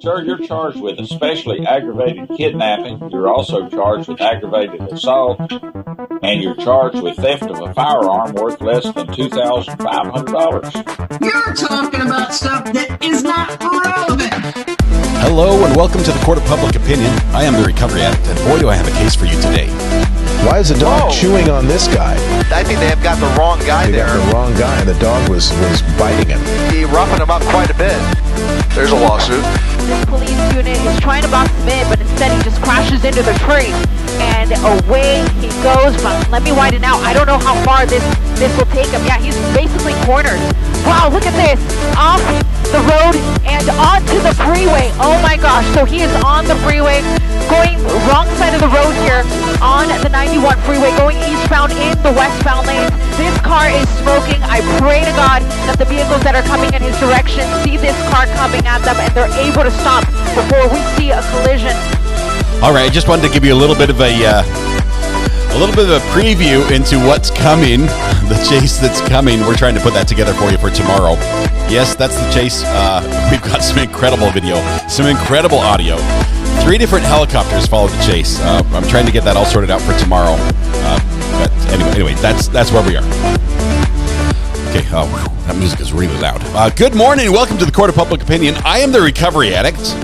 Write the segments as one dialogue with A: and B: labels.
A: Sir, you're charged with especially aggravated kidnapping. You're also charged with aggravated assault, and you're charged with theft of a firearm worth less than $2,500.
B: You're talking about stuff that is not relevant.
C: Hello and welcome to the Court of Public Opinion. I am the Recovery Addict, and boy do I have a case for you today.
D: Why is the dog chewing on this guy?
E: I think they have got the wrong guy
D: They
E: there.
D: got the wrong guy, and the dog was biting him.
E: He roughing him up quite a bit. There's a lawsuit.
F: This police unit is trying to box him in, but instead he just crashes into the tree. And away he goes. But let me widen out. I don't know how far this will take him. Yeah, he's basically cornered. Wow, look at this. Off the road and onto the freeway. Oh my gosh. So he is on the freeway, going wrong side of the road here on the 91 freeway, going eastbound in the westbound lanes. This car is smoking. I pray to God that the vehicles that are coming in his direction see this car coming at them and they're able to stop before we see a collision.
C: All right, I just wanted to give you a little bit of a preview into what's coming, the chase that's coming. We're trying to put that together for you for tomorrow. Yes, that's the chase. We've got some incredible video, some incredible audio. 3 different helicopters followed the chase. I'm trying to get that all sorted out for tomorrow. But anyway, that's where we are. Okay, that music is really loud. Good morning, welcome to the Court of Public Opinion. I am the Recovery Addict.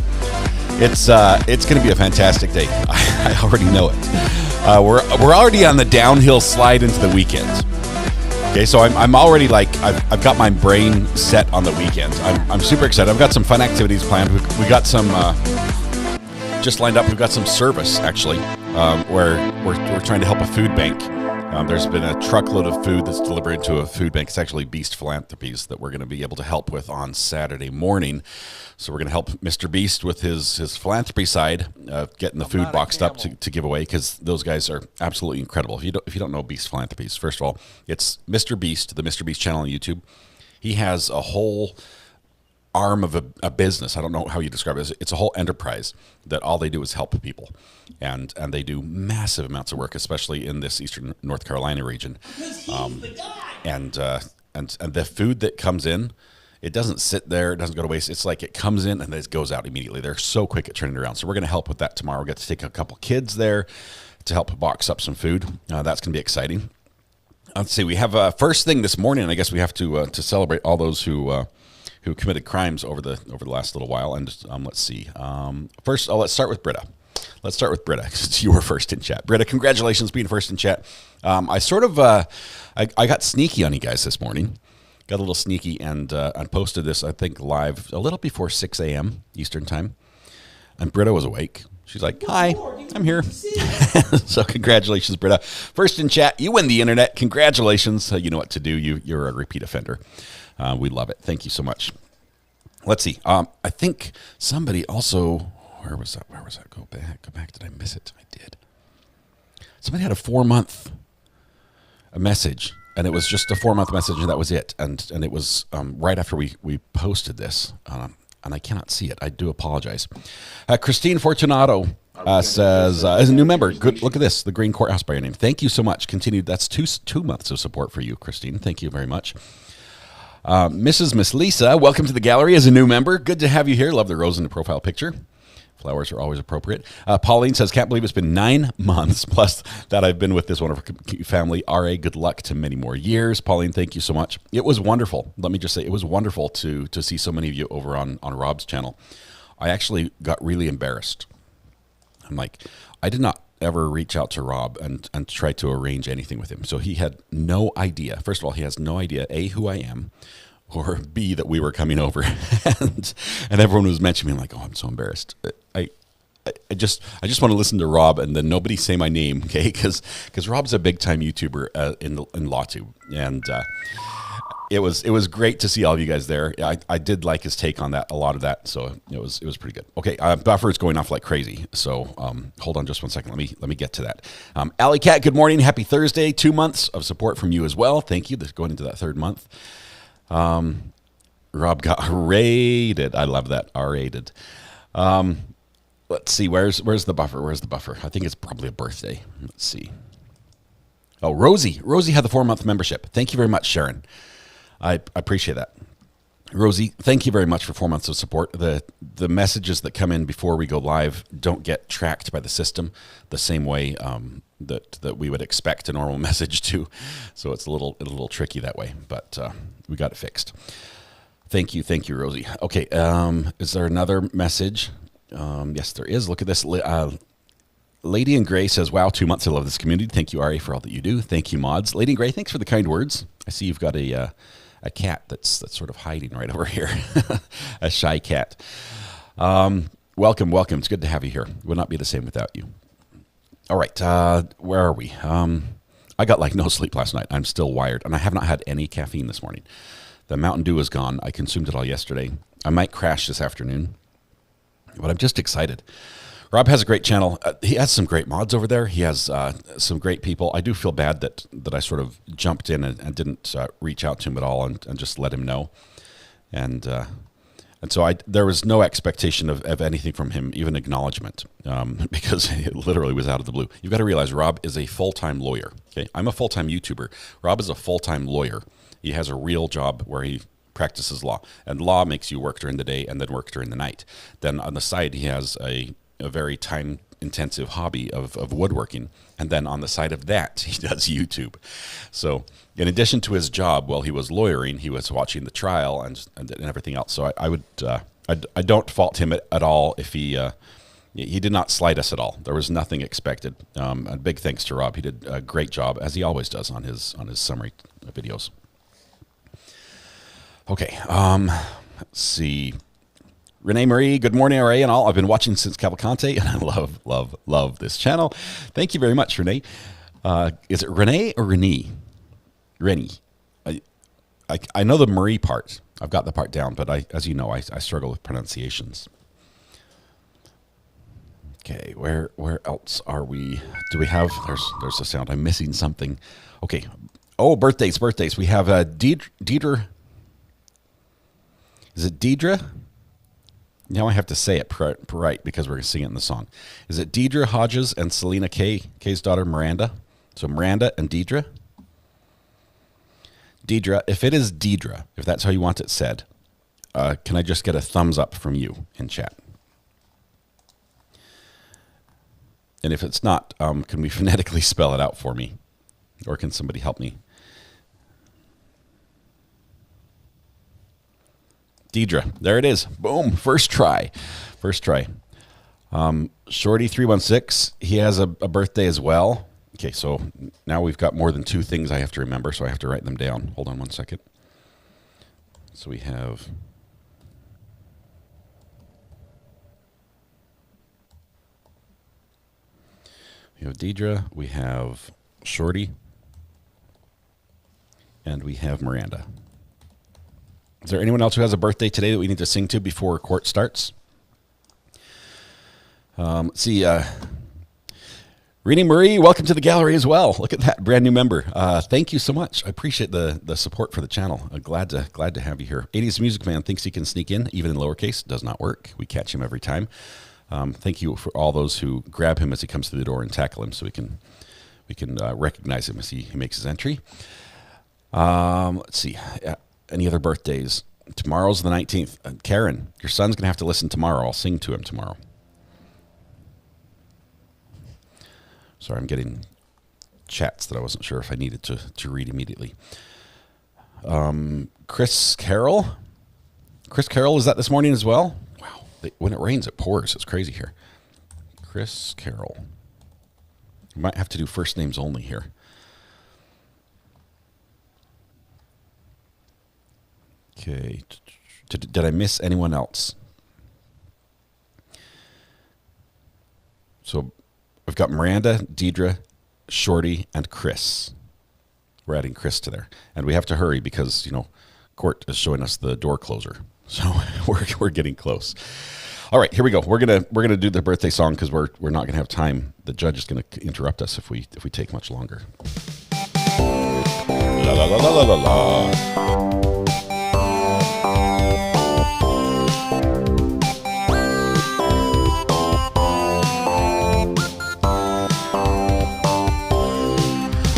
C: It's going to be a fantastic day. I already know it. We're already on the downhill slide into the weekend. Okay, so I'm already I've got my brain set on the weekends. I'm super excited. I've got some fun activities planned. We got some just lined up. We've got some service actually, where we're trying to help a food bank. There's been a truckload of food that's delivered into a food bank. It's actually Beast Philanthropies that we're going to be able to help with on Saturday morning. So we're going to help Mr. Beast with his philanthropy side, getting the food boxed up to give away, because those guys are absolutely incredible. If you don't know Beast Philanthropies, first of all, it's Mr. Beast, the Mr. Beast channel on YouTube. He has a whole arm of a business. I don't know how you describe it. It's a whole enterprise that all they do is help people, and they do massive amounts of work, especially in this eastern North Carolina region. And the food that comes in, it doesn't sit there, it doesn't go to waste. It's like it comes in and then it goes out immediately. They're so quick at turning it around. So we're going to help with that tomorrow. We'll get to take a couple kids there to help box up some food. That's going to be exciting. Let's see. We have first thing this morning. I guess we have to celebrate all those who committed crimes over the last little while. And let's see. First, let's start with Britta. Let's start with Britta, because you were first in chat. Britta, congratulations being first in chat. I got sneaky on you guys this morning. Got a little sneaky and posted this, I think, live a little before 6 a.m. Eastern time. And Britta was awake. She's like, hi, I'm here. So congratulations, Britta. First in chat, you win the internet. Congratulations. You know what to do. You're a repeat offender. We love it. Thank you so much. Let's see. I think somebody also, where was that? Go back. Did I miss it? I did. Somebody had a 4-month message, and it was just a 4-month message, and that was it. And it was right after we posted this, and I cannot see it. I do apologize. Christine Fortunato says, as a new member, good. Look at this, the Green Courthouse by your name. Thank you so much. Continued. That's two months of support for you, Christine. Thank you very much. Miss Lisa, welcome to the gallery as a new member. Good to have you here. Love the rose in the profile picture. Flowers are always appropriate. Pauline says, can't believe it's been 9 months plus that I've been with this wonderful family. RA, good luck to many more years. Pauline, thank you so much. It was wonderful. Let me just say, it was wonderful to see so many of you over on Rob's channel. I actually got really embarrassed. I'm like, I did not ever reach out to Rob and try to arrange anything with him. So he had no idea. First of all, he has no idea, A, who I am, or B, that we were coming over. and everyone was mentioning me. I'm like, oh, I'm so embarrassed. I just want to listen to Rob and then nobody say my name, okay? Because Rob's a big time YouTuber in LawTube, and it was great to see all of you guys there. I did like his take on that, a lot of that, so it was pretty good. Okay, buffer is going off like crazy, so hold on just 1 second. Let me get to that. Alley Cat, good morning, happy Thursday. 2 months of support from you as well. Thank you. This is going into that 3rd month. Rob got raided. I love that, R-rated. Let's see, where's the buffer? I think it's probably a birthday. Let's see. Oh, Rosie had the 4-month membership. Thank you very much, Sharon. I appreciate that. Rosie, thank you very much for 4 months of support. The messages that come in before we go live don't get tracked by the system the same way that we would expect a normal message to. So it's a little tricky that way, but we got it fixed. Thank you, Rosie. Okay, is there another message? Yes, there is. Look at this. Lady in Gray says, wow, 2 months. I love this community. Thank you, Ari, for all that you do. Thank you, mods. Lady in Gray, thanks for the kind words. I see you've got a cat that's sort of hiding right over here, a shy cat. Welcome. It's good to have you here. It would not be the same without you. All right, where are we? I got like no sleep last night. I'm still wired, and I have not had any caffeine this morning. The Mountain Dew is gone. I consumed it all yesterday. I might crash this afternoon, but I'm just excited. Rob has a great channel. He has some great mods over there. He has some great people. I do feel bad that I sort of jumped in and didn't reach out to him at all and just let him know. And so there was no expectation of anything from him, even acknowledgement, because it literally was out of the blue. You've got to realize Rob is a full-time lawyer. Okay, I'm a full-time YouTuber. Rob is a full-time lawyer. He has a real job where he practices law, and law makes you work during the day and then work during the night. Then on the side, he has a very time-intensive hobby of woodworking, and then on the side of that, he does YouTube. So in addition to his job, while he was lawyering, he was watching the trial and everything else. So I don't fault him at all if he did not slight us at all. There was nothing expected. And big thanks to Rob. He did a great job, as he always does on his summary videos. Okay, let's see. Renee Marie, good morning, RA and all. I've been watching since Cavalcante, and I love this channel. Thank you very much, Renee. Is it Renee or Renee? Rennie. I know the Marie part. I've got the part down, but as you know, I struggle with pronunciations. Okay, where else are we? Do we have? There's a sound. I'm missing something. Okay. Oh, birthdays. We have Deidre. Is it Deidre? Now I have to say it right because we're going to sing it in the song. Is it Deidre Hodges and Selena Kay's daughter Miranda? So Miranda and Deidre. Deidre, if it is Deidre, if that's how you want it said, can I just get a thumbs up from you in chat? And if it's not, can we phonetically spell it out for me? Or can somebody help me? Deidre, there it is. Boom, first try. Shorty316, he has a birthday as well. Okay, so now we've got more than 2 things I have to remember, so I have to write them down. Hold on one second. So we have Deidre, we have Shorty, and we have Miranda. Is there anyone else who has a birthday today that we need to sing to before court starts? Let's see. Renee Marie, welcome to the gallery as well. Look at that, brand new member. Thank you so much. I appreciate the support for the channel. Glad to have you here. 80s Music Man thinks he can sneak in, even in lowercase. Does not work. We catch him every time. Thank you for all those who grab him as he comes through the door and tackle him, so we can recognize him as he makes his entry. Let's see. Any other birthdays? Tomorrow's the 19th. Karen, your son's going to have to listen tomorrow. I'll sing to him tomorrow. Sorry, I'm getting chats that I wasn't sure if I needed to read immediately. Chris Carroll. Chris Carroll, is that this morning as well? Wow. When it rains, it pours. It's crazy here. Chris Carroll. We might have to do first names only here. Okay, did I miss anyone else? So we've got Miranda, Deidre, Shorty, and Chris. We're adding Chris to there. And we have to hurry because, court is showing us the door closer. So we're getting close. All right, here we go. We're gonna do the birthday song because we're not gonna have time. The judge is gonna interrupt us if we take much longer. La la la la la la la.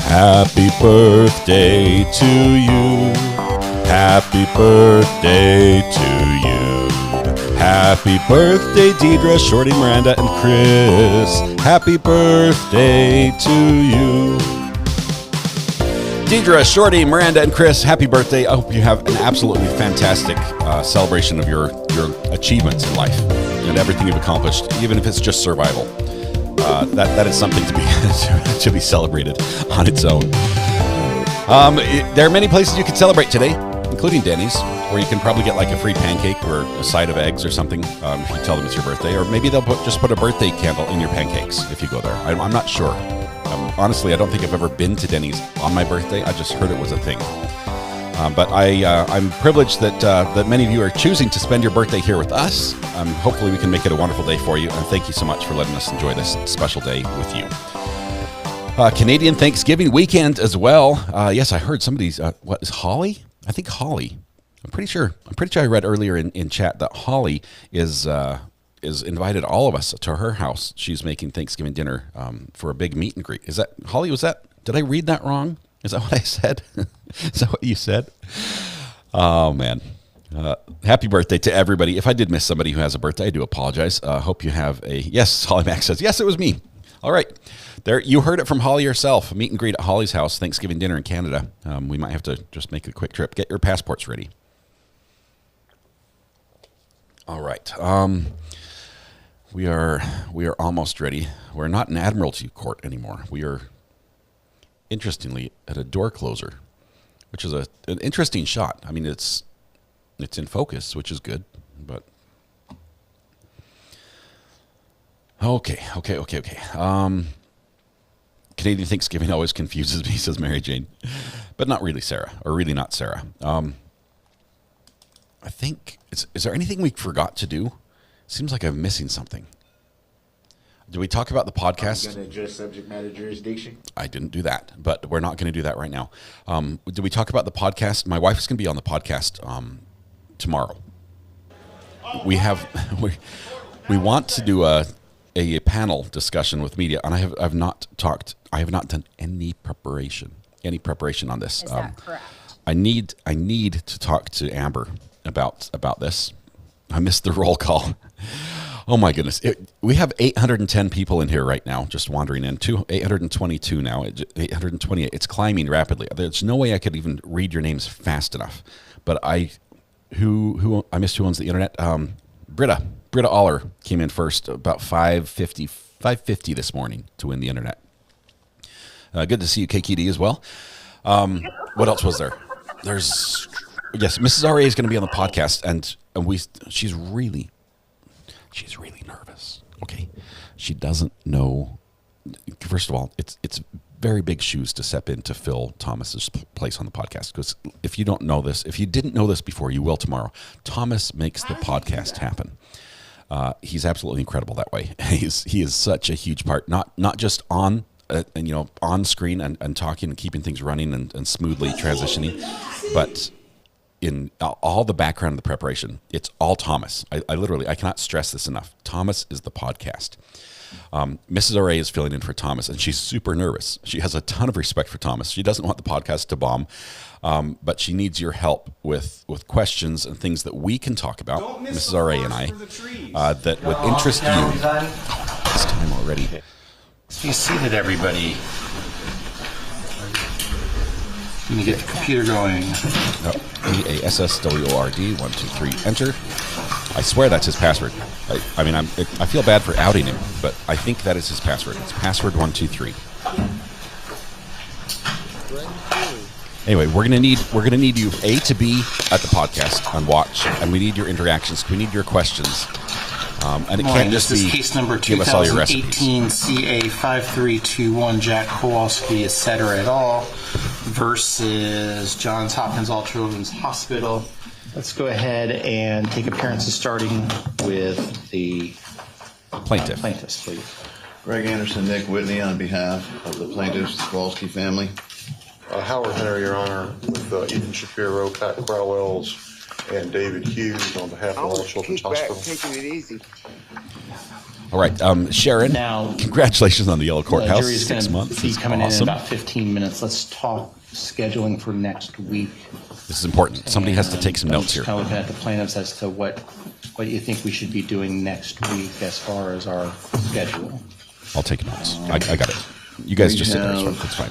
C: Happy birthday to you. Happy birthday to you. Happy birthday, Deidre, Shorty, Miranda, and Chris. Happy birthday to you. Deidre, Shorty, Miranda, and Chris, happy birthday. I hope you have an absolutely fantastic celebration of your achievements in life and everything you've accomplished, even if it's just survival. That is something to be to be celebrated on its own. There are many places you can celebrate today, including Denny's, where you can probably get like a free pancake or a side of eggs or something if you tell them it's your birthday. Or maybe they'll just put a birthday candle in your pancakes if you go there. I'm not sure. Honestly, I don't think I've ever been to Denny's on my birthday. I just heard it was a thing. But I'm privileged that many of you are choosing to spend your birthday here with us. Hopefully we can make it a wonderful day for you. And thank you so much for letting us enjoy this special day with you. Canadian Thanksgiving weekend as well. Yes, I heard somebody's, what is Holly? I think Holly. I'm pretty sure I read earlier in chat that Holly is invited all of us to her house. She's making Thanksgiving dinner for a big meet and greet. Is that, Holly, did I read that wrong? Is that what I said? Is that what you said? Oh, man. Happy birthday to everybody. If I did miss somebody who has a birthday, I do apologize. Hope you have yes, Holly Mack says, yes, it was me. All right. There, you heard it from Holly herself. Meet and greet at Holly's house, Thanksgiving dinner in Canada. We might have to just make a quick trip. Get your passports ready. All right. We are almost ready. We're not in Admiralty Court anymore. We are, interestingly, at a door closer, which is an interesting shot. I mean, it's in focus, which is good, but okay. Canadian Thanksgiving always confuses me, says Mary Jane, but not really Sarah, or really not Sarah. I think is there anything we forgot to do? Seems like I'm missing something. Did we talk about the podcast?
G: Are you going to address subject matter jurisdiction?
C: I didn't do that, but we're not going to do that right now. Did we talk about the podcast? My wife is going to be on the podcast tomorrow. We want to do a panel discussion with media, and I have not done any preparation on this.
H: Is that correct?
C: I need to talk to Amber about this. I missed the roll call. Oh my goodness. We have 810 people in here right now, just wandering in. 822 now, 828. It's climbing rapidly. There's no way I could even read your names fast enough. But I missed who owns the internet. Britta Aller came in first, about 550 this morning to win the internet. Good to see you, KKD, as well. What else was there? Yes, Mrs. RA is going to be on the podcast, and she's really nervous. Okay, she doesn't know. First of all, it's very big shoes to step in to fill Thomas's place on the podcast. Because if you don't know this, if you didn't know this before, you will tomorrow. Thomas makes the podcast happen. He's absolutely incredible that way. He is such a huge part, not just on on screen and talking and keeping things running and smoothly transitioning, but in all the background of the preparation. It's all Thomas. I cannot stress this enough. Thomas is the podcast. Mrs. RA is filling in for Thomas, and she's super nervous. She has a ton of respect for Thomas. She doesn't want the podcast to bomb, but she needs your help with questions and things that we can talk about, Mrs. RA and I, that would interest you. Oh, no, it's time already.
I: You seated everybody. Let me get the computer going.
C: EASSWORD 123 enter. I swear that's his password. I mean, I feel bad for outing him, but I think that is his password. It's password 123. Anyway, we're gonna need you to be at the podcast and watch, and we need your interactions. We need your questions. And it can't just be
I: case number
C: give us all your recipes.
I: 2018 CA 5321 Jack Kowalski, etc. et al. versus Johns Hopkins Children's Hospital. Let's go ahead and take appearances, starting with the plaintiffs, please.
J: Greg Anderson, Nick Whitney, on behalf of the plaintiffs, the Kowalski family.
K: Howard Henry, Your Honor, with Ethan Shapiro, Pat Crowells, and David Hughes on behalf of all Children's Hospital.
G: Taking it easy.
C: All right, Sharon.
I: Now,
C: congratulations on the Yellow Courthouse.
I: Jury's
C: 6 months.
I: Be coming
C: awesome.
I: in about 15 minutes. Let's talk scheduling for next week.
C: This is important. Somebody has to take some notes here.
I: Kind of looking at the plaintiffs as to what you think we should be doing next week as far as our schedule.
C: I'll take notes. I got it. You guys just sit there. It's fine.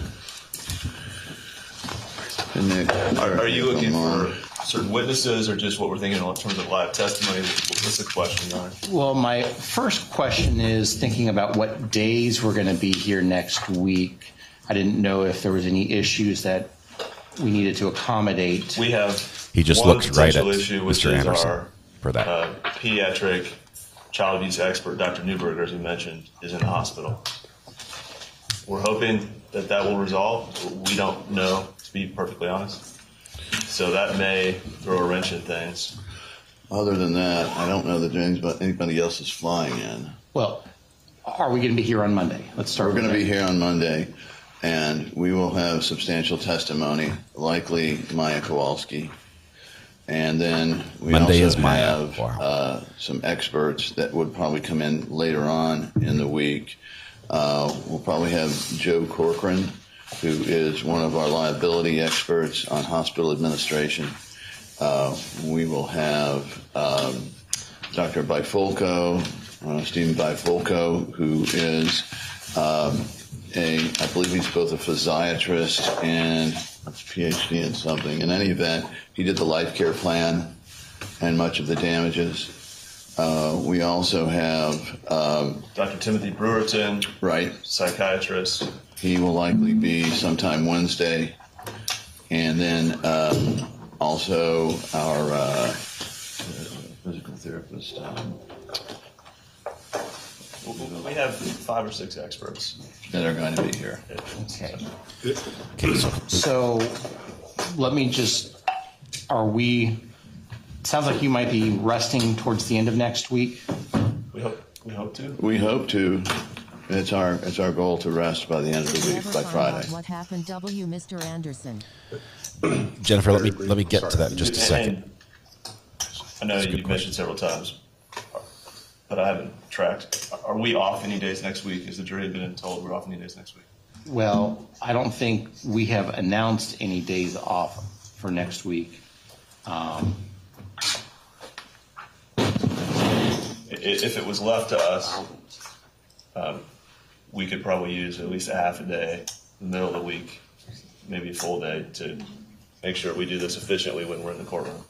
H: Are you looking for certain witnesses or just what we're thinking in terms of live testimony? What's the question, Ryan?
I: Well, my first question is thinking about what days we're going to be here next week. I didn't know if there was any issues that we needed to accommodate.
H: We have
C: he just
H: one
C: looks right at
H: issue, which
C: Mr.
H: is
C: Anderson
H: our
C: for that.
H: Pediatric child abuse expert, Dr. Newberger, as we mentioned, is in the hospital. We're hoping that will resolve. We don't know, to be perfectly honest. So that may throw a wrench in things.
J: Other than that, I don't know that anybody else is flying in.
I: Well, are we going to be here on Monday? Let's start.
J: We're going to be here on Monday, and we will have substantial testimony, likely Maya Kowalski. And then we
C: Monday
J: also
C: is Maya.
J: have
C: Wow.
J: some experts that would probably come in later on in the week. We'll probably have Joe Corcoran, who is one of our liability experts on hospital administration. We will have Dr. Bifulco, Stephen Bifulco, who is I believe he's both a physiatrist and a PhD in something. In any event, he did the life care plan and much of the damages. We also have
H: Dr. Timothy Brewerton,
J: right,
H: psychiatrist.
J: He will likely be sometime Wednesday. And then also our physical therapist.
H: We have 5 or 6 experts
J: that are going to be here.
I: Okay.
C: Okay,
I: So let me just, sounds like you might be resting towards the end of next week.
H: We hope to.
J: We hope to. It's our goal to rest by the end of the week, by Friday.
L: What happened, Mr. Anderson?
C: Jennifer, let me get to that in just a second.
H: I know you mentioned several times, but I haven't tracked. Are we off any days next week? Is the jury been told we're off any days next week?
I: Well, I don't think we have announced any days off for next week.
H: If it was left to us, we could probably use at least a half a day in the middle of the week, maybe a full day, to make sure we do this efficiently when we're in the courtroom.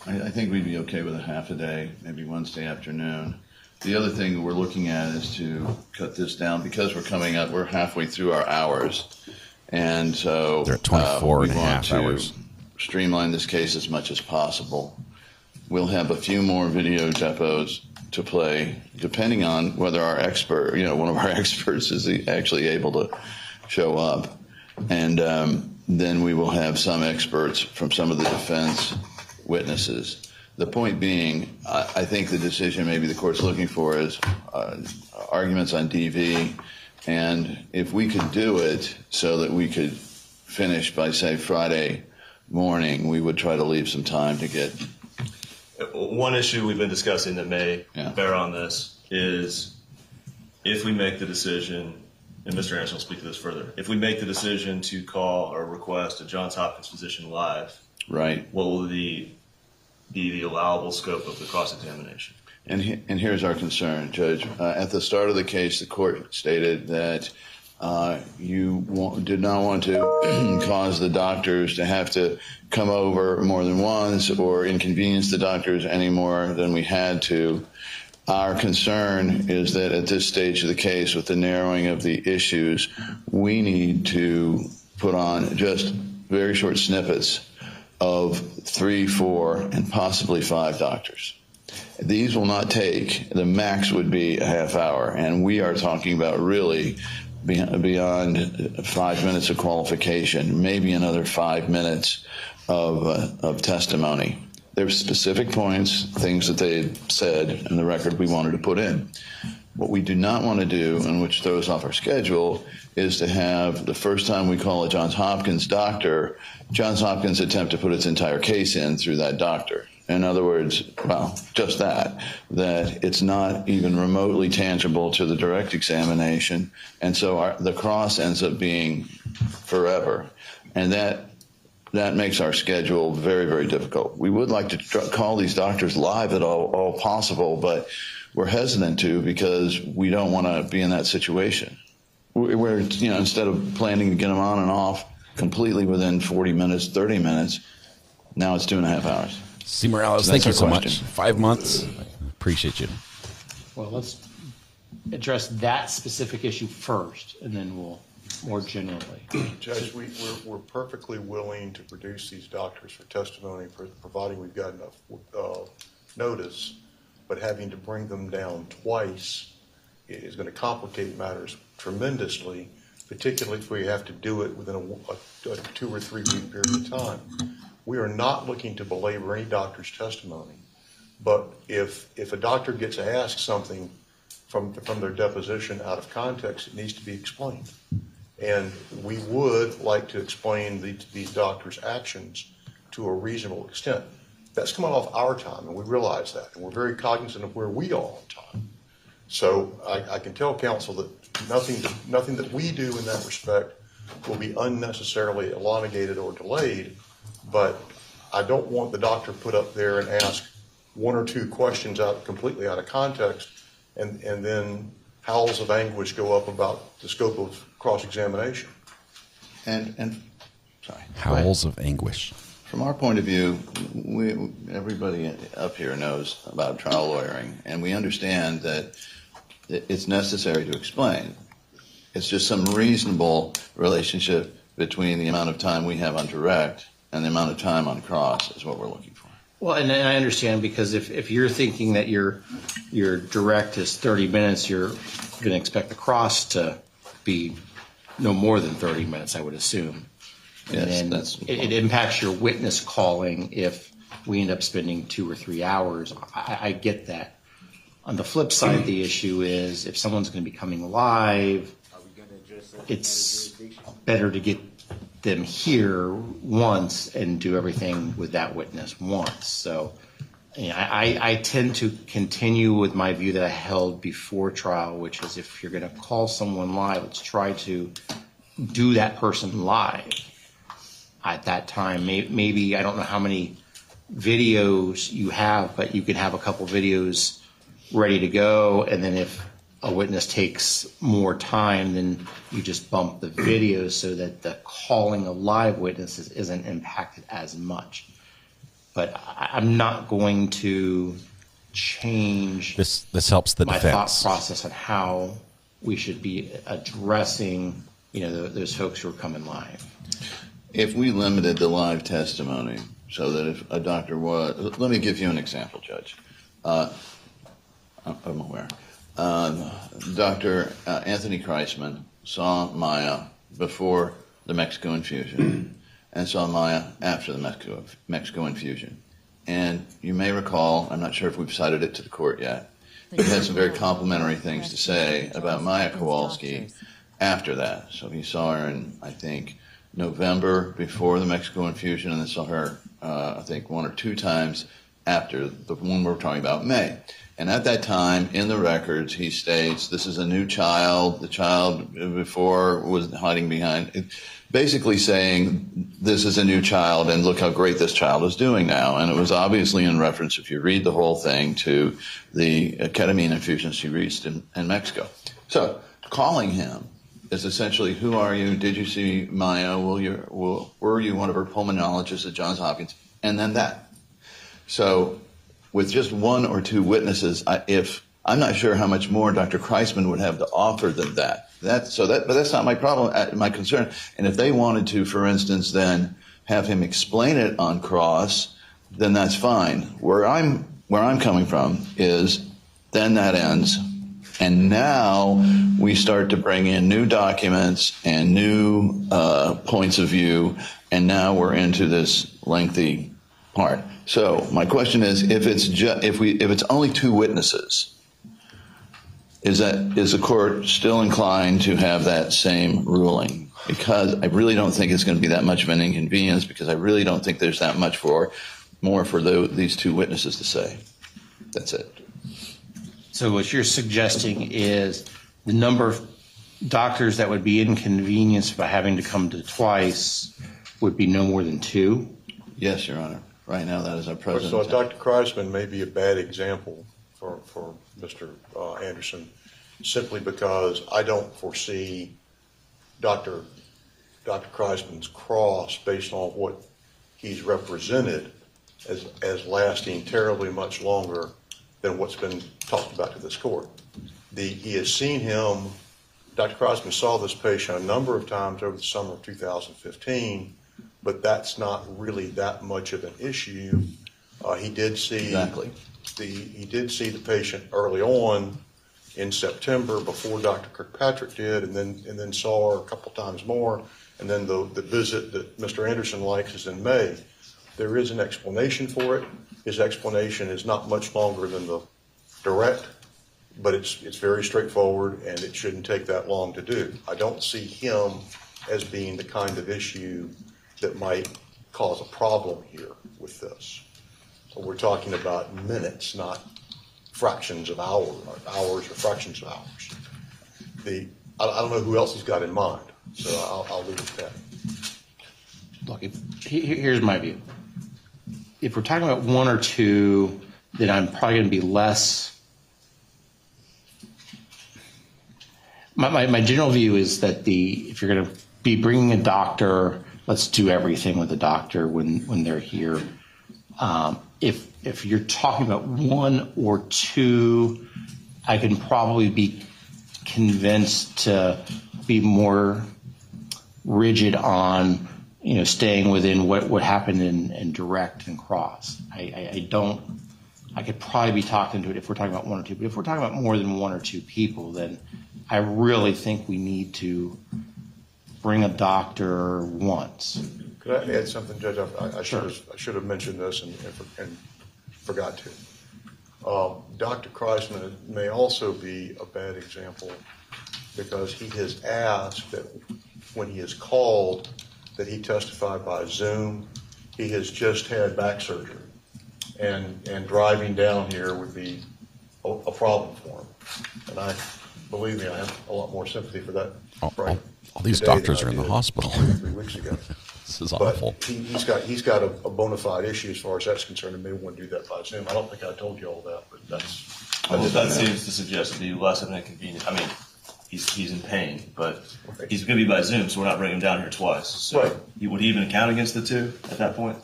J: I think we'd be okay with a half a day, maybe Wednesday afternoon. The other thing we're looking at is to cut this down because we're halfway through our hours. And so
C: they're at 24 and a half hours.
J: Streamline this case as much as possible. We'll have a few more video depots to play, depending on whether our expert, one of our experts is actually able to show up. And then we will have some experts from some of the defense witnesses. The point being, I think the decision maybe the court's looking for is arguments on DV. And if we could do it so that we could finish by, say, Friday morning, we would try to leave some time to get.
H: One issue we've been discussing that may bear on this is if we make the decision, and Mr. Anderson will speak to this further, if we make the decision to call or request a Johns Hopkins physician live,
J: right,
H: what will be the allowable scope of the cross-examination?
J: And here's our concern, Judge. At the start of the case, the court stated that you did not want to cause the doctors to have to come over more than once or inconvenience the doctors any more than we had to. Our concern is that at this stage of the case, with the narrowing of the issues, we need to put on just very short snippets of 3, 4, and possibly 5 doctors. These will not take, the max would be a half hour, and we are talking about really beyond 5 minutes of qualification, maybe another 5 minutes of testimony. There's specific points, things that they had said in the record we wanted to put in. What we do not want to do, and which throws off our schedule, is to have the first time we call a Johns Hopkins doctor, Johns Hopkins attempt to put its entire case in through that doctor. In other words, well, just that it's not even remotely tangible to the direct examination. And so the cross ends up being forever. And that that makes our schedule very, very difficult. We would like to call these doctors live at all possible, but we're hesitant to because we don't want to be in that situation. Where, instead of planning to get them on and off completely within 40 minutes, 30 minutes, now it's 2.5 hours.
C: C. Morales, thank you so much. 5 months. Appreciate you.
I: Well, let's address that specific issue first, and then we'll more generally.
K: Judge, we're perfectly willing to produce these doctors for testimony, providing we've got enough notice, but having to bring them down twice is going to complicate matters tremendously, particularly if we have to do it within a 2 or 3 week period of time. We are not looking to belabor any doctor's testimony, but if a doctor gets asked something from their deposition out of context, it needs to be explained. And we would like to explain these doctors' actions to a reasonable extent. That's coming off our time, and we realize that, and we're very cognizant of where we are on time. So I can tell counsel that nothing that we do in that respect will be unnecessarily elongated or delayed, but I don't want the doctor put up there and ask 1 or 2 questions completely out of context, and then howls of anguish go up about the scope of cross-examination.
J: And sorry.
C: Howls of anguish.
J: From our point of view, everybody up here knows about trial lawyering, and we understand that it's necessary to explain. It's just some reasonable relationship between the amount of time we have on direct and the amount of time on cross is what we're looking for.
I: Well, and I understand, because if you're thinking that your direct is 30 minutes, you're going to expect the cross to be no more than 30 minutes, I would assume. And
J: Yes,
I: then it impacts your witness calling if we end up spending 2 or 3 hours. I get that. On the flip side, the issue is if someone's going to be coming live, it's better to get them here once and do everything with that witness once. So I tend to continue with my view that I held before trial, which is if you're going to call someone live, let's try to do that person live at that time. Maybe I don't know how many videos you have, but you can have a couple videos ready to go, and then if a witness takes more time, then you just bump the videos so that the calling of live witnesses isn't impacted as much. But I'm not going to change
C: this helps the
I: my
C: defense.
I: thought process on how we should be addressing those folks who are coming live.
J: If we limited the live testimony so that if a doctor was, let me give you an example, Judge. I'm aware. Dr. Anthony Kreisman saw Maya before the Mexico infusion and saw Maya after the Mexico infusion. And you may recall, I'm not sure if we've cited it to the court yet, he had some very complimentary things to say about Maya Kowalski after that. So he saw her in, I think, November before the Mexico infusion, and then saw her, I think, 1 or 2 times after the one we're talking about, May. And at that time, in the records, he states, this is a new child. The child before was hiding behind, basically saying, this is a new child, and look how great this child is doing now. And it was obviously in reference, if you read the whole thing, to the ketamine infusion she reached in Mexico. So calling him is essentially, who are you? Did you see Maya? Were you one of her pulmonologists at Johns Hopkins? And then that. So with just 1 or 2 witnesses, I'm not sure how much more Dr. Kreisman would have to offer than that. But that's not my problem, my concern. And if they wanted to, for instance, then have him explain it on cross, then that's fine. Where I'm coming from is then that ends, and now we start to bring in new documents and new points of view, and now we're into this lengthy part. So my question is, if it's only 2 witnesses, is the court still inclined to have that same ruling? Because I really don't think it's going to be that much of an inconvenience, because I really don't think there's that much more for these 2 witnesses to say. That's it.
I: So what you're suggesting is the number of doctors that would be inconvenienced by having to come to twice would be no more than 2?
J: Yes, Your Honor. Right now, that is our present.
K: So Dr. Kreisman may be a bad example for Mr. Anderson, simply because I don't foresee Dr. Kreisman's cross, based on what he's represented, as lasting terribly much longer than what's been talked about to this court. He has seen him, Dr. Kreisman saw this patient a number of times over the summer of 2015, but that's not really that much of an issue. He did see the patient early on in September before Dr. Kirkpatrick did, and then saw her a couple times more, and then the visit that Mr. Anderson likes is in May. There is an explanation for it. His explanation is not much longer than the direct, but it's very straightforward, and it shouldn't take that long to do. I don't see him as being the kind of issue that might cause a problem here with this. So we're talking about minutes, not fractions of hours or fractions of hours. I don't know who else he's got in mind, so I'll leave it at that.
I: Look, here's my view. If we're talking about 1 or 2, then I'm probably going to be less. My general view is that if you're going to be bringing a doctor, let's do everything with the doctor when they're here. If you're talking about 1 or 2, I can probably be convinced to be more rigid on staying within what happened in direct and cross. I could probably be talked into it if we're talking about 1 or 2, but if we're talking about more than 1 or 2 people, then I really think we need to bring a doctor once.
K: Could I add something, Judge? I
I: Sure.
K: should have mentioned this and forgot to. Dr. Kreisman may also be a bad example because he has asked that when he is called that he testify by Zoom. He has just had back surgery, and driving down here would be a problem for him. And believe me, I have a lot more sympathy for that.
C: All these doctors are in the hospital.
K: 3 weeks ago.
C: This is
K: But
C: awful.
K: he's got a bona fide issue as far as that's concerned, and may want to do that by Zoom. I don't think I told you all that, but
H: that seems to suggest to be less of an inconvenience. I mean, he's in pain, but he's going to be by Zoom, so we're not bringing him down here twice. So
K: right.
H: Would he even count against the 2 at that point?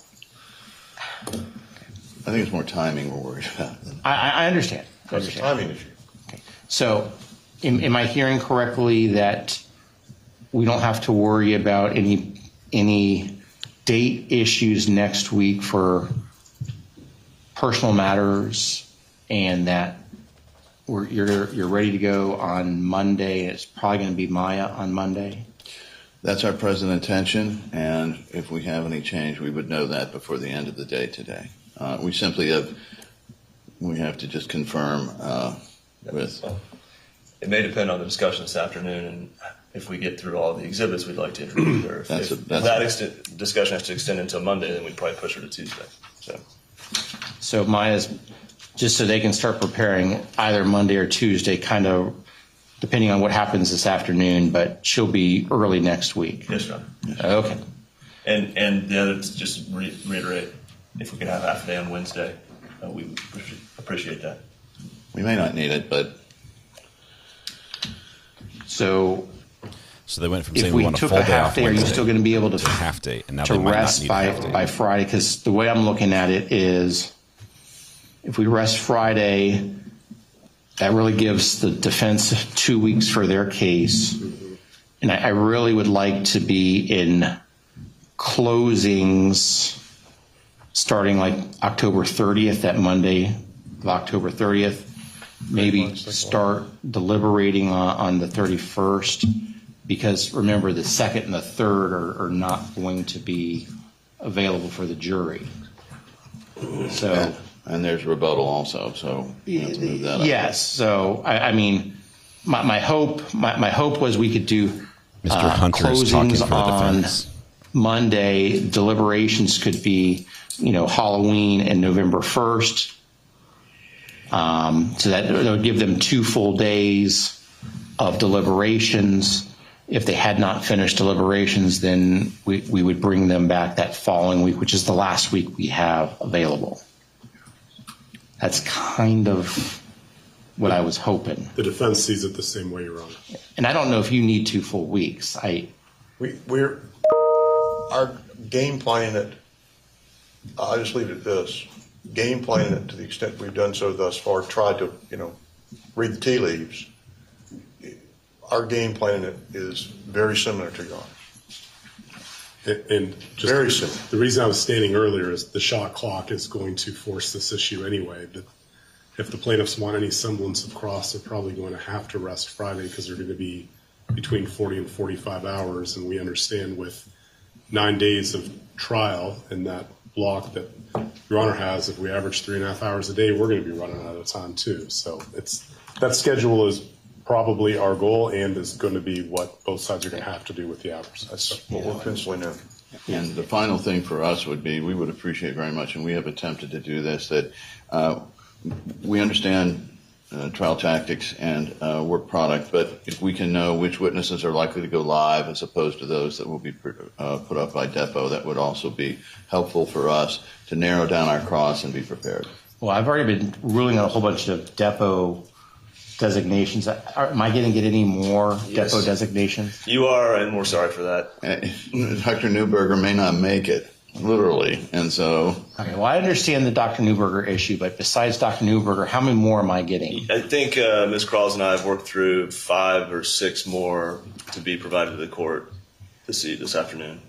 J: I think it's more timing we're worried about.
I: I understand.
K: That's a timing issue.
I: Okay. So, am I hearing correctly that we don't have to worry about any date issues next week for personal matters, and that you're ready to go on Monday? It's probably going to be Maya on Monday.
J: That's our present intention, and if we have any change, we would know that before the end of the day today. We simply have to just confirm with.
H: It may depend on the discussion this afternoon, and if we get through all the exhibits we'd like to interview her. If that discussion has to extend until Monday, then we'd probably push her to Tuesday.
I: So Maya's, just so they can start preparing either Monday or Tuesday, kind of depending on what happens this afternoon, but she'll be early next week.
H: Yes, sir.
I: Okay.
H: And the other, just reiterate, if we could have half a day on Wednesday, we would appreciate that.
J: We may not need it, but.
I: So
C: they went from
I: if
C: saying
I: we
C: want a
I: took
C: full
I: a
C: day
I: half
C: off
I: day, are you
C: Wednesday
I: still going to be able to
C: half day, and now
I: to
C: they might
I: rest
C: not need a half day.
I: by Friday? Because the way I'm looking at it is, if we rest Friday, that really gives the defense 2 weeks for their case, and I really would like to be in closings starting like October 30th, that Monday of October 30th. Maybe start deliberating on the 31st, because remember, the 2nd and the 3rd are not going to be available for the jury. So,
J: and there's rebuttal also, so we have to move that up.
I: Yes. So I mean, my hope was we could do
C: Mr. Hunter is talking
I: closings
C: for the
I: on
C: defense.
I: Monday. Deliberations could be Halloween and November 1st. So that would give them 2 full days of deliberations. if they had not finished deliberations, then we would bring them back that following week, which is the last week we have available. That's kind of what I was hoping.
M: The defense sees it the same way, Your Honor.
I: And I don't know if you need 2 full weeks.
K: We're our game planning it. I'll just leave it at this: game planning it to the extent we've done so thus far. Tried to read the tea leaves. Our game planning it is very similar to yours.
M: And just
K: very similar.
M: The reason I was standing earlier is the shot clock is going to force this issue anyway. That if the plaintiffs want any semblance of cross, they're probably going to have to rest Friday because they're going to be between 40 and 45 hours. And we understand with 9 days of trial in that block that Your Honor has, if we average 3.5 hours a day, we're going to be running out of time too. So that schedule is probably our goal and is going to be what both sides are going to have to do with the hours.
K: That's what we're penciling in.
J: And the final thing for us would be, we would appreciate very much, and we have attempted to do this, that we understand trial tactics and work product, but if we can know which witnesses are likely to go live as opposed to those that will be put up by depo, that would also be helpful for us to narrow down our cross and be prepared.
I: Well, I've already been ruling on a whole bunch of depo designations. Am I going to get any more depo designations?
H: You are, and we're sorry for that.
J: Dr. Newberger may not make it, literally, and so...
I: Okay, well, I understand the Dr. Newberger issue, but besides Dr. Newberger, how many more am I getting?
H: I think Ms. Crawls and I have worked through 5 or 6 more to be provided to the court this afternoon.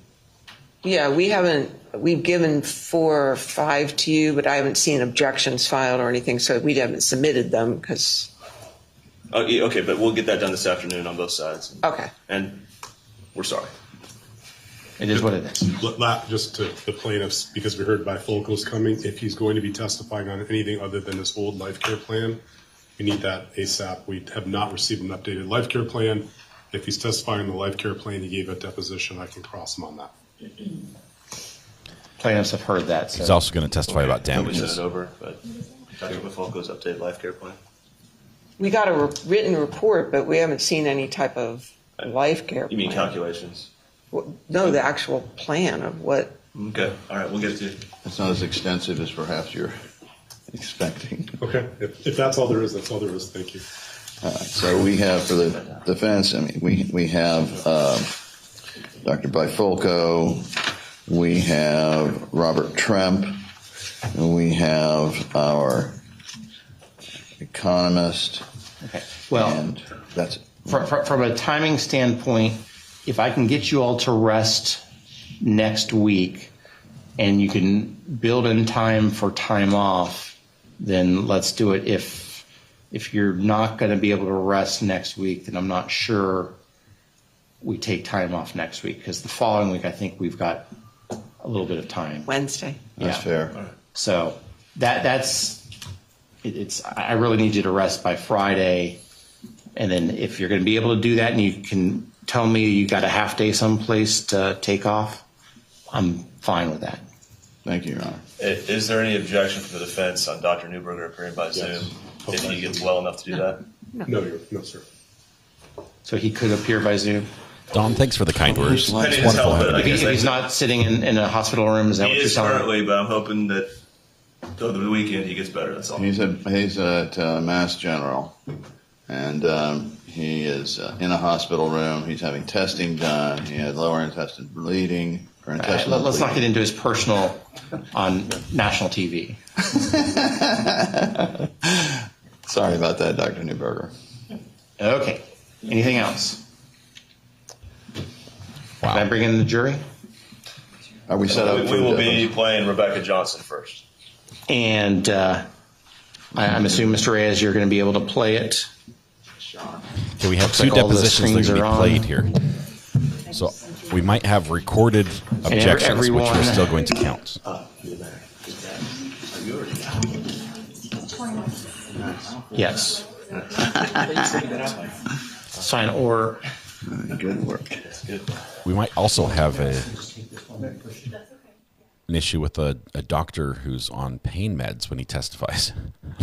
N: Yeah, we've given 4 or 5 to you, but I haven't seen objections filed or anything, so we haven't submitted them because...
H: Okay, but we'll get that done this afternoon on both sides.
N: Okay.
H: And we're sorry.
I: It is what it is.
M: Just to the plaintiffs, because we heard Bifulco's coming, if he's going to be testifying on anything other than his old life care plan, we need that ASAP. We have not received an updated life care plan. If he's testifying on the life care plan, he gave a deposition, I can cross him on that.
I: Plaintiffs have heard that. So.
C: He's also going to testify about
H: We
C: damages.
H: sent it over, but Dr. Bifulco's updated life care plan.
N: We got a written report, but we haven't seen any type of life care
H: You mean
N: plan.
H: calculations?
N: No, the actual plan of what.
H: Okay, all right, we'll get it to you.
J: It's not as extensive as perhaps you're expecting.
M: Okay, if that's all there is, that's all there is. Thank you.
J: So we have, for the defense, we have Dr. Bifulco, we have Robert Tremp, and we have our economist.
I: Okay. Well,
J: and that's it.
I: From a timing standpoint, if I can get you all to rest next week and you can build in time for time off, then let's do it. If you're not going to be able to rest next week, then I'm not sure we take time off next week, because the following week I think we've got a little bit of time.
N: Wednesday.
J: That's fair.
H: All right.
I: So it's I really need you to rest by Friday, and then if you're going to be able to do that and you can tell me you got a half day someplace to take off, I'm fine with that.
J: Thank you, Your Honor.
H: Is there any objection from the defense on Dr. Newberger appearing by Zoom if he gets well enough to do that?
M: No, sir.
I: So he could appear by Zoom?
C: Don, thanks for the kind words. It's
H: Penny is
C: wonderful
H: helping.
C: having you.
I: If he's not sitting in a hospital room, is that
H: He
I: what you're
H: is
I: telling me?
H: currently, but I'm hoping that over the weekend he gets better. That's all.
J: He's at Mass General, and he is in a hospital room. He's having testing done. He had lower intestine bleeding. Or intestinal
I: Let's not
J: bleeding.
I: get into his personal on national TV.
J: Sorry about that, Dr. Newberger.
I: Okay. Anything else? Wow. Can I bring in the jury?
J: Are we set up?
H: We will be playing Rebecca Johnson first.
I: And I'm assuming, Mr. Reyes, you're going to be able to play it.
C: Okay, we have
I: Looks
C: 2
I: like all the
C: depositions that are
I: screens
C: going to
I: are
C: be
I: on.
C: played here. So we might have recorded objections, which we're still going to count.
I: Yes. Sign or.
J: Good work.
C: We might also have an issue with a doctor who's on pain meds when he testifies.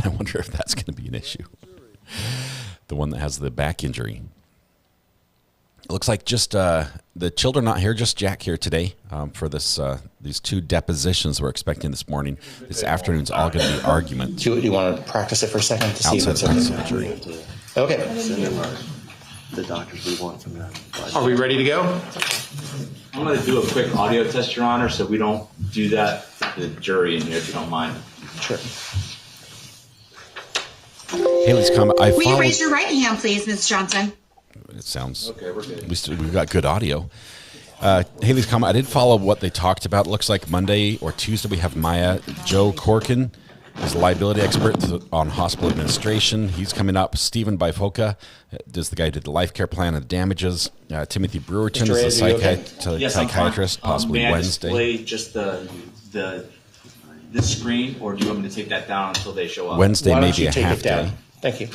C: I wonder if that's going to be an issue. The one that has the back injury. It looks like just the children not here, just Jack here today for this these 2 depositions we're expecting this morning. This afternoon's all going to be argument.
I: Do you want to practice it for a second to see if it's
C: Outside the jury.
I: Okay.
O: The doctors we want from them.
I: Are we ready to go?
O: I'm going to do a quick audio test, Your Honor, so we don't do that to the jury in here, if you don't mind.
I: Sure.
C: Haley's comment.
P: Will you raise your right hand, please, Ms. Johnson?
C: It sounds.
O: Okay, we're good.
C: We've got good audio. Haley's comment. I did follow what they talked about. It looks like Monday or Tuesday we have Maya Joe Corkin is a liability expert on hospital administration. He's coming up. Stephen Bifoca is the guy who did the life care plan and damages. Timothy Brewerton is a psychiatrist, possibly
O: may
C: Wednesday.
O: May I display just this screen, or do you want me to take that down until they show up?
C: Wednesday may be a half day.
I: Thank you.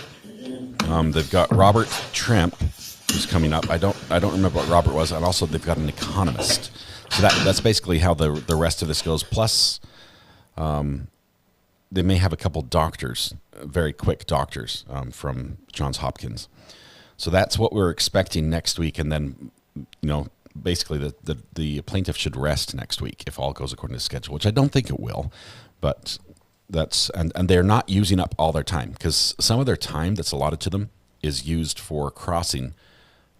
C: They've got Robert Tremp, who's coming up. I don't remember what Robert was, and also they've got an economist. So that's basically how the rest of this goes. Plus, they may have a couple doctors, very quick doctors from Johns Hopkins. So that's what we're expecting next week, and then basically the plaintiff should rest next week if all goes according to schedule, which I don't think it will, but. And they're not using up all their time, because some of their time that's allotted to them is used for crossing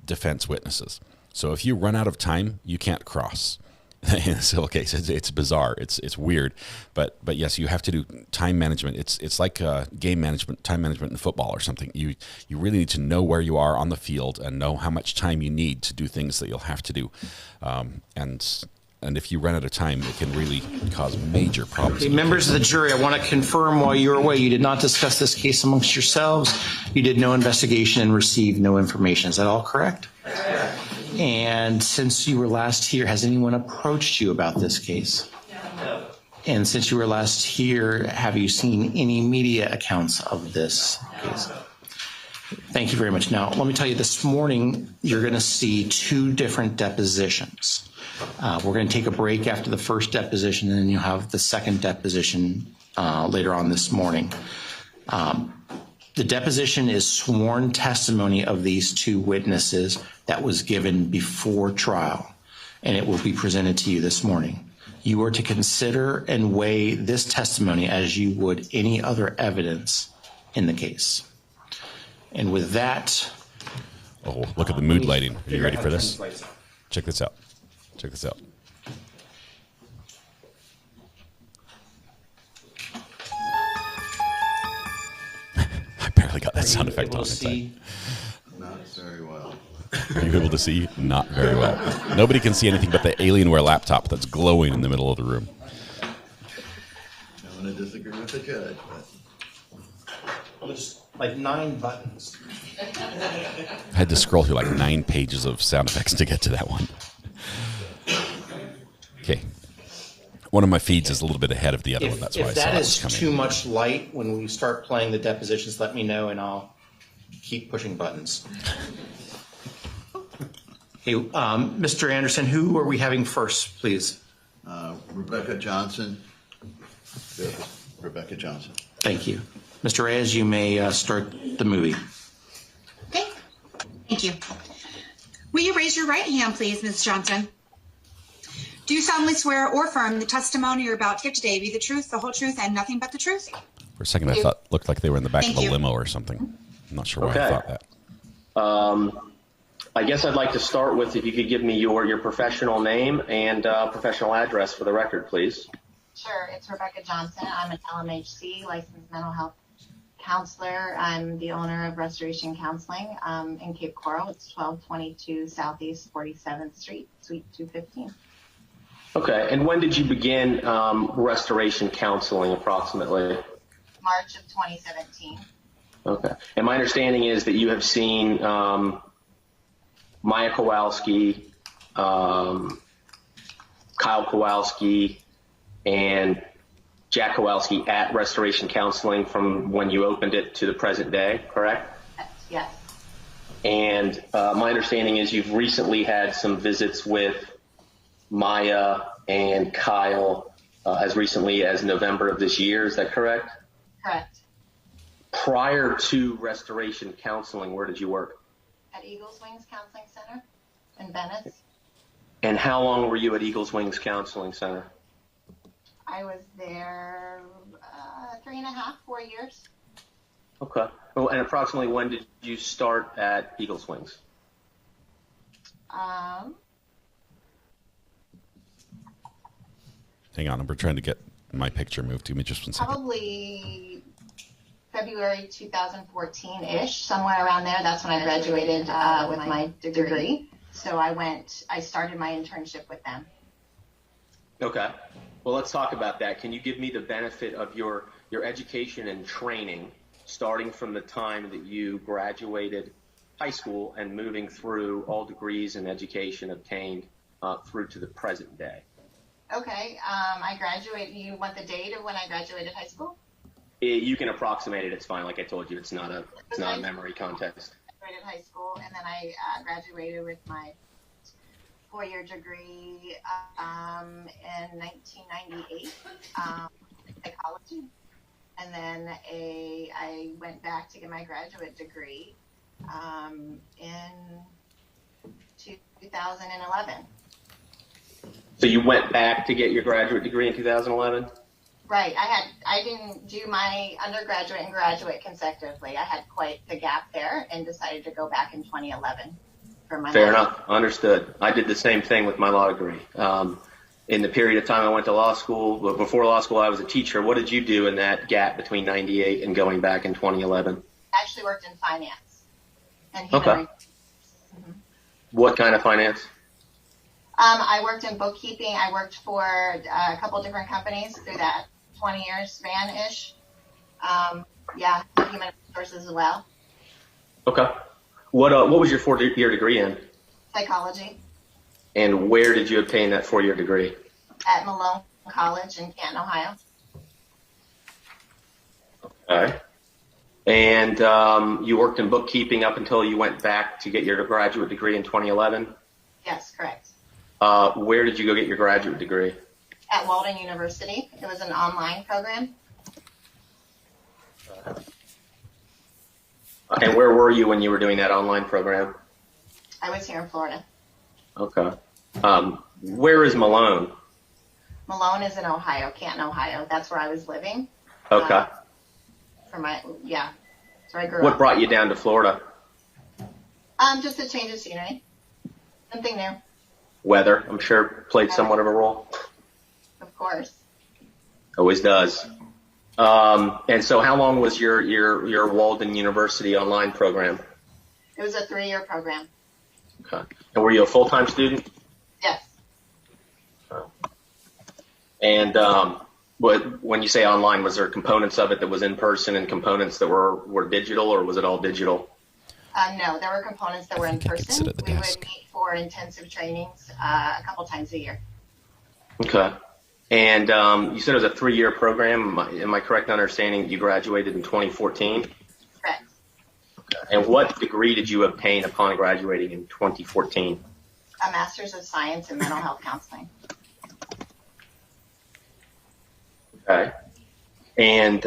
C: defense witnesses. So if you run out of time, you can't cross. In a civil case, it's bizarre. It's weird, but yes, you have to do time management. It's like game management, time management in football or something. You really need to know where you are on the field and know how much time you need to do things that you'll have to do, and if you run out of time, it can really cause major problems.
I: Okay, members of the jury, I want to confirm while you were away, you did not discuss this case amongst yourselves. You did no investigation and received no information. Is that all correct? And since you were last here, has anyone approached you about this case? No. And since you were last here, have you seen any media accounts of this case? Thank you very much. Now, let me tell you, this morning, you're going to see 2 different depositions. We're going to take a break after the first deposition, and then you'll have the second deposition later on this morning. The deposition is sworn testimony of these 2 witnesses that was given before trial, and it will be presented to you this morning. You are to consider and weigh this testimony as you would any other evidence in the case. And with that...
C: Oh, look at the mood lighting. Are you ready for this? Check this out. Check this out. I barely got that sound effect on in time.
J: Not very well.
C: Are you able to see? Not very well. Nobody can see anything but the Alienware laptop that's glowing in the middle of the room.
J: I'm going to disagree with the judge, but...
I: There's like 9 buttons.
C: I had to scroll through like 9 pages of sound effects to get to that one. Okay. One of my feeds is a little bit ahead of the other one. That's why I saw
I: that
C: it
I: is
C: coming.
I: too much light, when we start playing the depositions, let me know and I'll keep pushing buttons. Hey, Mr. Anderson, who are we having first, please?
J: Rebecca Johnson. Rebecca Johnson.
I: Thank you. Mr. Reyes, you may start the movie.
P: Okay. Thank you. Will you raise your right hand, please, Ms. Johnson? Do you solemnly swear or affirm the testimony you're about to give today be the truth, the whole truth, and nothing but the truth?
C: For a second, I thought looked like they were in the back of a limo or something. I'm not sure why I thought that.
Q: I guess I'd like to start with if you could give me your professional name and professional address for the record, please.
R: Sure. It's Rebecca Johnson. I'm an LMHC, licensed mental health counselor. I'm the owner of Restoration Counseling in Cape Coral. It's 1222 Southeast 47th Street, Suite 215.
Q: Okay. And when did you begin restoration counseling approximately?
R: March of 2017.
Q: Okay. And my understanding is that you have seen Maya Kowalski, Kyle Kowalski, and Jack Kowalski at Restoration Counseling from when you opened it to the present day, correct?
R: Yes.
Q: And my understanding is you've recently had some visits with Maya and Kyle as recently as November of this year. Is that correct?
R: Correct.
Q: Prior to Restoration Counseling, where did you work?
R: At Eagles Wings Counseling Center. in Venice.
Q: And how long were you at Eagles Wings Counseling Center?
R: I was there 3.5, 4 years.
Q: Okay. Well, and approximately when did you start at Eagles Wings?
C: Hang on, we're trying to get my picture moved. Give me just 1 second.
R: Probably February 2014-ish, somewhere around there. That's when I graduated with my degree. So I started my internship with them.
Q: Okay. Well, let's talk about that. Can you give me the benefit of your education and training, starting from the time that you graduated high school and moving through all degrees and education obtained through to the present day?
R: Okay. I graduated. You want the date of when I graduated high school?
Q: You can approximate it. It's fine. Like I told you, it's not a memory contest.
R: I graduated high school, and then I graduated with my 4-year degree in 1998, psychology. And then I went back to get my graduate degree in 2011.
Q: So you went back to get your graduate degree in 2011?
R: Right. I didn't do my undergraduate and graduate consecutively. I had quite the gap there and decided to go back in 2011 for my
Q: Fair enough. Understood. I did the same thing with my law degree. In the period of time I went to law school, before law school I was a teacher. What did you do in that gap between 98 and going back in 2011?
R: I actually worked in finance and
Q: Okay.
R: Mm-hmm.
Q: What kind of finance?
R: I worked in bookkeeping. I worked for a couple different companies through that 20 years span-ish. Human resources as well.
Q: Okay. What was your 4-year degree in?
R: Psychology
Q: And where did you obtain that 4-year degree?
R: at Malone College in Canton, Ohio.
Q: Okay. And you worked in bookkeeping up until you went back to get your graduate degree in 2011?
R: Yes, correct.
Q: Where did you go get your graduate degree?
R: At Walden University. It was an online program.
Q: And where were you when you were doing that online program?
R: I was here in Florida.
Q: Okay. Where is Malone?
R: Malone is in Ohio, Canton, Ohio. That's where I was living.
Q: Okay.
R: That's where I grew
Q: What
R: up.
Q: brought you down to Florida?
R: Just a change of scenery. Something new,
Q: Weather, I'm sure, played somewhat of a role.
R: of course.
Q: Always does. And so how long was your Walden University online program?
R: It was a 3-year program.
Q: Okay. And were you a full-time student?
R: Yes.
Q: And when you say online, was there components of it that was in person and components that were digital, or was it all digital?
R: No, there were components that were in person. We would meet for intensive trainings a couple times a year.
Q: Okay. And you said it was a 3-year program. Am I correct in understanding that you graduated in 2014?
R: Correct.
Q: Okay. And what degree did you obtain upon graduating in 2014?
R: A Master's of Science in Mental Health Counseling.
Q: Okay. And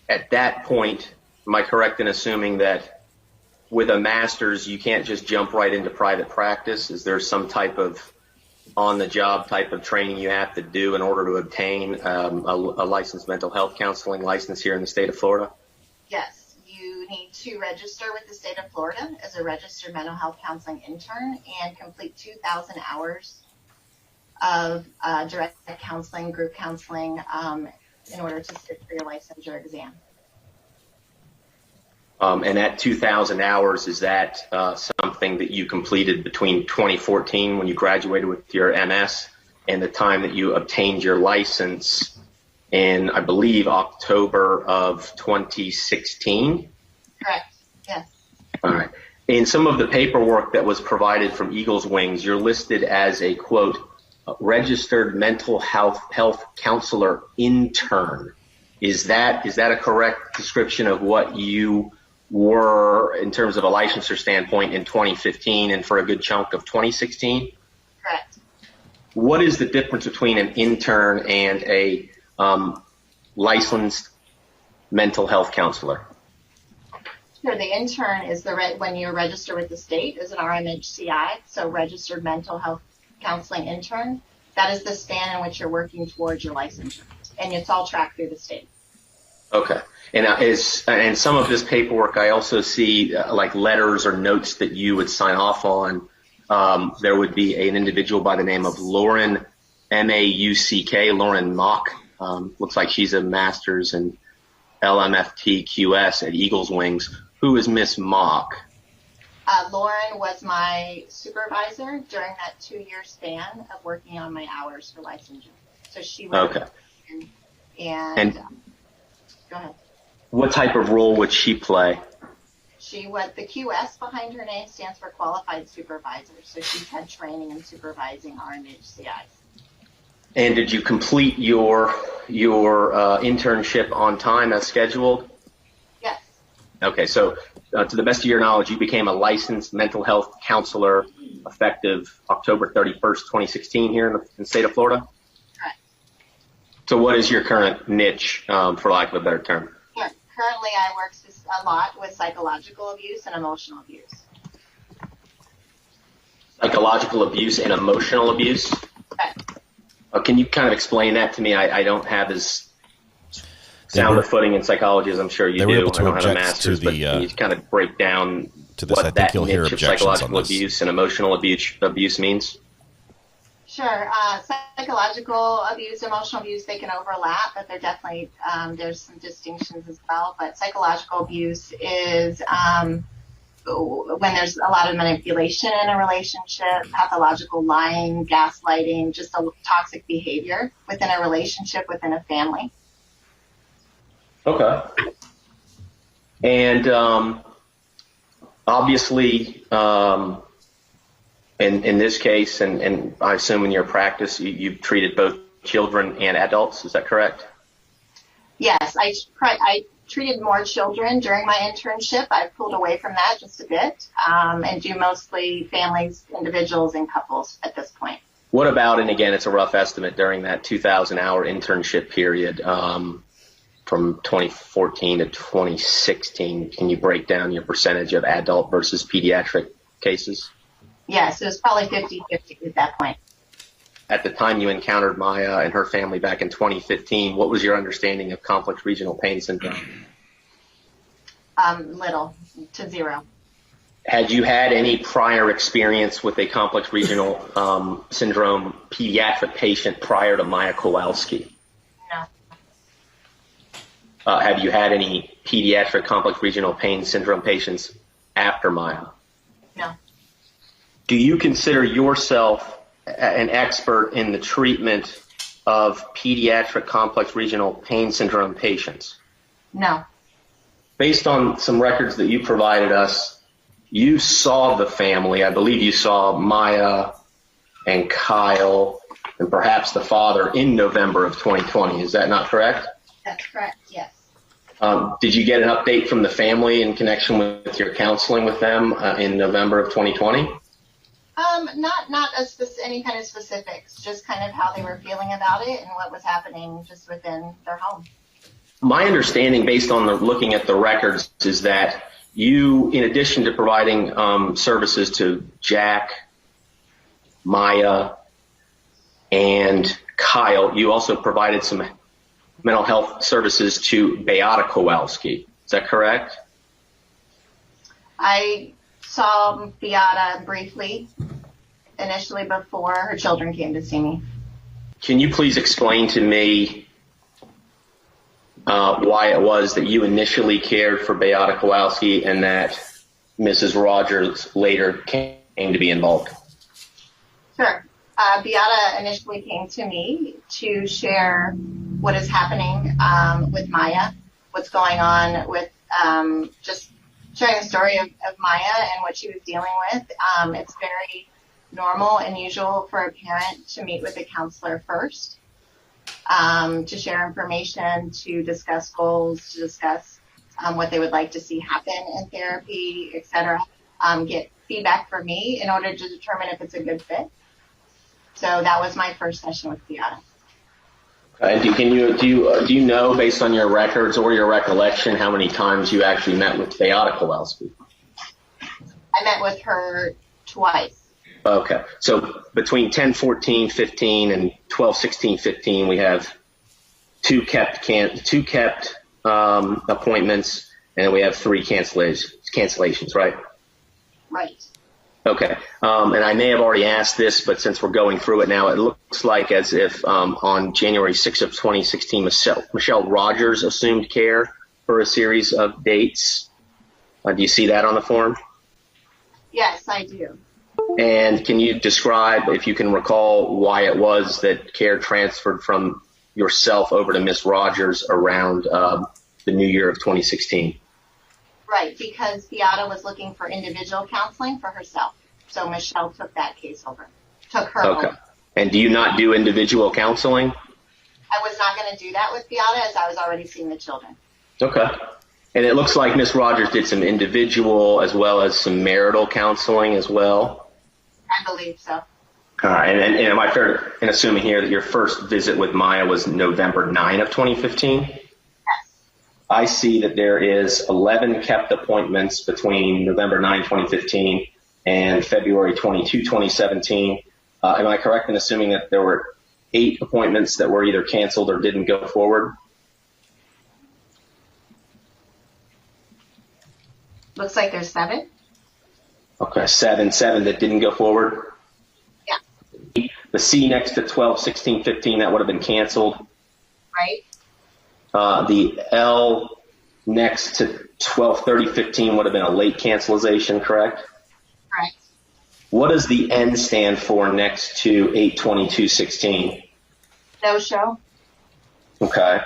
Q: at that point, am I correct in assuming that with a master's, you can't just jump right into private practice? Is there some type of on-the-job type of training you have to do in order to obtain a licensed mental health counseling license here in the state of Florida?
R: Yes, you need to register with the state of Florida as a registered mental health counseling intern and complete 2,000 hours of direct counseling, group counseling, in order to sit for your licensure exam.
Q: And at 2,000 hours, is that something that you completed between 2014 when you graduated with your MS and the time that you obtained your license in, I believe, October of 2016?
R: Correct, yes.
Q: All right. In some of the paperwork that was provided from Eagles Wings, you're listed as a, quote, registered mental health counselor intern. Is that a correct description of what you were in terms of a licensure standpoint in 2015 and for a good chunk of 2016?
R: Correct.
Q: What is the difference between an intern and a licensed mental health counselor?
R: Sure, the intern is when you're registered with the state as an RMHCI, so registered mental health counseling intern. That is the span in which you're working towards your licensure, and it's all tracked through the state.
Q: Okay. And some of this paperwork, I also see like letters or notes that you would sign off on. There would be an individual by the name of Lauren, M-A-U-C-K, Lauren Mock. Looks like she's a master's in LMFT-QS at Eagles Wings. Who is Miss Mock?
R: Lauren was my supervisor during that 2-year span of working on my hours for licensure. So she was.
Q: Okay.
R: And go ahead.
Q: What type of role would she play?
R: She was the QS behind her name stands for Qualified Supervisor. So she's had training in supervising RMHCIs.
Q: And did you complete your internship on time as scheduled?
R: Yes.
Q: Okay, so to the best of your knowledge, you became a licensed mental health counselor effective October 31st, 2016 here in the state of Florida?
R: Correct.
Q: So what is your current niche, for lack of a better term?
R: Sure. Currently, I work a lot with psychological abuse and emotional abuse.
Q: Psychological abuse and emotional abuse?
R: Correct.
Q: Can you kind of explain that to me? I don't have as sound a footing in psychology as I'm sure you do.
C: They were able to
Q: I don't have a
C: object
Q: master's,
C: to the,
Q: but can you kind of break down
C: to this?
Q: what
C: I think
Q: that
C: you'll hear
Q: niche of
C: objections on
Q: psychological
C: this.
Q: abuse and emotional abuse means?
R: Sure. Psychological abuse, emotional abuse, they can overlap, but they're definitely, there's some distinctions as well. But psychological abuse is when there's a lot of manipulation in a relationship, pathological lying, gaslighting, just a toxic behavior within a relationship, within a family.
Q: Okay. And obviously, in this case, and I assume in your practice, you've treated both children and adults. Is that correct?
R: Yes, I treated more children during my internship. I've pulled away from that just a bit and do mostly families, individuals, and couples at this point.
Q: What about, and again, it's a rough estimate, during that 2,000-hour internship period from 2014 to 2016, can you break down your percentage of adult versus pediatric cases?
R: Yes, it was probably 50-50 at that point.
Q: At the time you encountered Maya and her family back in 2015, what was your understanding of complex regional pain syndrome?
R: Little to zero.
Q: Had you had any prior experience with a complex regional syndrome pediatric patient prior to Maya Kowalski?
R: No.
Q: Have you had any pediatric complex regional pain syndrome patients after Maya?
R: No.
Q: Do you consider yourself an expert in the treatment of pediatric complex regional pain syndrome patients?
R: No.
Q: Based on some records that you provided us, you saw the family. I believe you saw Maya and Kyle and perhaps the father in November of 2020. Is that not correct?
R: That's correct, yes.
Q: Did you get an update from the family in connection with your counseling with them in November of 2020?
R: Not any kind of specifics, just kind of how they were feeling about it and what was happening just within their home.
Q: My understanding, based on looking at the records, is that you, in addition to providing services to Jack, Maya, and Kyle, you also provided some mental health services to Beata Kowalski. Is that correct?
R: I saw Beata briefly, initially before her children came to see me.
Q: Can you please explain to me why it was that you initially cared for Beata Kowalski and that Mrs. Rogers later came to be involved?
R: Sure. Beata initially came to me to share what is happening with Maya, what's going on with just sharing the story of Maya and what she was dealing with. It's very normal and usual for a parent to meet with a counselor first, to share information, to discuss goals, to discuss what they would like to see happen in therapy, etc. Get feedback from me in order to determine if it's a good fit. So that was my first session with Beata.
Q: And do you know, based on your records or your recollection, how many times you actually met with Beata Kowalski?
R: I met with her twice.
Q: Okay, so between 10/14/15 and 12/16/15, we have two kept appointments, and we have 3 cancellations, right?
R: Right.
Q: Okay, and I may have already asked this, but since we're going through it now, it looks like as if on January 6th of 2016, Michelle Rogers assumed care for a series of dates. Do you see that on the form?
R: Yes, I do.
Q: And can you describe, if you can recall, why it was that care transferred from yourself over to Miss Rogers around the new year of 2016?
R: Right, because Beata was looking for individual counseling for herself. So Michelle took that case over, took her over.
Q: And do you not do individual counseling?
R: I was not going to do that with Beata as I was already seeing the children.
Q: Okay. And it looks like Miss Rogers did some individual as well as some marital counseling as well.
R: I believe so.
Q: All right. And am I fair in assuming here that your first visit with Maya was November 9 of 2015?
R: Yes.
Q: I see that there is 11 kept appointments between November 9, 2015 and February 22, 2017. Am I correct in assuming that there were 8 appointments that were either canceled or didn't go forward?
R: Looks like there's 7.
Q: Okay, 7 that didn't go forward.
R: Yeah.
Q: The C next to 12/16/15, that would have been canceled.
R: Right.
Q: The L next to 12/30/15 would have been a late cancellation, correct?
R: Correct.
Q: What does the N stand for next to 8/22/16?
R: No show.
Q: Okay.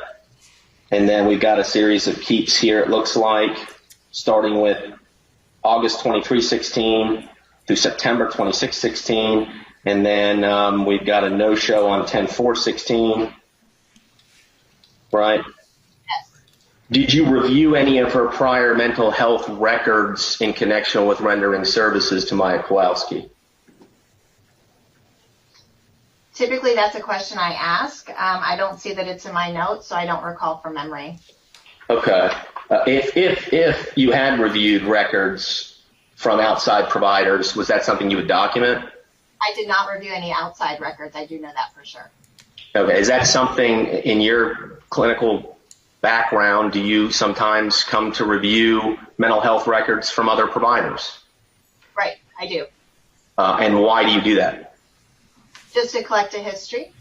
Q: And then we've got a series of keeps here, it looks like, starting with August 23/16 through September 26/16. And then we've got a no-show on 10/4/16. Right?
R: Yes.
Q: Did you review any of her prior mental health records in connection with rendering services to Maya Kowalski?
R: Typically, that's a question I ask. I don't see that it's in my notes, so I don't recall from memory.
Q: Okay. If you had reviewed records from outside providers, was that something you would document?
R: I did not review any outside records. I do know that for sure.
Q: Okay. Is that something in your clinical background? Do you sometimes come to review mental health records from other providers?
R: Right, I do.
Q: And why do you do that?
R: Just to collect a history.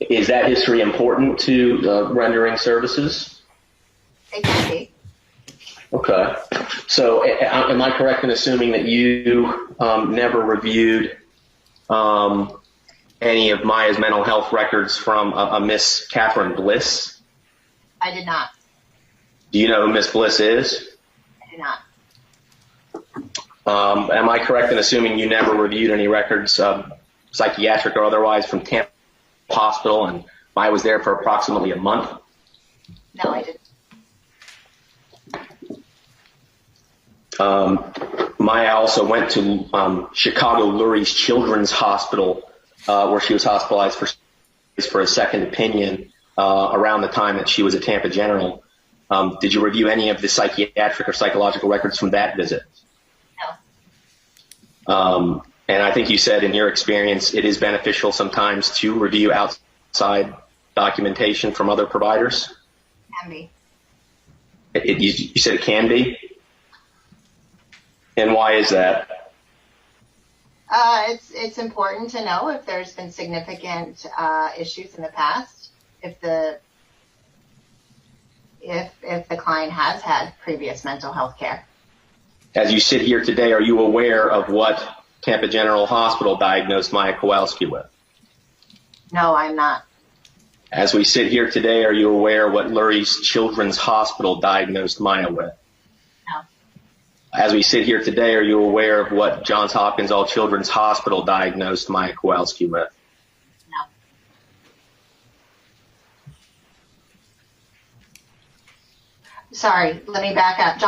Q: Is that history important to rendering services?
R: It can be.
Q: Okay. So am I correct in assuming that you never reviewed any of Maya's mental health records from a Miss Catherine Bliss?
R: I did not.
Q: Do you know who Miss Bliss is?
R: I did not.
Q: Am I correct in assuming you never reviewed any records, psychiatric or otherwise, from Tampa Hospital, and Maya was there for approximately a month?
R: No, I didn't.
Q: Maya also went to Chicago Lurie's Children's Hospital, where she was hospitalized for a second opinion around the time that she was at Tampa General. Did you review any of the psychiatric or psychological records from that visit?
R: No.
Q: And I think you said in your experience it is beneficial sometimes to review outside documentation from other providers?
R: Can be.
Q: You said it can be? And why is that?
R: It's important to know if there's been significant issues in the past, if the client has had previous mental health care.
Q: As you sit here today, are you aware of what Tampa General Hospital diagnosed Maya Kowalski with?
R: No, I'm not.
Q: As we sit here today, are you aware what Lurie's Children's Hospital diagnosed Maya with?
R: No.
Q: As we sit here today, are you aware of what Johns Hopkins All Children's Hospital diagnosed Maya Kowalski with?
R: No. Sorry, let me back up.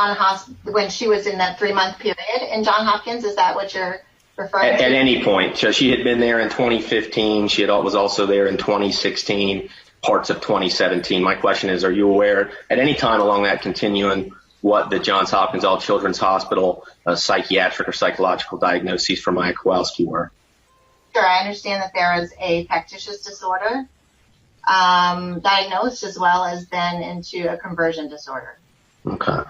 R: When she was in that 3-month period in Johns Hopkins, is that what you're referring to?
Q: At any point. So she had been there in 2015. She was also there in 2016. parts of 2017. My question is, are you aware at any time along that continuum what the Johns Hopkins All Children's Hospital psychiatric or psychological diagnoses for Maya Kowalski were?
R: Sure, I understand that there is a factitious disorder diagnosed, as well as then into a conversion disorder.
Q: Okay.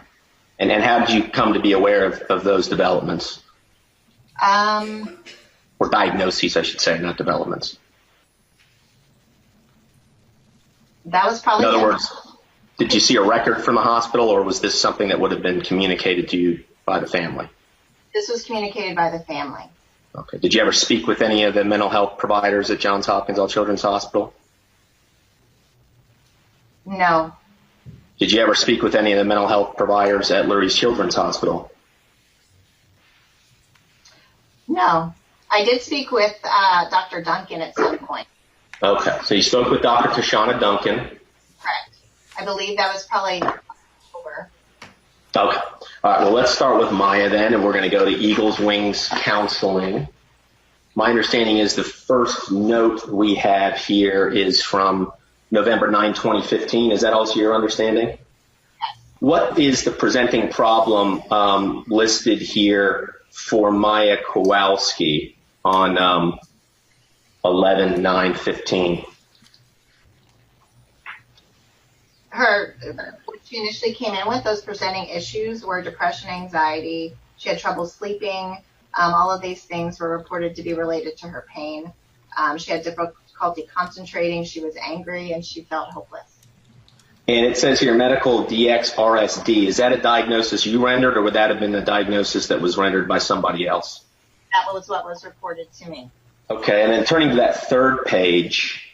Q: And how did you come to be aware of those developments? Or diagnoses, I should say, not developments.
R: That was probably...
Q: In other words, did you see a record from the hospital, or was this something that would have been communicated to you by the family?
R: This was communicated by the family.
Q: Okay. Did you ever speak with any of the mental health providers at Johns Hopkins All Children's Hospital?
R: No.
Q: Did you ever speak with any of the mental health providers at Lurie's Children's Hospital?
R: No. I did speak with Dr. Duncan at some point.
Q: Okay. So you spoke with Dr. Tashana Duncan.
R: Correct. I believe that was probably October.
Q: Okay. All right. Well, let's start with Maya then, and we're going to go to Eagles Wings Counseling. My understanding is the first note we have here is from November 9, 2015. Is that also your understanding? Yes. What is the presenting problem listed here for Maya Kowalski on 11/9/15?
R: What she initially came in with, those presenting issues were depression, anxiety. She had trouble sleeping. All of these things were reported to be related to her pain. She had difficulty concentrating. She was angry, and she felt hopeless.
Q: And it says here medical DXRSD. Is that a diagnosis you rendered, or would that have been the diagnosis that was rendered by somebody else?
R: That was what was reported to me.
Q: Okay, and then turning to that third page,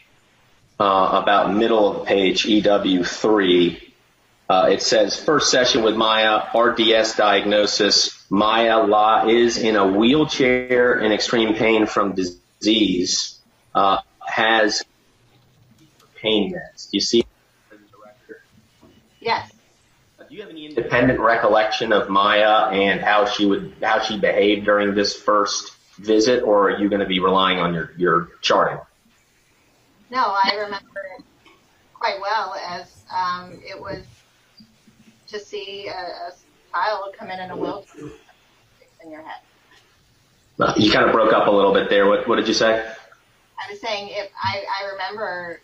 Q: about middle of page EW3, it says first session with Maya, RDS diagnosis. Maya is in a wheelchair in extreme pain from disease, has pain meds. Do you see?
R: Yes.
Q: Do you have any independent recollection of Maya and how she behaved during this first visit, or are you going to be relying on your charting?
R: No, I remember it quite well, as it was to see a child come in a wheelchair in your head.
Q: You kind of broke up a little bit there. What did you say?
R: I was saying if I remember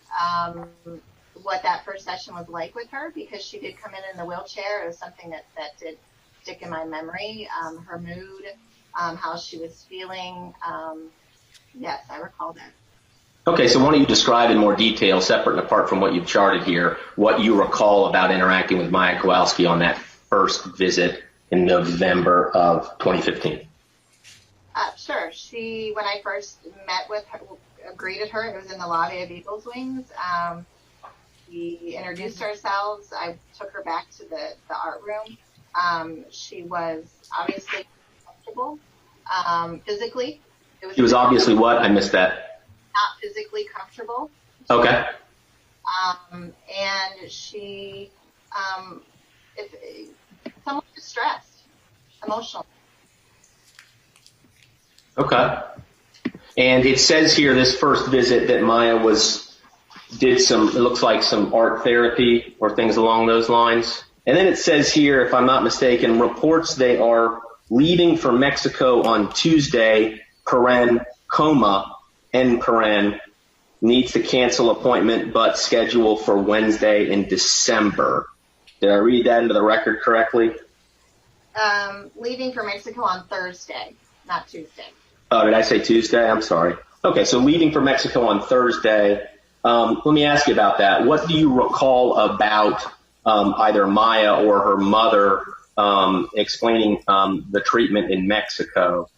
R: what that first session was like with her, because she did come in the wheelchair. It was something that did stick in my memory. Her mood, how she was feeling. Yes, I recall that.
Q: Okay, so why don't you describe in more detail, separate and apart from what you've charted here, what you recall about interacting with Maya Kowalski on that first visit in November of 2015?
R: Sure. When I first met with her, greeted her, it was in the lobby of Eagles Wings. We introduced ourselves. I took her back to the art room. She was obviously comfortable physically.
Q: She was obviously what? I missed that.
R: Not physically comfortable.
Q: Okay.
R: And she, somewhat distressed, emotional.
Q: Okay. And it says here this first visit that Maya did some, it looks like some art therapy or things along those lines. And then it says here, if I'm not mistaken, reports they are leaving for Mexico on Tuesday, coma, end paren, needs to cancel appointment but schedule for Wednesday in December. Did I read that into the record correctly?
R: Leaving for Mexico on Thursday, not Tuesday.
Q: Oh, did I say Tuesday? I'm sorry. Okay, so leaving for Mexico on Thursday. Let me ask you about that. What do you recall about either Maya or her mother explaining the treatment in Mexico?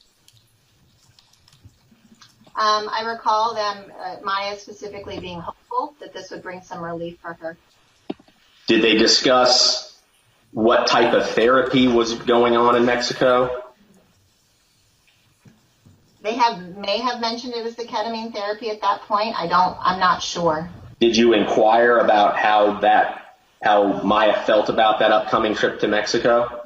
R: I recall them, Maya specifically, being hopeful that this would bring some relief for her.
Q: Did they discuss what type of therapy was going on in Mexico?
R: They may have mentioned it was the ketamine therapy at that point. I'm not sure.
Q: Did you inquire about how Maya felt about that upcoming trip to Mexico?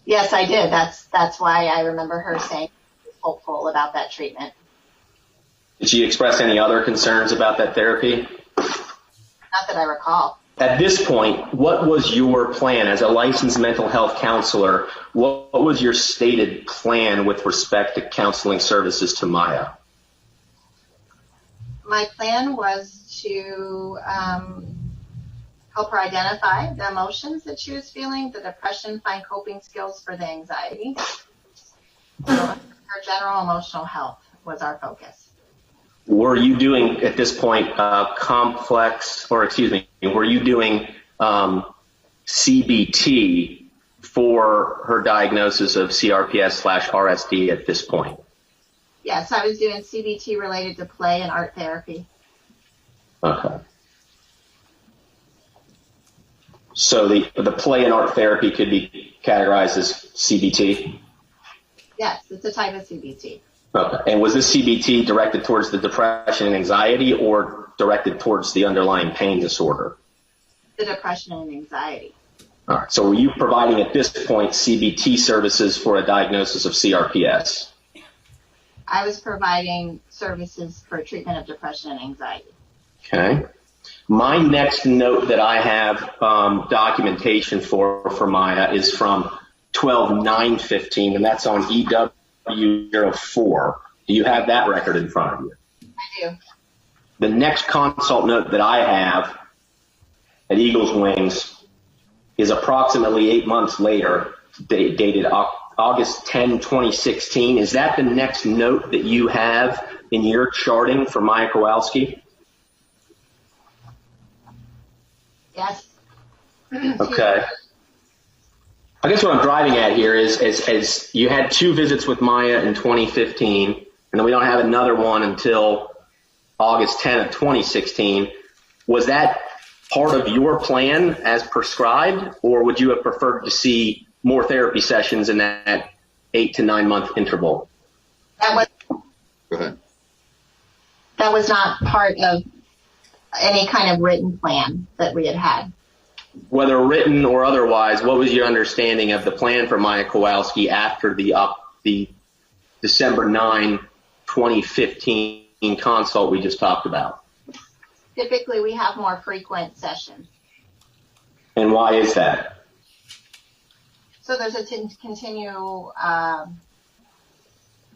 R: Yes, I did. That's why I remember her saying she was hopeful about that treatment.
Q: Did she express any other concerns about that therapy?
R: Not that I recall.
Q: At this point, what was your plan as a licensed mental health counselor? What was your stated plan with respect to counseling services to Maya?
R: My plan was to help her identify the emotions that she was feeling, the depression, find coping skills for the anxiety. So her general emotional health was our focus.
Q: Were you doing, at this point, were you doing CBT for her diagnosis of CRPS/RSD at this point?
R: Yes, I was doing CBT related to play and art therapy.
Q: Okay. So the play and art therapy could be categorized as CBT?
R: Yes, it's a type of CBT.
Q: Okay. And was this CBT directed towards the depression and anxiety or directed towards the underlying pain disorder?
R: The depression and anxiety.
Q: All right. So were you providing at this point CBT services for a diagnosis of CRPS?
R: I was providing services for treatment of depression and anxiety.
Q: Okay. My next note that I have documentation for Maya is from 12/9/15, and that's on EW04. Do you have that record in front of you?
R: I do.
Q: The next consult note that I have at Eagles Wings is approximately 8 months later, dated August 10, 2016. Is that the next note that you have in your charting for Maya Kowalski?
R: Yes.
Q: Okay. I guess what I'm driving at here is you had 2 visits with Maya in 2015, and then we don't have another one until August 10 of 2016. Was that part of your plan as prescribed, or would you have preferred to see more therapy sessions in that 8 to 9 month interval?
R: Go
J: ahead.
R: That was not part of any kind of written plan that we had had.
Q: Whether written or otherwise, what was your understanding of the plan for Maya Kowalski after the December 9, 2015 consult we just talked about?
R: Typically, we have more frequent sessions.
Q: And why is that?
R: So there's a continual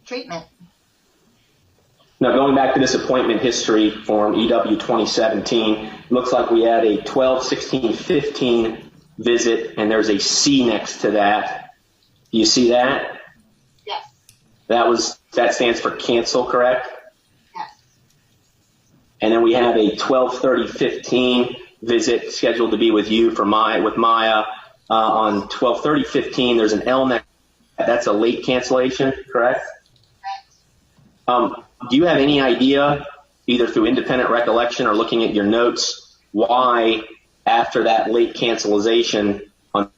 R: treatment.
Q: Now, going back to this appointment history form, EW 2017, looks like we had a 12/16/15 visit, and there's a C next to that. Do you see that?
R: Yes.
Q: That stands for cancel, correct?
R: Yes.
Q: And then we have a 12/30/15 visit scheduled to be with you with Maya on 12/30/15. There's an L next. That's a late cancellation, correct?
R: Correct.
Q: Do you have any idea, either through independent recollection or looking at your notes, why after that late cancellation on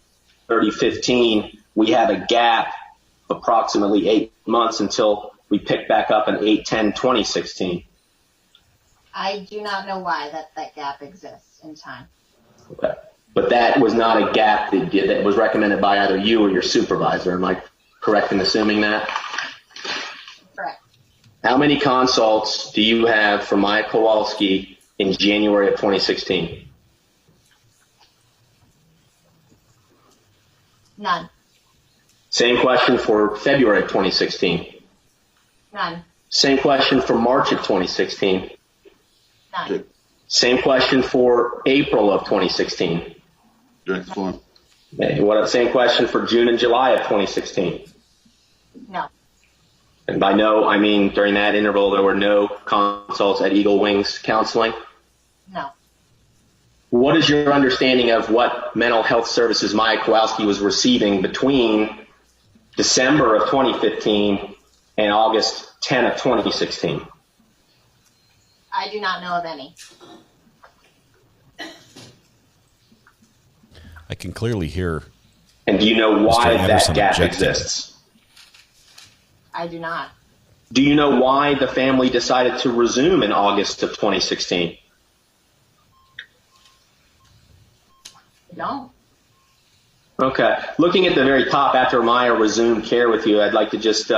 Q: 30/15, we have a gap of approximately 8 months until we pick back up in 8/10/2016?
R: I do not know why that gap exists in time.
Q: Okay. But that was not a gap that was recommended by either you or your supervisor. Am I correct in assuming that?
R: Correct.
Q: How many consults do you have for Maya Kowalski in January of 2016?
R: None.
Q: Same question for February of 2016.
R: None.
Q: Same question for March of 2016.
R: None.
Q: Same question for April of 2016.
J: Direct form.
Q: Same question for June and July of 2016.
R: No.
Q: And by no, I mean during that interval there were no consults at Eagle Wings Counseling?
R: No.
Q: What is your understanding of what mental health services Maya Kowalski was receiving between December of 2015 and August 10 of 2016?
R: I do not know of any.
C: I can clearly hear.
Q: And do you know why that gap
C: objecting.
Q: exists?
R: I do not.
Q: Do you know why the family decided to resume in August of 2016?
R: No.
Q: Okay. Looking at the very top after Maya resumed care with you, I'd like to just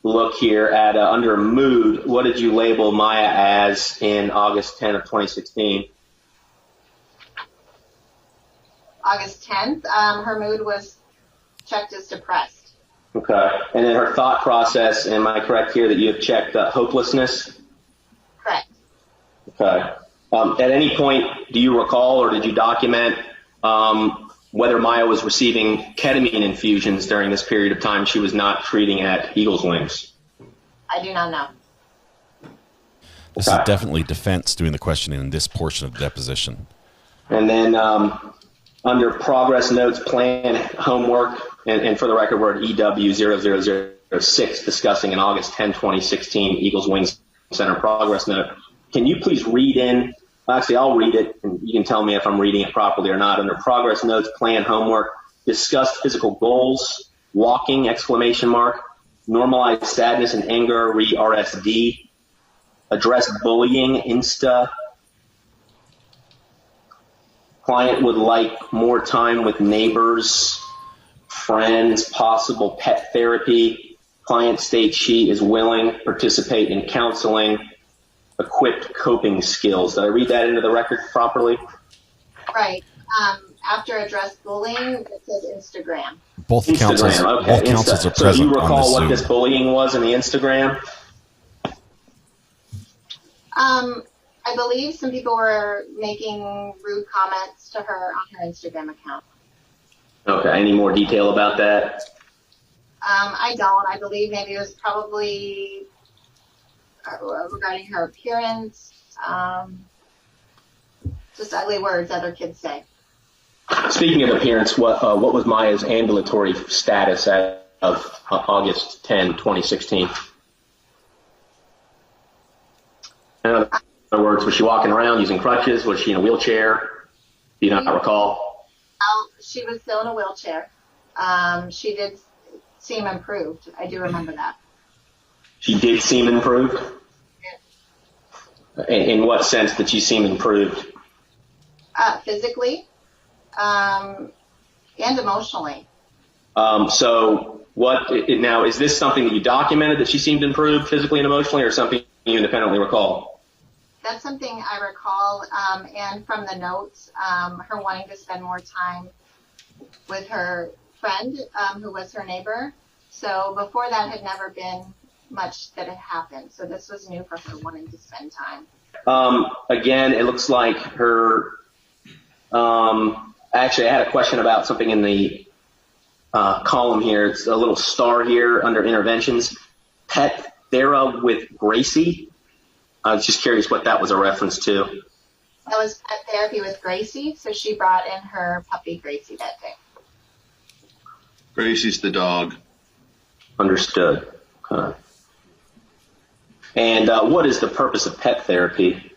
Q: look here at under mood, what did you label Maya as in August 10 of 2016?
R: August 10th, her mood was checked as depressed.
Q: Okay. And then her thought process, am I correct here that you have checked hopelessness?
R: Correct.
Q: Okay. At any point, do you recall or did you document whether Maya was receiving ketamine infusions during this period of time she was not treating at Eagles Wings?
R: I do not know.
C: This is definitely defense doing the questioning in this portion of the deposition.
Q: And then under progress notes, plan, homework, and for the record, we're at EW00006 discussing an August 10, 2016 Eagles Wings Center progress note. Can you please read in, actually I'll read it and you can tell me if I'm reading it properly or not. Under progress notes, plan, homework, discuss physical goals, walking, ! Normalize sadness and anger, RSD, address bullying, Insta. Client would like more time with neighbors, friends, possible pet therapy. Client states she is willing to participate in counseling, equipped coping skills. Did I read that into the record properly?
R: Right. After address bullying, it says Instagram.
C: Both counsels,
Q: okay.
C: both counsels are present.
Q: So do you recall
C: on this
Q: what
C: Zoom.
Q: this bullying was in the Instagram?
R: I believe some people were making rude comments to her on her Instagram account.
Q: Okay. Any more detail about that?
R: I don't. I believe maybe it was probably regarding her appearance, just ugly words other kids say.
Q: Speaking of appearance, what was Maya's ambulatory status as of August 10, 2016? In other words, was she walking around using crutches? Was she in a wheelchair? Do you not recall?
R: She was still in a wheelchair. She did seem improved. I do remember that.
Q: She did seem improved? In what sense did she seem improved?
R: Physically and emotionally.
Q: So now, is this something that you documented that she seemed improved physically and emotionally, or something you independently recall?
R: That's something I recall, and from the notes, her wanting to spend more time with her friend, who was her neighbor. So before that had never been much that had happened. So this was new for her, wanting to spend time.
Q: Again, it looks like her, actually I had a question about something in the column here. It's a little star here under interventions. Pet Thera with Gracie. I was just curious what that was a reference to.
R: That was pet therapy with Gracie. So she brought in her puppy Gracie that day.
J: Gracie's the dog.
Q: Understood. Okay. And what is the purpose of pet therapy?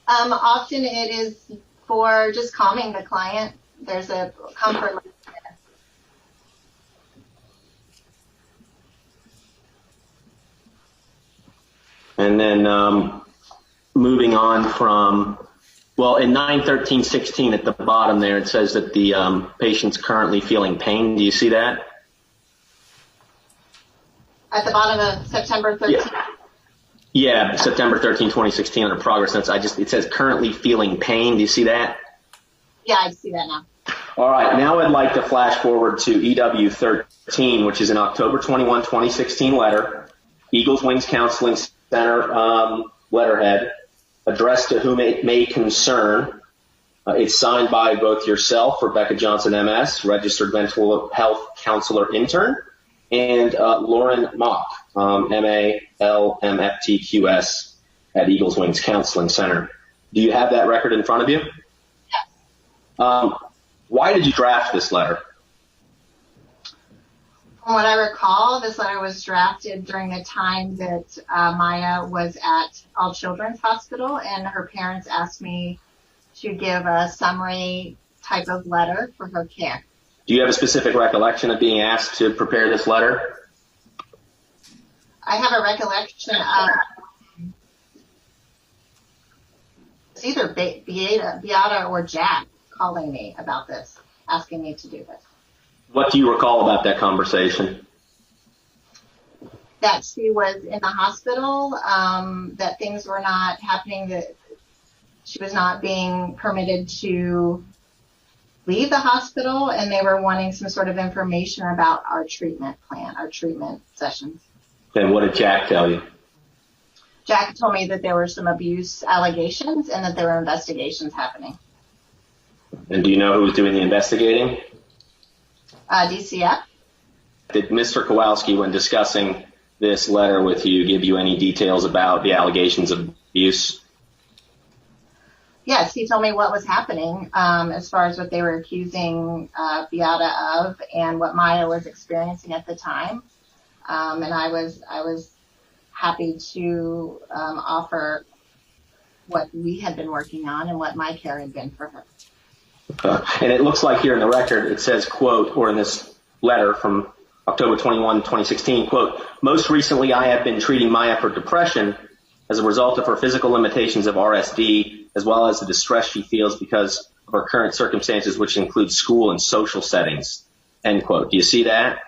R: Often it is for just calming the client. There's a comfort level there.
Q: And then moving on from, well, in 9/13/16 at the bottom there, it says that the patient's currently feeling pain. Do you see that?
R: At the bottom of September 13th.
Q: Yeah, September 13, 2016 on the progress notes. It says currently feeling pain. Do you see that?
R: Yeah, I see that now.
Q: All right, now I'd like to flash forward to EW13, which is an October 21, 2016 letter, Eagles Wings Counseling Center letterhead, addressed to whom it may concern. It's signed by both yourself, Rebecca Johnson, MS, registered mental health counselor intern, and Lauren Mock, MALMFTQS at Eagles Wings Counseling Center. Do you have that record in front of you?
R: Yes.
Q: Why did you draft this letter?
R: From what I recall, this letter was drafted during the time that Maya was at All Children's Hospital, and her parents asked me to give a summary type of letter for her care.
Q: Do you have a specific recollection of being asked to prepare this letter?
R: I have a recollection of it's either Beata or Jack calling me about this, asking me to do this.
Q: What do you recall about that conversation?
R: that she was in the hospital, that things were not happening, that she was not being permitted to leave the hospital, and they were wanting some sort of information about our treatment plan, our treatment sessions.
Q: And what did Jack tell you?
R: Jack told me that there were some abuse allegations and that there were investigations happening.
Q: And do you know who was doing the investigating?
R: DCF.
Q: Did Mr. Kowalski, when discussing this letter with you, give you any details about the allegations of abuse?
R: Yes, he told me what was happening as far as what they were accusing Beata of and what Maya was experiencing at the time. And I was happy to offer what we had been working on and what my care had been for her.
Q: And it looks like here in the record it says, quote, or in this letter from October 21, 2016, quote, most recently I have been treating Maya for depression as a result of her physical limitations of RSD, as well as the distress she feels because of her current circumstances, which include school and social settings, end quote. Do you see that?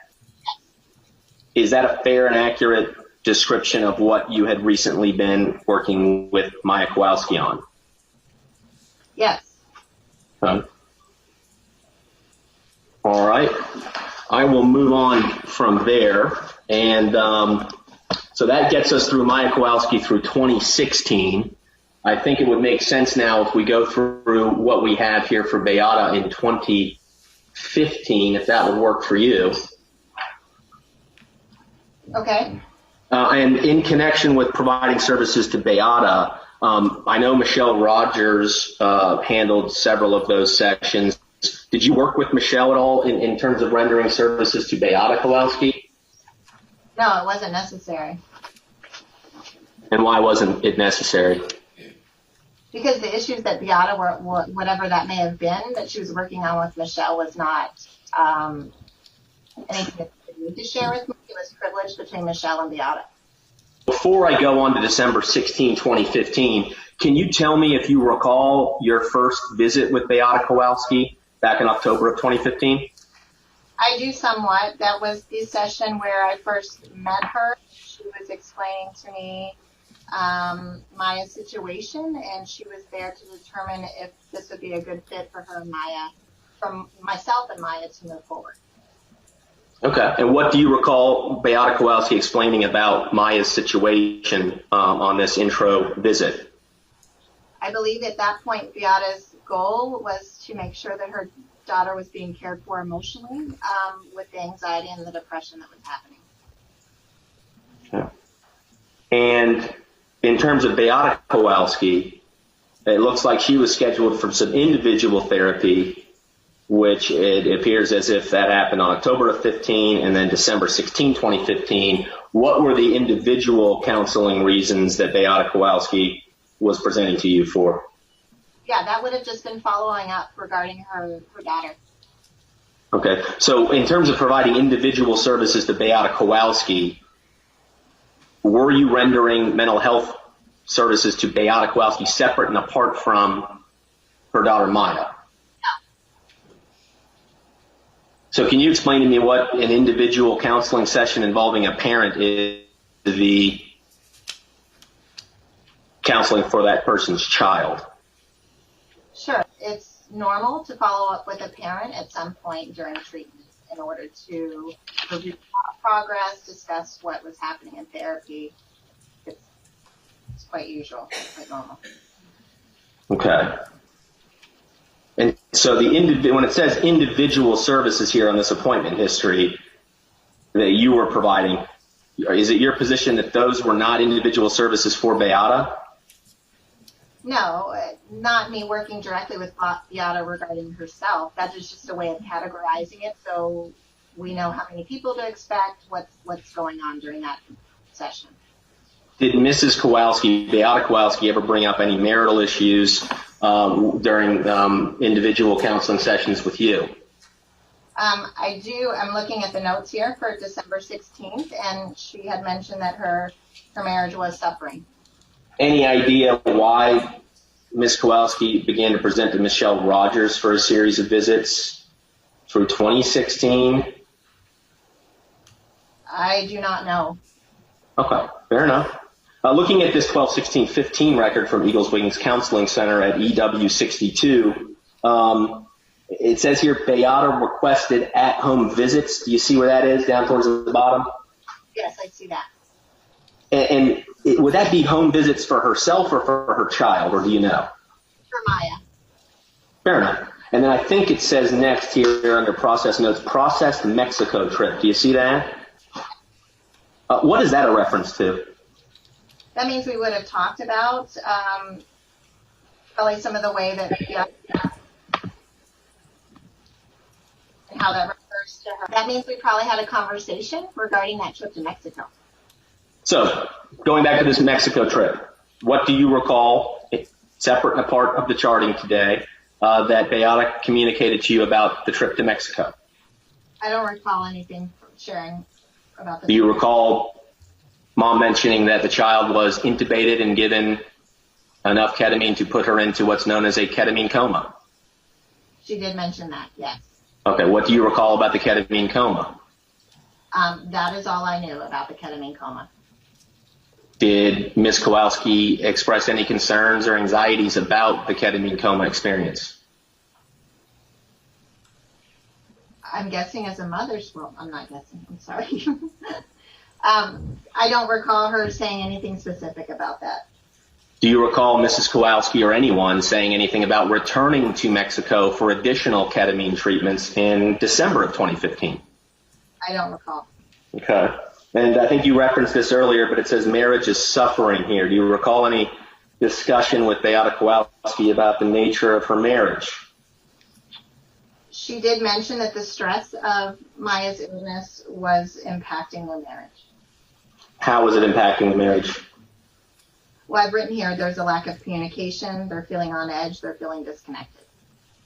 Q: Is that a fair and accurate description of what you had recently been working with Maya Kowalski on?
R: Yes.
Q: All right. I will move on from there. And so that gets us through Maya Kowalski through 2016. I think it would make sense now if we go through what we have here for Beata in 2015, if that would work for you.
R: Okay.
Q: And in connection with providing services to Beata, I know Michelle Rogers handled several of those sessions. Did you work with Michelle at all in terms of rendering services to Beata Kowalski?
R: No, it wasn't necessary.
Q: And why wasn't it necessary?
R: Because the issues that Beata were, whatever that may have been, that she was working on with Michelle was not anything that she need to share with me. It was privileged between Michelle and Beata.
Q: Before I go on to December 16, 2015, can you tell me if you recall your first visit with Beata Kowalski back in October of 2015?
R: I do somewhat. That was the session where I first met her. She was explaining to me Maya's situation, and she was there to determine if this would be a good fit for her and Maya, from myself and Maya to move forward.
Q: Okay. And what do you recall Beata Kowalski explaining about Maya's situation on this intro visit?
R: I believe at that point, Beata's goal was to make sure that her daughter was being cared for emotionally with the anxiety and the depression that was happening.
Q: Okay. And in terms of Beata Kowalski, it looks like she was scheduled for some individual therapy, which it appears as if that happened on October of 15 and then December 16, 2015. What were the individual counseling reasons that Beata Kowalski was presenting to you for?
R: Yeah, that would have just been following up regarding her daughter.
Q: Okay. So in terms of providing individual services to Beata Kowalski, were you rendering mental health services to Beata Kowalski separate and apart from her daughter Maya? So can you explain to me what an individual counseling session involving a parent is, the counseling for that person's child?
R: Sure. It's normal to follow up with a parent at some point during treatment in order to review progress, discuss what was happening in therapy. It's quite usual, quite normal.
Q: Okay. And so when it says individual services here on this appointment history that you were providing, is it your position that those were not individual services for Beata?
R: No, not me working directly with Beata regarding herself. That is just a way of categorizing it so we know how many people to expect, what's going on during that session.
Q: Did Mrs. Kowalski, Beata Kowalski, ever bring up any marital issues during individual counseling sessions with you?
R: I do. I'm looking at the notes here for December 16th, and she had mentioned that her marriage was suffering.
Q: Any idea why Ms. Kowalski began to present to Michelle Rogers for a series of visits through 2016?
R: I do not know.
Q: Okay, fair enough. Looking at this 12/16/15 record from Eagles Wings Counseling Center at EW62, it says here Beata requested at-home visits. Do you see where that is down towards the bottom?
R: Yes, I see that.
Q: And would that be home visits for herself or for her child, or do you know?
R: For Maya.
Q: Fair enough. And then I think it says next here under process notes, processed Mexico trip. Do you see that? What is that a reference to?
R: That means we would have talked about probably some of the way that, and how that refers to her. That means we probably had a conversation regarding that trip to Mexico.
Q: So, going back to this Mexico trip, what do you recall, separate and apart of the charting today, that Beata communicated to you about the trip to Mexico?
R: I don't recall anything sharing about this.
Q: Do you recall Mom mentioning that the child was intubated and given enough ketamine to put her into what's known as a ketamine coma?
R: She did mention that, yes.
Q: Okay, what do you recall about the ketamine coma?
R: That is all I knew about the ketamine coma.
Q: Did Ms. Kowalski express any concerns or anxieties about the ketamine coma experience?
R: I'm guessing as a mother, well, I'm not guessing, I'm sorry. I don't recall her saying anything specific about that.
Q: Do you recall Mrs. Kowalski or anyone saying anything about returning to Mexico for additional ketamine treatments in December of 2015?
R: I don't recall.
Q: Okay. And I think you referenced this earlier, but it says marriage is suffering here. Do you recall any discussion with Beata Kowalski about the nature of her marriage?
R: She did mention that the stress of Maya's illness was impacting their marriage.
Q: How was it impacting the marriage?
R: Well, I've written here there's a lack of communication. They're feeling on edge. They're feeling disconnected.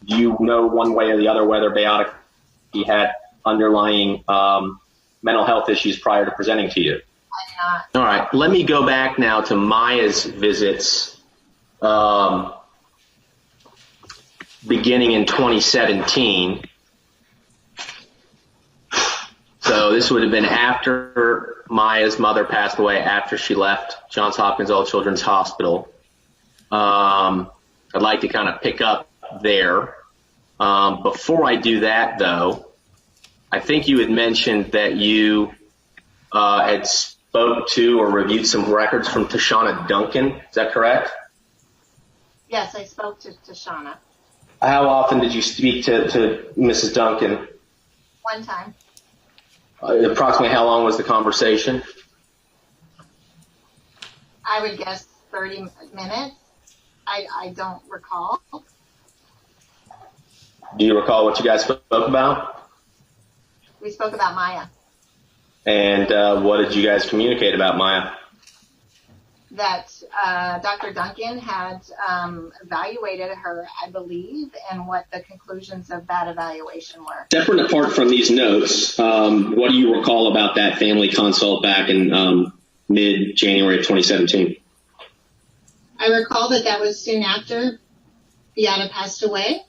Q: Do you know one way or the other whether Beata had underlying mental health issues prior to presenting to you?
R: I do not.
Q: All right. Let me go back now to Maya's visits beginning in 2017. So this would have been after Maya's mother passed away, after she left Johns Hopkins All Children's Hospital. I'd like to kind of pick up there. Before I do that, though, I think you had mentioned that you had spoke to or reviewed some records from Tashana Duncan. Is that correct?
R: Yes, I spoke to Tashana.
Q: How often did you speak to Mrs. Duncan?
R: One time.
Q: Approximately how long was the conversation?
R: I would guess 30 minutes. I don't recall.
Q: Do you recall what you guys spoke about?
R: We spoke about Maya.
Q: And what did you guys communicate about Maya?
R: That Dr. Duncan had evaluated her, I believe, and what the conclusions of that evaluation were.
Q: Separate and apart from these notes, what do you recall about that family consult back in mid-January of 2017?
R: I recall that was soon after Beata passed away.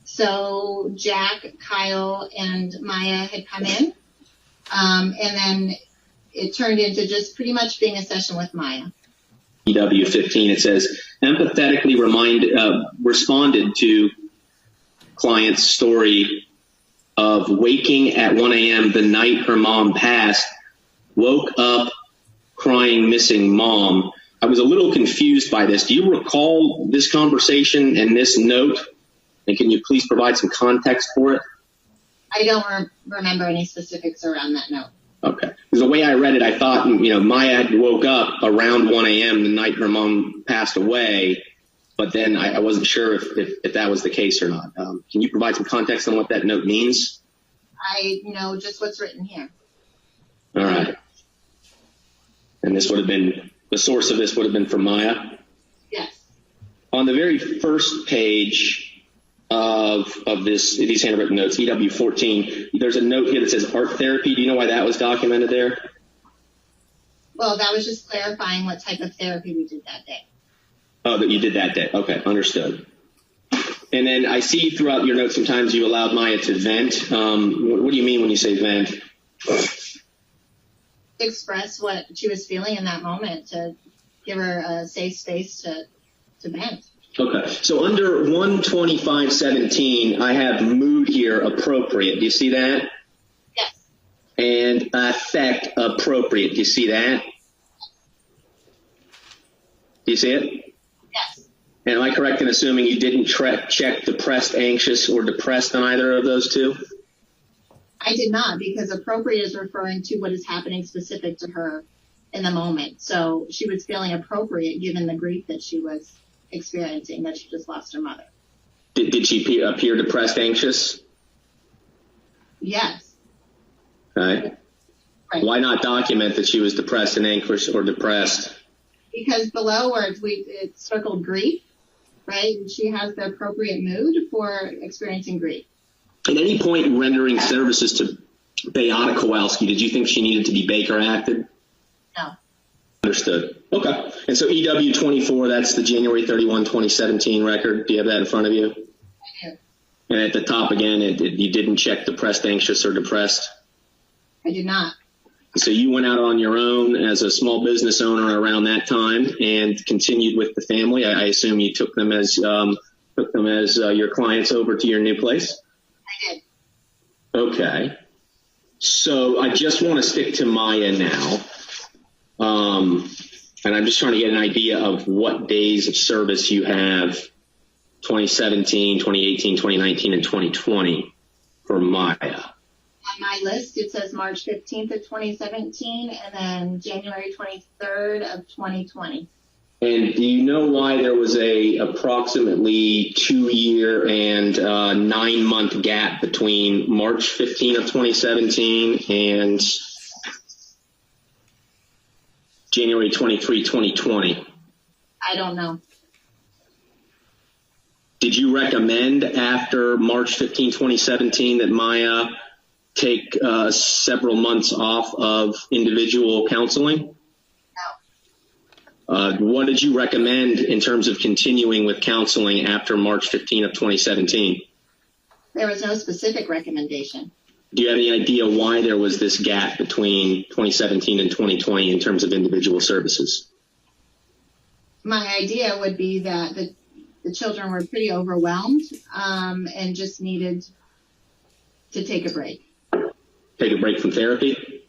R: So Jack, Kyle, and Maya had come in. And then it turned into just pretty much being a session with Maya.
Q: EW15, it says, empathetically responded to client's story of waking at 1 a.m. the night her mom passed, woke up crying, missing mom. I was a little confused by this. Do you recall this conversation and this note? And can you please provide some context for it?
R: I don't remember any specifics around that note.
Q: Okay. Because the way I read it, I thought, Maya had woke up around 1 a.m. the night her mom passed away, but then I wasn't sure if that was the case or not. Can you provide some context on what that note means?
R: I know just what's written here.
Q: All right. And this would have been, the source of this would have been from Maya?
R: Yes.
Q: On the very first page of these handwritten notes, EW14, there's a note here that says art therapy. Do you know why that was documented there?
R: Well, that was just clarifying what type of therapy we did that day.
Q: Oh, that you did that day. Okay, understood. And then I see throughout your notes sometimes you allowed Maya to vent. What do you mean when you say vent?
R: express what she was feeling in that moment, to give her a safe space to vent.
Q: Okay, so under 125.17, I have mood here appropriate. Do you see that?
R: Yes.
Q: And affect appropriate. Do you see that? Do you see it?
R: Yes.
Q: And am I correct in assuming you didn't check depressed, anxious, or depressed on either of those two?
R: I did not, because appropriate is referring to what is happening specific to her in the moment. So she was feeling appropriate given the grief that she was experiencing, that she just lost her mother.
Q: Did she appear depressed, anxious?
R: Yes.
Q: Okay. Right. Why not document that she was depressed and anxious or depressed?
R: Because below where it's circled grief, right? And she has the appropriate mood for experiencing grief.
Q: At any point rendering services to Beata Kowalski, did you think she needed to be Baker acted?
R: No.
Q: Understood. Okay. And so EW 24, that's the January 31, 2017 record. Do you have that in front of you?
R: I do.
Q: And at the top again, you didn't check depressed, anxious, or depressed?
R: I did not.
Q: So you went out on your own as a small business owner around that time and continued with the family. I assume you took them as your clients over to your new place?
R: I did.
Q: Okay. So I just want to stick to Maya now. And I'm just trying to get an idea of what days of service you have, 2017, 2018, 2019, and 2020 for Maya.
R: On my list, it says March 15th of 2017 and then January 23rd of 2020.
Q: And do you know why there was a approximately 2-year and 9-month gap between March 15 of 2017 and January 23, 2020?
R: I don't know.
Q: Did you recommend after March 15, 2017 that Maya take several months off of individual counseling?
R: No.
Q: What did you recommend in terms of continuing with counseling after March 15 of 2017?
R: There was no specific recommendation.
Q: Do you have any idea why there was this gap between 2017 and 2020 in terms of individual services?
R: My idea would be that the children were pretty overwhelmed and just needed to take a break.
Q: Take a break from therapy?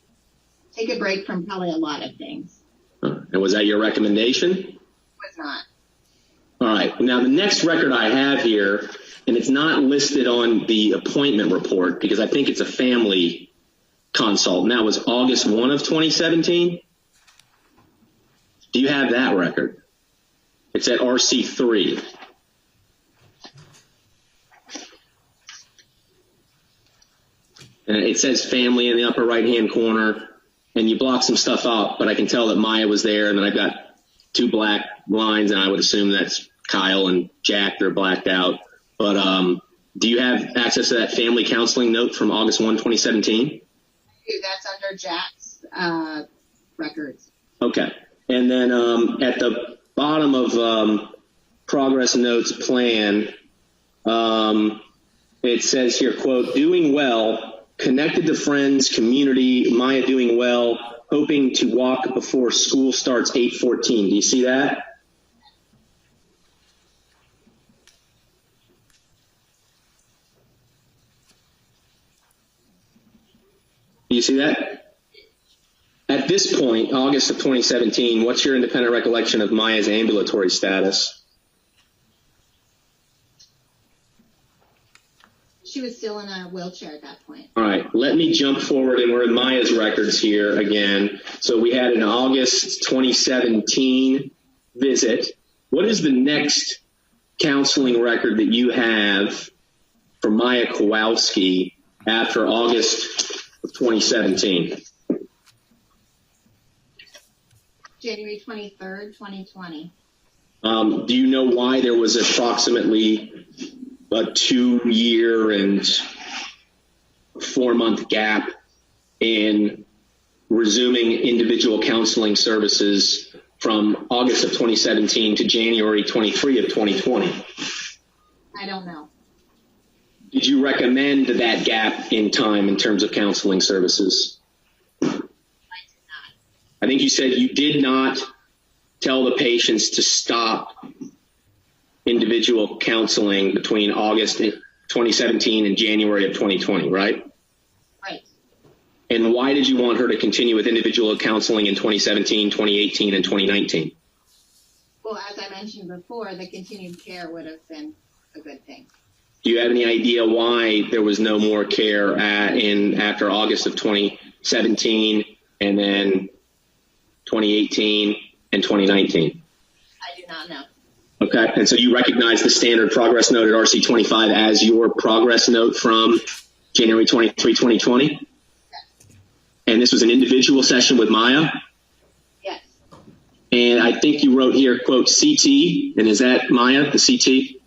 R: Take a break from probably a lot of things.
Q: And was that your recommendation?
R: It was not.
Q: All right. Now, the next record I have here, and it's not listed on the appointment report because I think it's a family consult, and that was August 1 of 2017. Do you have that record? It's at RC3. And it says family in the upper right-hand corner, and you block some stuff up, but I can tell that Maya was there, and then I've got 2 black lines, and I would assume that's Kyle and Jack. They're blacked out. But do you have access to that family counseling note from August 1, 2017?
R: I do. That's under Jack's records.
Q: Okay. And then at the bottom of progress notes plan, it says here, quote, doing well, connected to friends, community, Maya doing well, hoping to walk before school starts 8:14. Do you see that? Do you see that? At this point, August of 2017, what's your independent recollection of Maya's ambulatory status?
R: She was still in a wheelchair at that point.
Q: All right, let me jump forward, and we're in Maya's records here again. So we had an August 2017 visit. What is the next counseling record that you have for Maya Kowalski after August of 2017?
R: January 23rd, 2020.
Q: Do you know why there was approximately a 2-year and 4-month gap in resuming individual counseling services from August of 2017 to January 23 of 2020?
R: I don't know.
Q: Did you recommend that gap in time in terms of counseling services?
R: I did not.
Q: I think you said you did not tell the patients to stop individual counseling between August 2017 and January of 2020, right?
R: Right.
Q: And why did you want her to continue with individual counseling in 2017, 2018, and 2019?
R: Well, as I mentioned before, the continued care would have been a good thing.
Q: Do you have any idea why there was no more care after August of 2017 and then 2018 and 2019?
R: I do not know.
Q: Okay, and so you recognize the standard progress note at RC 25 as your progress note from January 23, 2020? Yes. And this was an individual session with Maya?
R: Yes.
Q: And I think you wrote here, quote, CT, and is that Maya, the CT?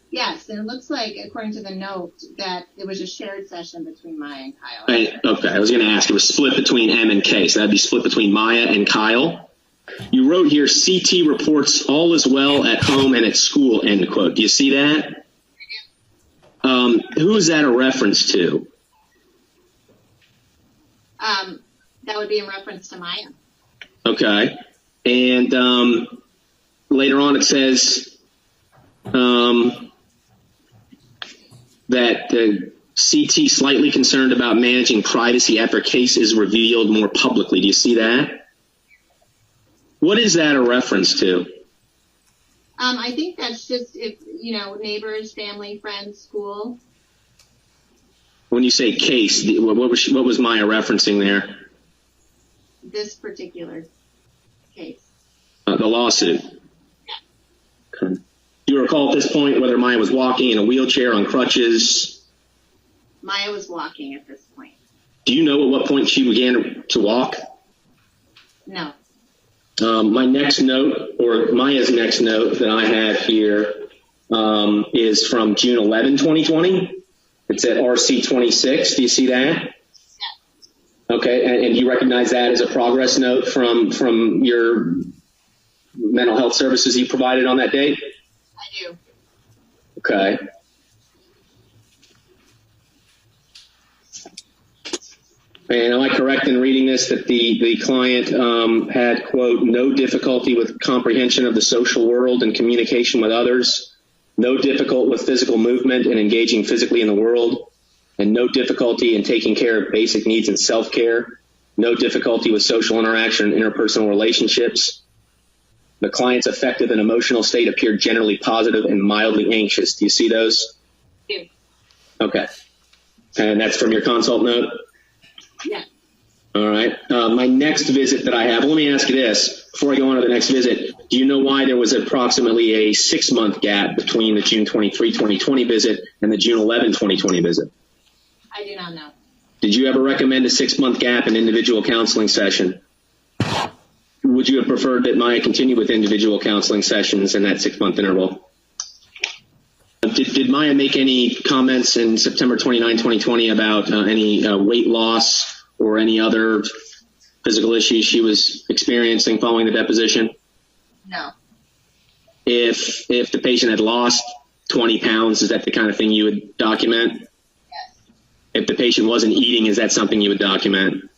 R: Yes, and it looks like, according to the note, that it was a shared session between Maya and Kyle.
Q: Okay, I was going to ask, it was split between M and K, so that'd be split between Maya and Kyle. You wrote here, CT reports all is well at home and at school, end quote. Do you see that? Who is that a reference to?
R: That would be in reference to Maya.
Q: Okay. And later on it says that the CT slightly concerned about managing privacy after case is revealed more publicly. Do you see that? What is that a reference to?
R: I think that's just if, neighbors, family, friends, school.
Q: When you say case, what was Maya referencing there?
R: This particular case.
Q: The lawsuit. Yeah. Okay. Do you recall at this point whether Maya was walking in a wheelchair, on crutches?
R: Maya was walking at this point.
Q: Do you know at what point she began to walk?
R: No.
Q: My next note, or Maya's next note that I have here is from June 11, 2020. It's at RC 26. Do you see that? Yeah. Okay, and you recognize that as a progress note from your mental health services you provided on that date?
R: I do.
Q: Okay. And am I correct in reading this that the client had, quote, no difficulty with comprehension of the social world and communication with others, no difficulty with physical movement and engaging physically in the world, and no difficulty in taking care of basic needs and self-care, no difficulty with social interaction and interpersonal relationships. The client's affective and emotional state appeared generally positive and mildly anxious. Do you see those?
R: Yeah.
Q: Okay. And that's from your consult note?
R: Yeah.
Q: All right. My next visit that I have, let me ask you this. Before I go on to the next visit, do you know why there was approximately a 6-month gap between the June 23, 2020 visit and the June 11, 2020 visit?
R: I do not know.
Q: Did you ever recommend a 6-month gap in individual counseling session? Would you have preferred that Maya continue with individual counseling sessions in that 6-month interval? Did Maya make any comments in September 29, 2020 about any weight loss or any other physical issues she was experiencing following the deposition?
R: No.
Q: If the patient had lost 20 pounds, is that the kind of thing you would document?
R: Yes.
Q: If the patient wasn't eating, is that something you would document?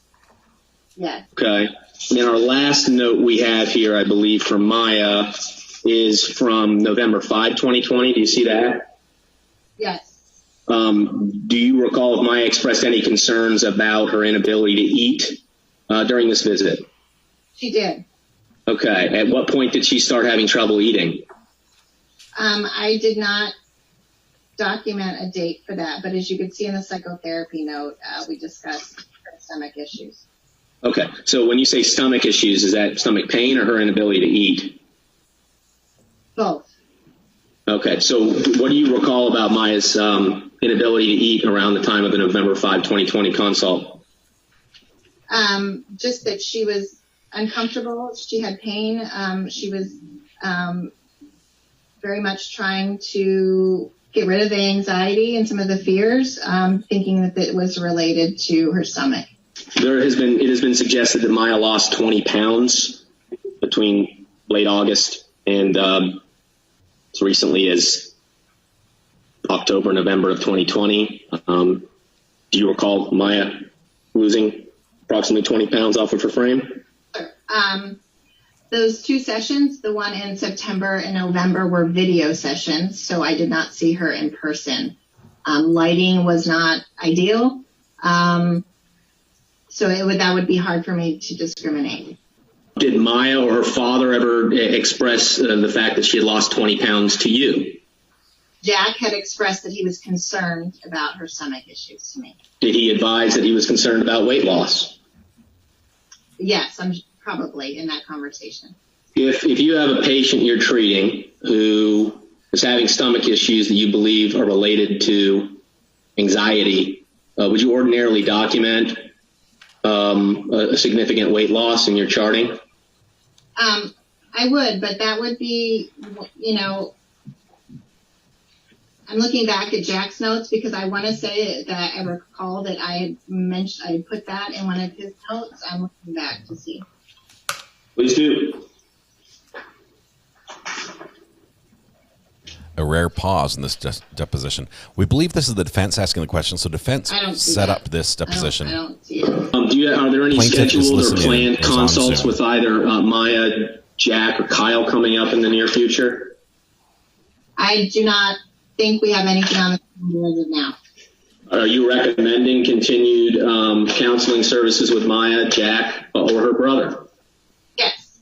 R: Yes.
Q: Okay. And then our last note we have here, I believe, from Maya is from November 5, 2020. Do you see that?
R: Yes.
Q: Do you recall if Maya expressed any concerns about her inability to eat during this visit?
R: She did.
Q: Okay. At what point did she start having trouble eating?
R: I did not document a date for that, but as you can see in the psychotherapy note, we discussed her stomach issues.
Q: Okay. So when you say stomach issues, is that stomach pain or her inability to eat?
R: Both.
Q: Okay. So what do you recall about Maya's inability to eat around the time of the November 5, 2020 consult?
R: Just that she was uncomfortable. She had pain. She was very much trying to get rid of the anxiety and some of the fears, thinking that it was related to her stomach.
Q: It has been suggested that Maya lost 20 pounds between late August and as recently as October, November of 2020. Do you recall Maya losing approximately 20 pounds off of her frame?
R: Those two sessions, the one in September and November, were video sessions, so I did not see her in person. Lighting was not ideal, so that would be hard for me to discriminate.
S: Did Maya or her father ever express the fact that she had lost 20 pounds to you?
R: Jack had expressed that he was concerned about her stomach issues to me.
S: Did he advise that he was concerned about weight loss?
R: Yes, I'm probably in that conversation.
S: If you have a patient you're treating who is having stomach issues that you believe are related to anxiety, would you ordinarily document a significant weight loss in your charting?
R: I would, but that would be, I'm looking back at Jack's notes because I want to say that I recall that I put that in one of his notes. I'm looking back to see.
S: Please do.
C: A rare pause in this deposition. We believe this is the defense asking the question, so defense set up this deposition.
R: I don't see it.
S: Are there any scheduled or planned consults with either Maya, Jack, or Kyle coming up in the near future?
R: I do not think we have anything on the calendar as of now.
S: Are you recommending continued counseling services with Maya, Jack, or her brother?
R: Yes.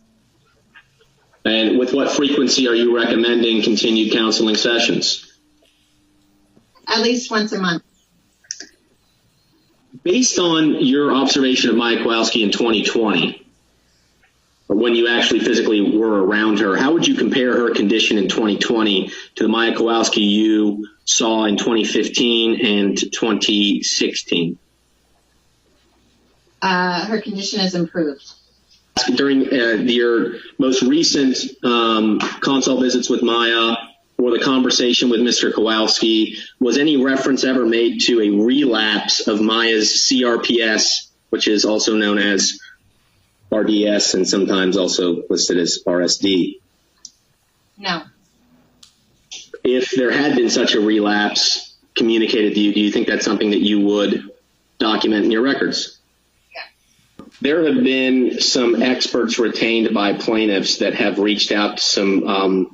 S: And with what frequency are you recommending continued counseling sessions?
R: At least once a month.
S: Based on your observation of Maya Kowalski in 2020, or when you actually physically were around her, how would you compare her condition in 2020 to the Maya Kowalski you saw in 2015 and 2016?
R: Her condition has improved.
S: During your most recent consult visits with Maya or the conversation with Mr. Kowalski, was any reference ever made to a relapse of Maya's CRPS, which is also known as RDS and sometimes also listed as RSD?
R: No.
S: If there had been such a relapse communicated to you, do you think that's something that you would document in your records?
R: Yeah.
S: There have been some experts retained by plaintiffs that have reached out to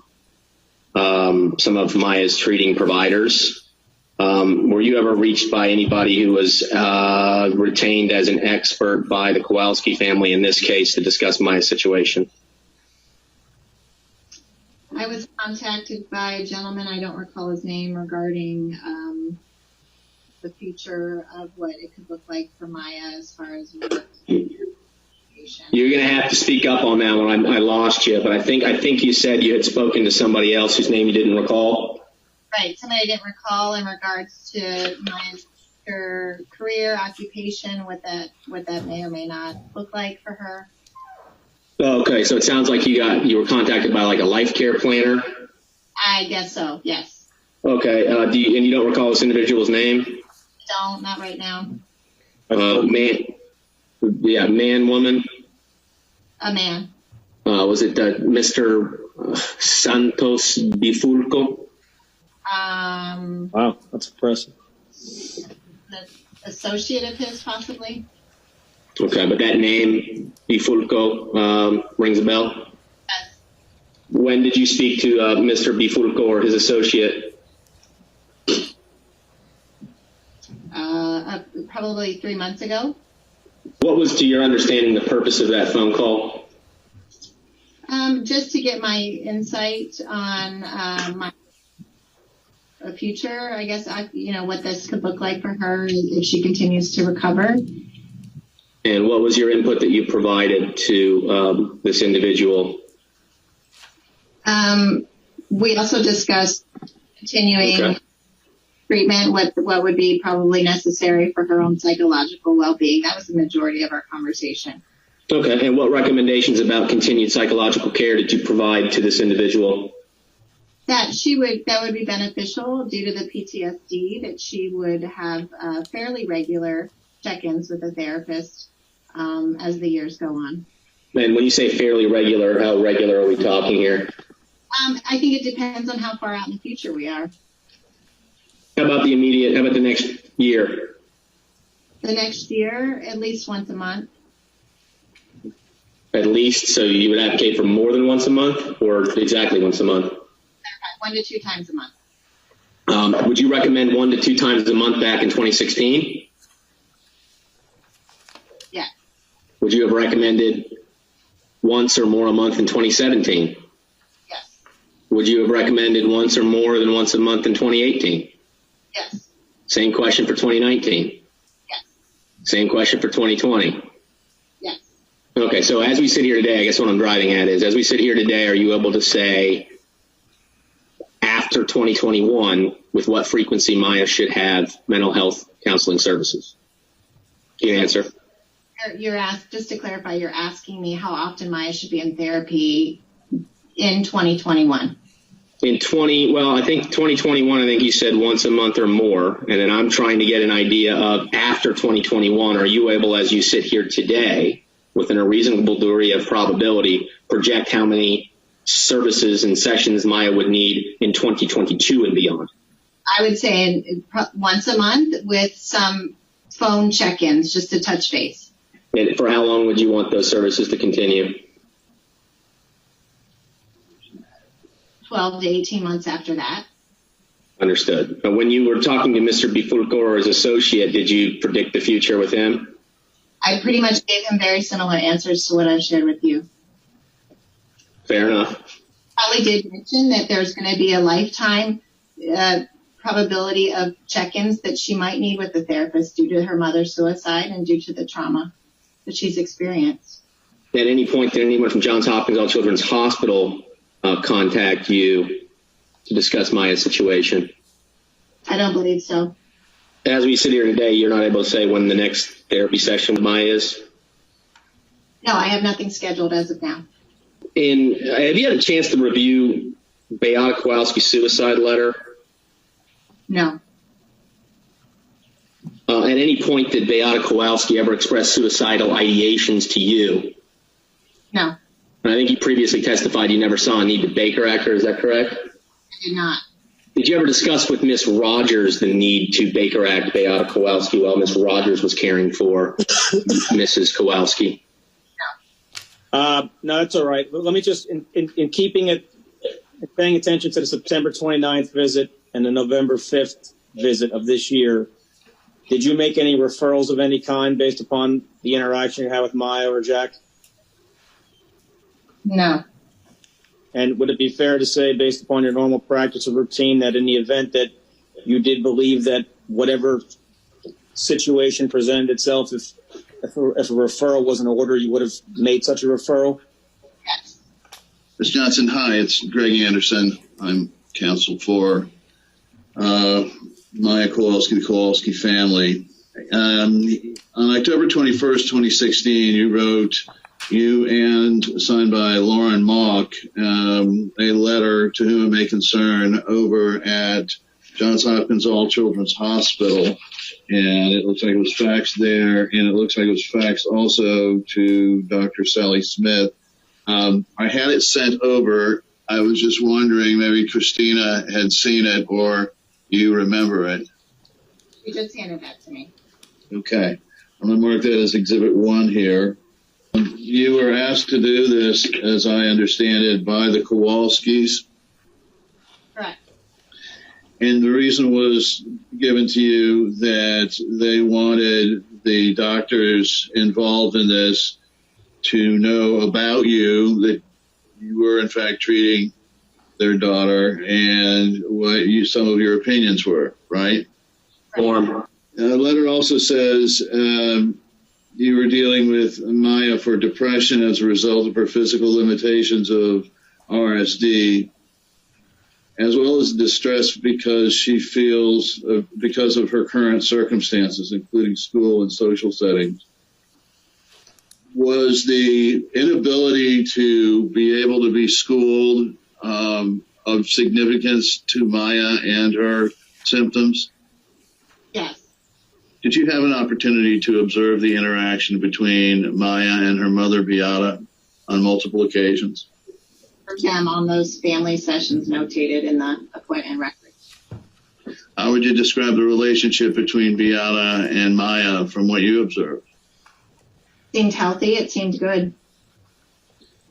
S: some of Maya's treating providers. Were you ever reached by anybody who was retained as an expert by the Kowalski family in this case to discuss Maya's situation?
R: I was contacted by a gentleman, I don't recall his name, regarding the future of what it could look like for Maya as far as work.
S: You're going to have to speak up on that one. I lost you, but I think you said you had spoken to somebody else whose name you didn't recall.
R: Right, somebody I didn't recall in regards to Maya's her career, occupation, what that may or may not look like for her.
S: Okay, so it sounds like you were contacted by like a life care planner.
R: I guess so. Yes.
S: Okay, and you don't recall this individual's name?
R: Don't, not right now.
S: Man, woman.
R: A man.
S: Was it Mr. Santos Bifulco?
T: Wow, that's impressive.
R: The associate of his, possibly.
S: Okay, but that name, Bifulco, rings a bell?
R: Yes.
S: When did you speak to Mr. Bifulco or his associate?
R: Probably 3 months ago.
S: What was, to your understanding, the purpose of that phone call?
R: Just to get my insight on my future, I guess, what this could look like for her if she continues to recover.
S: And what was your input that you provided to this individual?
R: We also discussed continuing treatment, what would be probably necessary for her own psychological well-being. That was the majority of our conversation.
S: Okay, and what recommendations about continued psychological care did you provide to this individual?
R: That would be beneficial due to the PTSD, that she would have fairly regular check-ins with a therapist as the years go on.
S: And when you say fairly regular, how regular are we talking here?
R: I think it depends on how far out in the future we are.
S: How about the next year?
R: The next year, at least once a month.
S: At least, so you would advocate for more than once a month or exactly once a month?
R: 1 to 2 times a month.
S: Would you recommend 1 to 2 times a month back in 2016?
R: Yeah.
S: Would you have recommended once or more a month in 2017?
R: Yes.
S: Would you have recommended once or more than once a month in 2018?
R: Yes.
S: Same question for 2019?
R: Yes.
S: Same question for 2020?
R: Yes.
S: Okay, so as we sit here today, I guess what I'm driving at is, as we sit here today, are you able to say after 2021 with what frequency Maya should have mental health counseling services? Can you answer?
R: Just to clarify, you're asking me how often Maya should be in therapy in 2021.
S: I think 2021, I think you said once a month or more. And then I'm trying to get an idea of after 2021, are you able, as you sit here today, within a reasonable degree of probability, project how many services and sessions Maya would need in 2022 and beyond?
R: I would say once a month with some phone check-ins just to touch base.
S: And for how long would you want those services to continue?
R: 12 to 18 months after that.
S: Understood. But when you were talking to Mr. Bifulco or his associate, did you predict the future with him?
R: I pretty much gave him very similar answers to what I've shared with you.
S: Fair enough.
R: Probably did mention that there's going to be a lifetime probability of check-ins that she might need with the therapist due to her mother's suicide and due to the trauma that she's experienced.
S: At any point, did anyone from Johns Hopkins All Children's Hospital contact you to discuss Maya's situation?
R: I don't believe so.
S: As we sit here today, you're not able to say when the next therapy session with Maya is?
R: No, I have nothing scheduled as of now.
S: Have you had a chance to review Beata Kowalski's suicide letter?
R: No.
S: At any point, did Beata Kowalski ever express suicidal ideations to you?
R: No.
S: And I think you previously testified you never saw a need to Baker Act her. Is that correct?
R: I did not.
S: Did you ever discuss with Miss Rogers the need to Baker Act Beata Kowalski while Miss Rogers was caring for Mrs. Kowalski?
T: No, that's all right. Let me just, in keeping it, paying attention to the September 29th visit and the November 5th visit of this year, did you make any referrals of any kind based upon the interaction you had with Maya or Jack?
R: No.
T: And would it be fair to say, based upon your normal practice or routine, that in the event that you did believe that whatever situation presented itself, if a referral was in order, you would have made such a referral?
R: Yes.
J: Ms. Johnson, hi, it's Greg Anderson. I'm counsel for Maya Kowalski, the Kowalski family. On October 21st, 2016, you and signed by Lauren Mock, a letter to whom it may concern over at Johns Hopkins All Children's Hospital. And it looks like it was faxed there, and it looks like it was faxed also to Dr. Sally Smith. I had it sent over. I was just wondering, maybe Christina had seen it or you remember it.
R: You just handed that to me.
J: Okay. I'm going to mark that as Exhibit 1 here. You were asked to do this, as I understand it, by the Kowalskis.
R: Correct.
J: And the reason was given to you that they wanted the doctors involved in this to know about you, that you were in fact treating their daughter, and what some of your opinions were, right?
S: Form.
J: The letter also says you were dealing with Maya for depression as a result of her physical limitations of RSD, as well as distress because she feels, because of her current circumstances, including school and social settings. Was the inability to be able to be schooled of significance to Maya and her symptoms?
R: Yes.
J: Did you have an opportunity to observe the interaction between Maya and her mother, Beata, on multiple occasions?
R: Them on those family sessions notated in the appointment records.
J: How would you describe the relationship between Beata and Maya from what you observed?
R: Seemed healthy. It seemed good.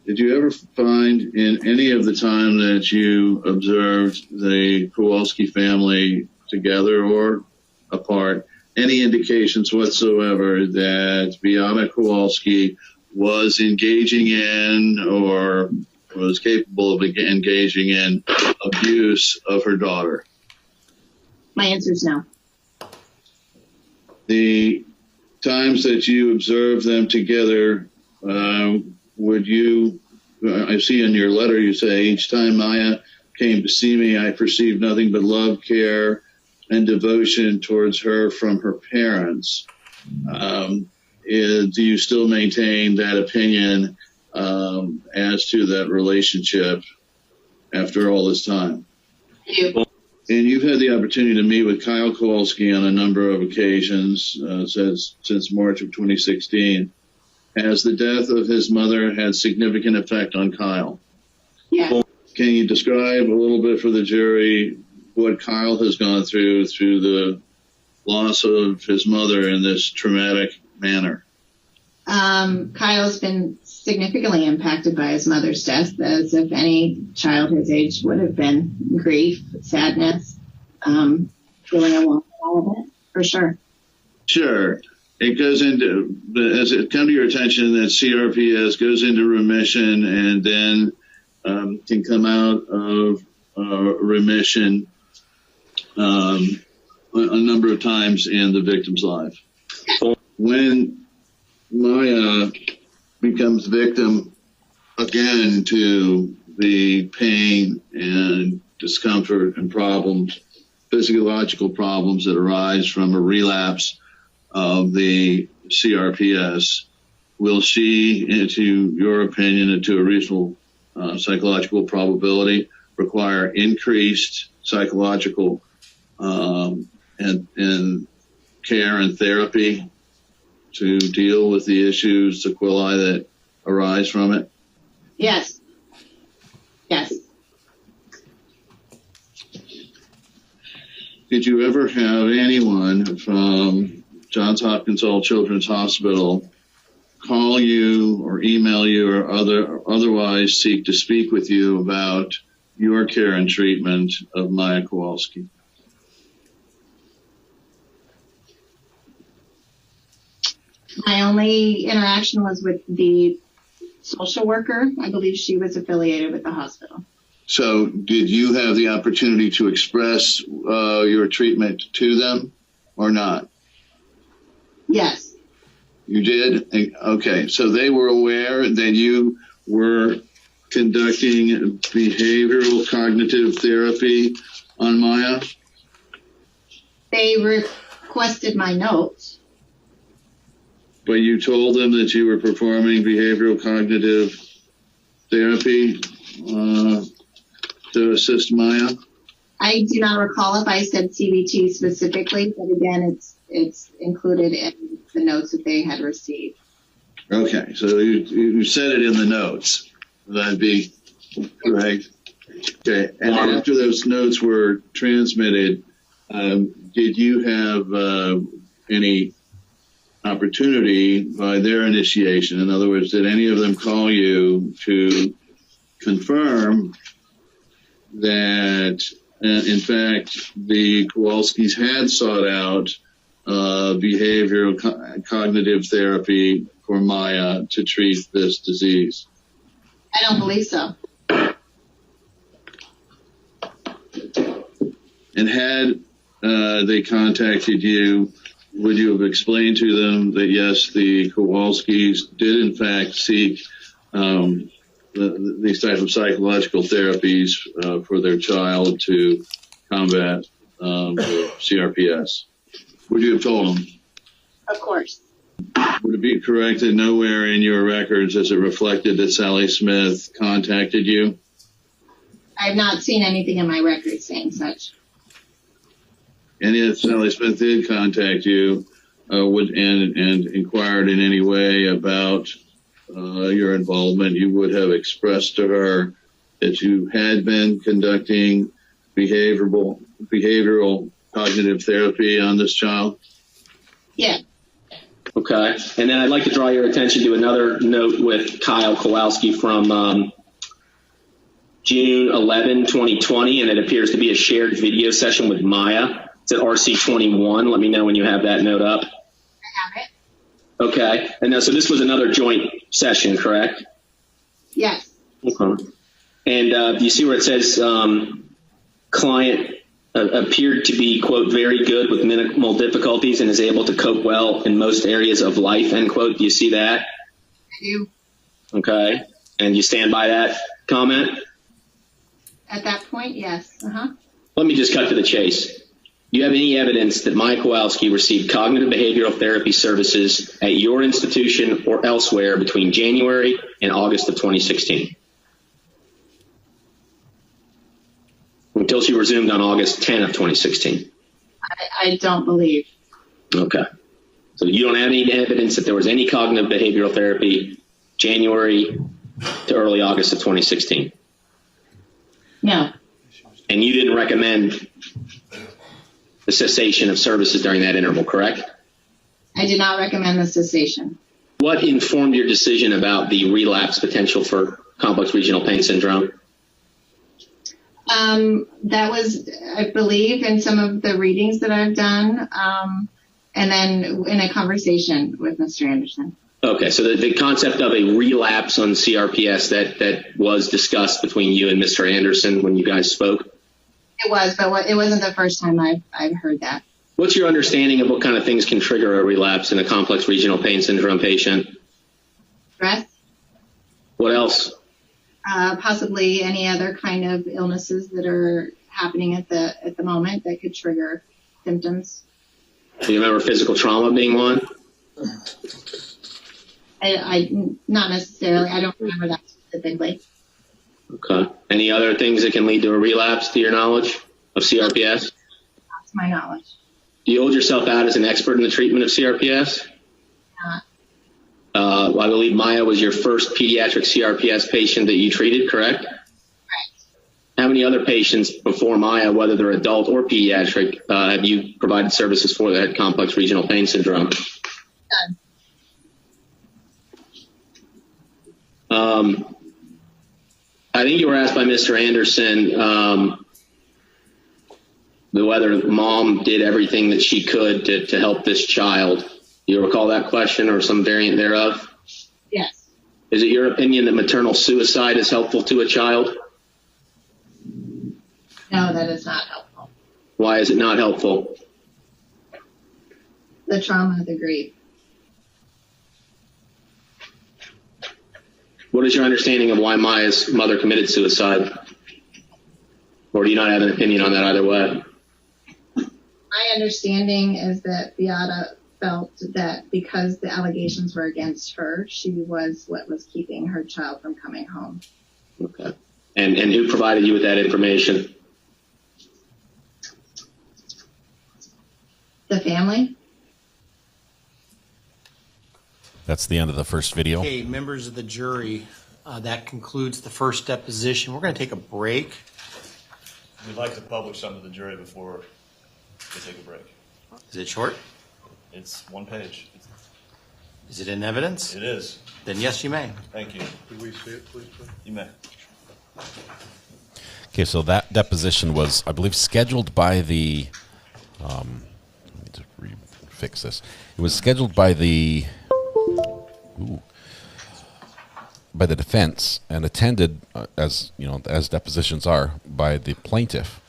J: did you ever find in any of the time that you observed the Kowalski family together or apart any indications whatsoever that Bianca Kowalski was engaging in or was capable of engaging in abuse of her daughter?
R: My answer is no.
J: The times that you observed them together, would you, I see in your letter you say, each time Maya came to see me, I perceived nothing but love, care, and devotion towards her from her parents. Do you still maintain that opinion as to that relationship after all this time?
R: I do.
J: And you've had the opportunity to meet with Kyle Kowalski on a number of occasions since March of 2016. Has the death of his mother had significant effect on Kyle?
R: Yeah.
J: Can you describe a little bit for the jury what Kyle has gone through the loss of his mother in this traumatic manner?
R: Kyle's been significantly impacted by his mother's death, as if any child his age would have been. Grief, sadness, feeling alone, all of it, for sure.
J: Sure. It goes into, as it come to your attention that CRPS goes into remission and then can come out of remission a number of times in the victim's life. When Maya becomes victim again to the pain and discomfort and problems, physiological problems that arise from a relapse of the CRPS, will she, into your opinion, and to a reasonable psychological probability, require increased psychological and care and therapy to deal with the issues, sequelae that arise from it?
R: Yes. Yes.
J: Did you ever have anyone from Johns Hopkins Children's Hospital call you or email you or otherwise seek to speak with you about your care and treatment of Maya Kowalski?
R: My only interaction was with the social worker. I believe she was affiliated with the hospital.
J: So did you have the opportunity to express your treatment to them or not?
R: Yes.
J: You did? Okay. So they were aware that you were conducting behavioral cognitive therapy on Maya?
R: They requested my notes.
J: But you told them that you were performing behavioral cognitive therapy to assist Maya?
R: I do not recall if I said CBT specifically, but again, it's included in the notes that they had received.
J: Okay, so you said it in the notes. That'd be correct. Okay, and after those notes were transmitted, did you have any opportunity by their initiation? In other words, did any of them call you to confirm that, in fact, the Kowalskis had sought out behavioral cognitive therapy for Maya to treat this disease?
R: I don't believe so.
J: And had they contacted you, would you have explained to them that, yes, the Kowalskis did, in fact, seek these type of psychological therapies for their child to combat the CRPS? Would you have told them?
R: Of course.
J: Would it be correct that nowhere in your records is it reflected that Sally Smith contacted you?
R: I have not seen anything in my records saying such.
J: And if Sally Smith did contact you and inquired in any way about your involvement, you would have expressed to her that you had been conducting behavioral cognitive therapy on this child?
R: Yeah.
S: Okay. And then I'd like to draw your attention to another note with Kyle Kowalski from June 11, 2020, and it appears to be a shared video session with Maya. It's at RC21. Let me know when you have that note up.
R: I have it.
S: Okay. And now, so this was another joint session, correct?
R: Yes.
S: Okay. And you see where it says client appeared to be, quote, very good with minimal difficulties and is able to cope well in most areas of life, end quote. Do you see that?
R: I do.
S: Okay. And you stand by that comment?
R: At that point, yes. Uh-huh.
S: Let me just cut to the chase. Do you have any evidence that Maya Kowalski received cognitive behavioral therapy services at your institution or elsewhere between January and August of 2016? Until she resumed on August 10 of 2016.
R: I don't believe.
S: Okay. So you don't have any evidence that there was any cognitive behavioral therapy January to early August of 2016?
R: No.
S: And you didn't recommend the cessation of services during that interval, correct?
R: I did not recommend the cessation.
S: What informed your decision about the relapse potential for complex regional pain syndrome?
R: That was, I believe, in some of the readings that I've done, and then in a conversation with Mr. Anderson.
S: Okay, so the concept of a relapse on CRPS that was discussed between you and Mr. Anderson when you guys spoke?
R: It was, but it wasn't the first time I've heard that.
S: What's your understanding of what kind of things can trigger a relapse in a complex regional pain syndrome patient?
R: Stress?
S: What else?
R: Possibly any other kind of illnesses that are happening at the moment that could trigger symptoms.
S: Do you remember physical trauma being one?
R: I not necessarily. I don't remember that specifically.
S: Okay. Any other things that can lead to a relapse, to your knowledge, of CRPS?
R: That's my knowledge.
S: Do you hold yourself out as an expert in the treatment of CRPS?
R: Not.
S: I believe Maya was your first pediatric CRPS patient that you treated, correct?
R: Right.
S: How many other patients before Maya, whether they're adult or pediatric, have you provided services for that had complex regional pain syndrome?
R: None.
S: I think you were asked by Mr. Anderson whether mom did everything that she could to help this child. Do you recall that question or some variant thereof?
R: Yes.
S: Is it your opinion that maternal suicide is helpful to a child?
R: No, that is not helpful.
S: Why is it not helpful?
R: The trauma, the grief.
S: What is your understanding of why Maya's mother committed suicide? Or do you not have an opinion on that either way?
R: My understanding is that Beata felt that because the allegations were against her, she was what was keeping her child from coming home.
S: Okay. And who provided you with that information?
R: The family.
C: That's the end of the first video.
I: Okay, members of the jury, that concludes the first deposition. We're going to take a break.
H: We'd like to publish some to the jury before we take a break.
I: Is it short?
H: It's one page.
I: Is it in evidence?
H: It is.
I: Then yes, you may.
H: Thank you.
K: Could we see it, please?
H: You may.
C: Okay, so that deposition was, I believe, scheduled by the. Let me just fix this. It was scheduled by the. By the defense and attended, as you know, as depositions are, by the plaintiff.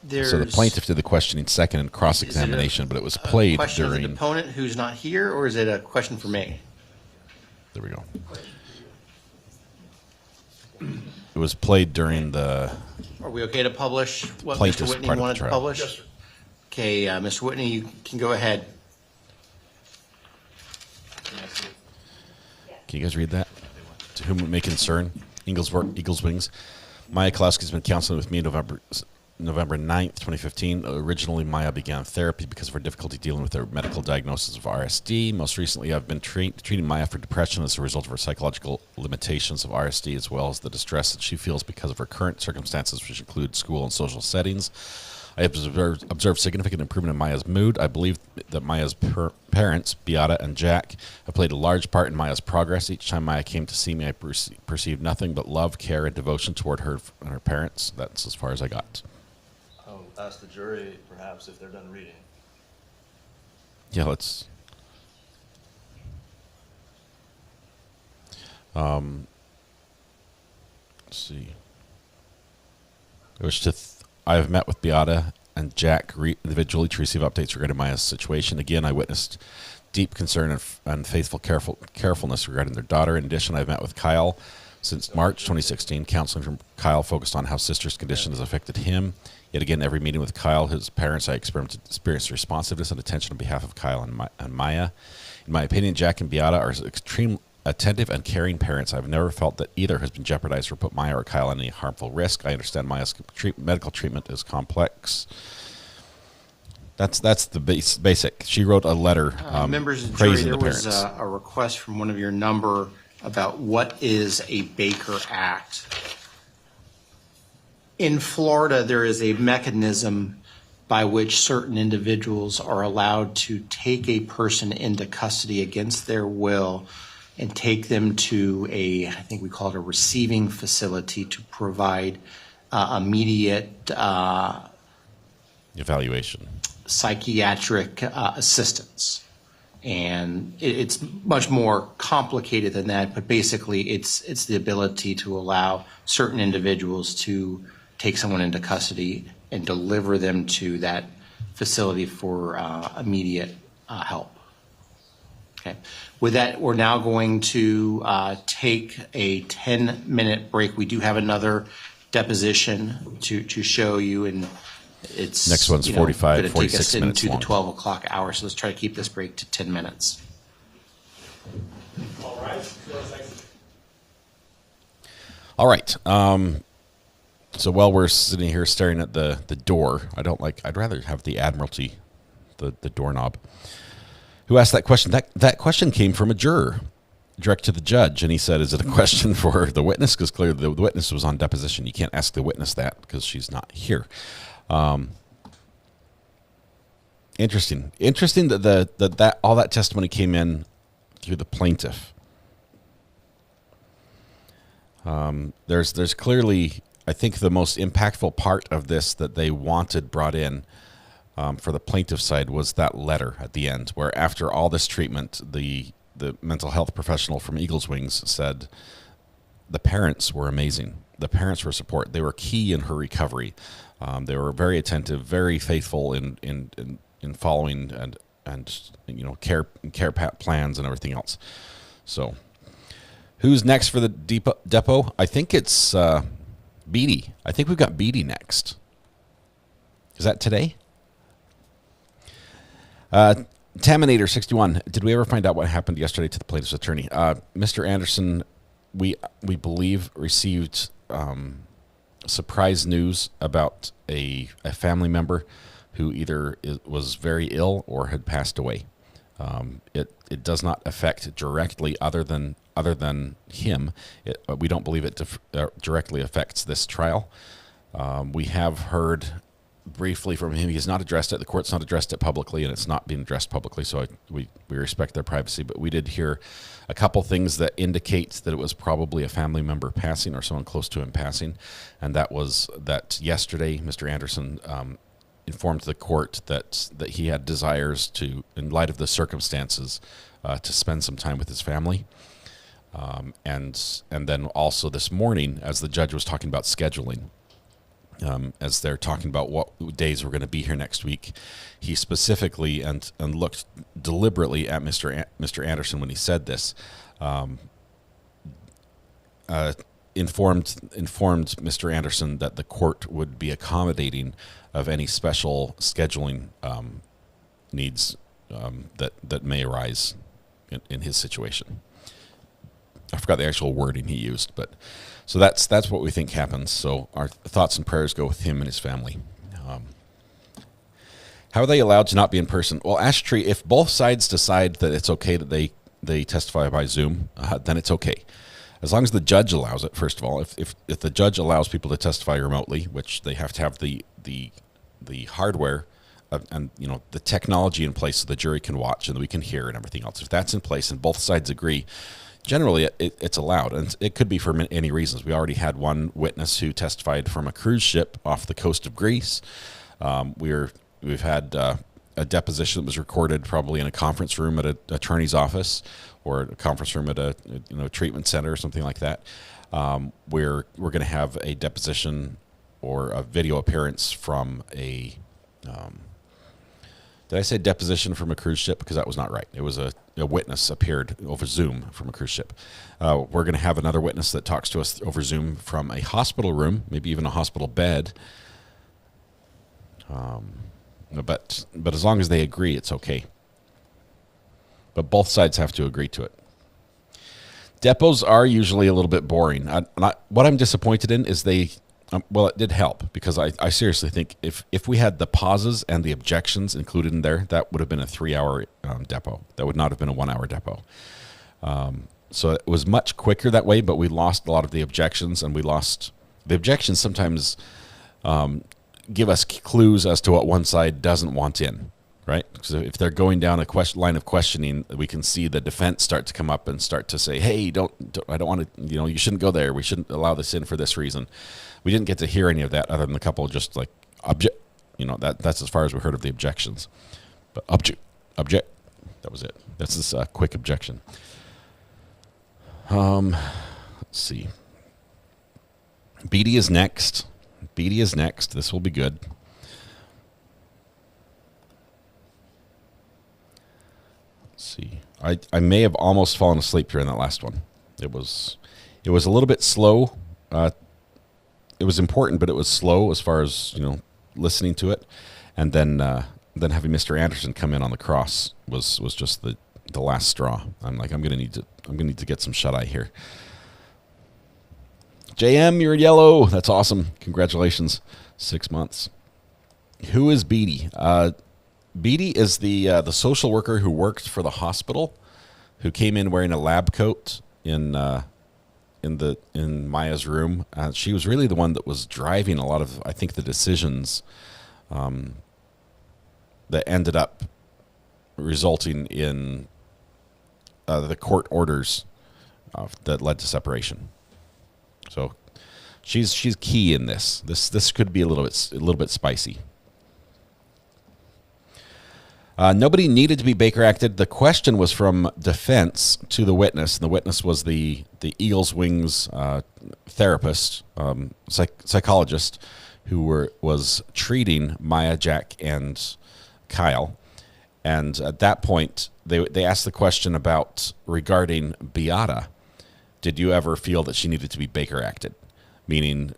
C: So the plaintiff did the questioning second and cross-examination, but it was played
I: question
C: during.
I: Of the opponent who's not here, or is it a question for me?
C: There we go. It was played during the.
I: Are we okay to publish what Mr.
C: Plaintiff's
I: Whitney
C: part of the
I: wanted to
C: trial.
I: publish?
K: Yes, sir.
I: Okay, Mr. Whitney, you can go ahead.
C: Can you guys read that? To whom it may concern, Eagles Wings. Maya Kowalski has been counseling with me November 9th, 2015. Originally, Maya began therapy because of her difficulty dealing with her medical diagnosis of RSD. Most recently, I've been treating Maya for depression as a result of her psychological limitations of RSD, as well as the distress that she feels because of her current circumstances, which include school and social settings. I observed significant improvement in Maya's mood. I believe that Maya's parents, Beata and Jack, have played a large part in Maya's progress. Each time Maya came to see me, I perceived nothing but love, care, and devotion toward her and her parents. That's as far as I got.
H: I'll ask the jury, perhaps, if they're done reading.
C: Yeah, let's... let's see. I have met with Beata and Jack individually to receive updates regarding Maya's situation. Again, I witnessed deep concern and faithful carefulness regarding their daughter. In addition, I've met with Kyle since March 2016. Counseling from Kyle focused on how sister's condition has affected him. Yet again, every meeting with Kyle, his parents, I experienced responsiveness and attention on behalf of Kyle and Maya. In my opinion, Jack and Beata are extreme attentive and caring parents. I've never felt that either has been jeopardized or put Maya or Kyle at any harmful risk. I understand Maya's medical treatment is complex. That's the basic. She wrote a letter
I: members of the
C: praising
I: jury,
C: the parents.
I: There was a request from one of your number about what is a Baker Act. In Florida, there is a mechanism by which certain individuals are allowed to take a person into custody against their will and take them to I think we call it a receiving facility to provide immediate
C: evaluation,
I: psychiatric assistance. And it's much more complicated than that, but basically it's the ability to allow certain individuals to take someone into custody and deliver them to that facility for immediate help. Okay. With that, we're now going to take a 10-minute break. We do have another deposition to show you, and it's
C: next one's 45, 46 minutes
I: into
C: long.
I: the 12 o'clock hour. So let's try to keep this break to 10 minutes.
C: All right. So while we're sitting here staring at the door, I'd rather have the Admiralty, the doorknob. Who asked that question? That question came from a juror, direct to the judge, and he said, "Is it a question for the witness?" Because clearly the witness was on deposition. You can't ask the witness that because she's not here. Interesting that all that testimony came in through the plaintiff. There's clearly, I think, the most impactful part of this that they wanted brought in. For the plaintiff side was that letter at the end, where after all this treatment, the mental health professional from Eagles Wings said the parents were amazing. The parents were support. They were key in her recovery. They were very attentive, very faithful in following and care plans and everything else. So, who's next for the depot? I think it's Beatty. I think we've got Beatty next. Is that today? Taminator 61. Did we ever find out what happened yesterday to the plaintiff's attorney? Mr. Anderson, we believe received surprise news about a family member who either was very ill or had passed away. It does not affect directly other than him. We don't believe it directly affects this trial. We have heard briefly from him. He has not addressed it. The court's not addressed it publicly, and it's not being addressed publicly, so we respect their privacy. But we did hear a couple things that indicate that it was probably a family member passing or someone close to him passing, and that was that yesterday Mr. Anderson informed the court that he had desires to, in light of the circumstances, to spend some time with his family. And then also this morning, as the judge was talking about scheduling, as they're talking about what days we're going to be here next week, he specifically and looked deliberately at Mr. Anderson when he said this, informed Mr. Anderson that the court would be accommodating of any special scheduling needs that may arise in his situation. I forgot the actual wording he used, but so that's what we think happens. So our thoughts and prayers go with him and his family. How are they allowed to not be in person? Well, Ashtree, if both sides decide that it's okay that they testify by Zoom, then it's okay. As long as the judge allows it, first of all. If the judge allows people to testify remotely, which they have to have the the hardware and the technology in place so the jury can watch and we can hear and everything else. If that's in place and both sides agree, generally it's allowed, and it could be for any reasons. We already had one witness who testified from a cruise ship off the coast of Greece. We've had a deposition that was recorded probably in a conference room at an attorney's office or a conference room at a treatment center or something like that. We're going to have a deposition or a video appearance from a did I say deposition from a cruise ship? Because that was not right. It was a witness appeared over Zoom from a cruise ship. We're going to have another witness that talks to us over Zoom from a hospital room, maybe even a hospital bed. But as long as they agree, it's okay. But both sides have to agree to it. Depos are usually a little bit boring. What I'm disappointed in is it did help, because I seriously think if we had the pauses and the objections included in there, that would have been a 3-hour depo. That would not have been a 1-hour depo. So it was much quicker that way, but we lost a lot of the objections, and the objections sometimes give us clues as to what one side doesn't want in, right? So if they're going down a line of questioning, we can see the defense start to come up and start to say, hey, I don't want to, you shouldn't go there. We shouldn't allow this in for this reason. We didn't get to hear any of that other than a couple just like that's as far as we heard of the objections. But object, that was it. That's this quick objection. Let's see. Beatty is next. This will be good. Let's see. I may have almost fallen asleep here in that last one. It was a little bit slow. It was important, but it was slow as far as listening to it, and then having Mr. Anderson come in on the cross was just the last straw. I'm gonna need to get some shut eye here. JM, you're yellow. That's awesome. Congratulations. 6 months. Who is Beatty? Beatty is the social worker who worked for the hospital, who came in wearing a lab coat in Maya's room. She was really the one that was driving a lot of, I think, the decisions that ended up resulting in the court orders that led to separation. So she's key in this. This could be a little bit spicy. Nobody needed to be Baker acted. The question was from defense to the witness. And the witness was the Eagles Wings therapist, psychologist, who was treating Maya, Jack, and Kyle. And at that point, they asked the question regarding Beata. Did you ever feel that she needed to be Baker acted? Meaning,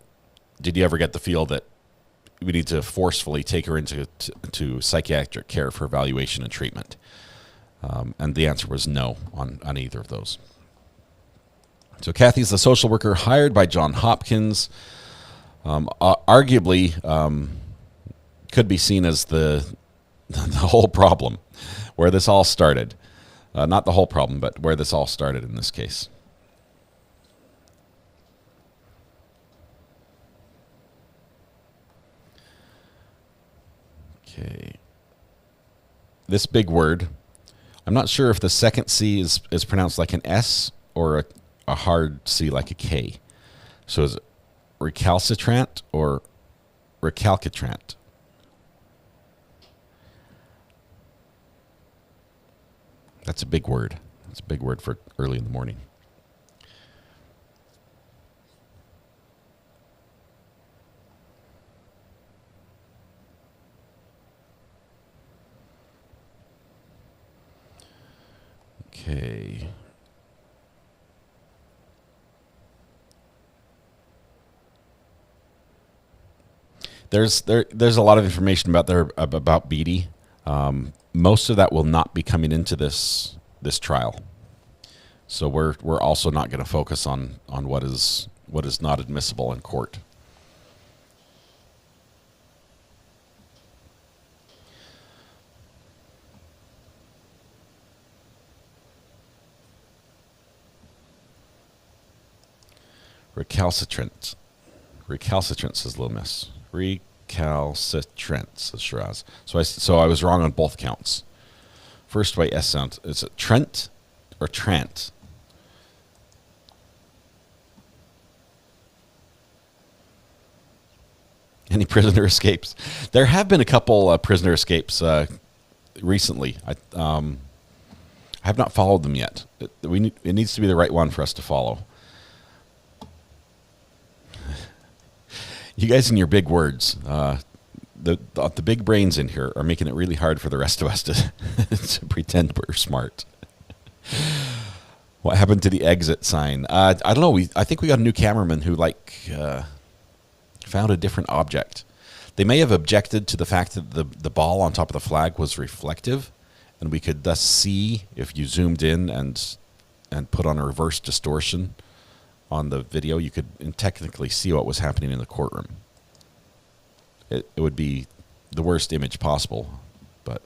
C: did you ever get the feel that we need to forcefully take her into psychiatric care for evaluation and treatment? And the answer was no on either of those. So Kathy's the social worker hired by Johns Hopkins. Arguably, could be seen as the whole problem, where this all started. Not the whole problem, but where this all started in this case. Okay. This big word, I'm not sure if the second C is pronounced like an S or a hard C like a K. So is it recalcitrant or recalcitrant? That's a big word. It's a big word for early in the morning. Okay. There's a lot of information about Beatty. Most of that will not be coming into this trial. So we're also not going to focus on what is not admissible in court. Recalcitrant, says Little Miss. recalcitrant, says Shiraz. So I was wrong on both counts. First way S sound. Is it Trent or Trant? Any prisoner escapes? There have been a couple prisoner escapes recently. I have not followed them yet. It needs to be the right one for us to follow. You guys and your big words, the big brains in here are making it really hard for the rest of us to, to pretend we're smart. What happened to the exit sign? I don't know. I think we got a new cameraman who found a different object. They may have objected to the fact that the ball on top of the flag was reflective, and we could thus see if you zoomed in and put on a reverse distortion on the video, you could technically see what was happening in the courtroom. It would be the worst image possible, but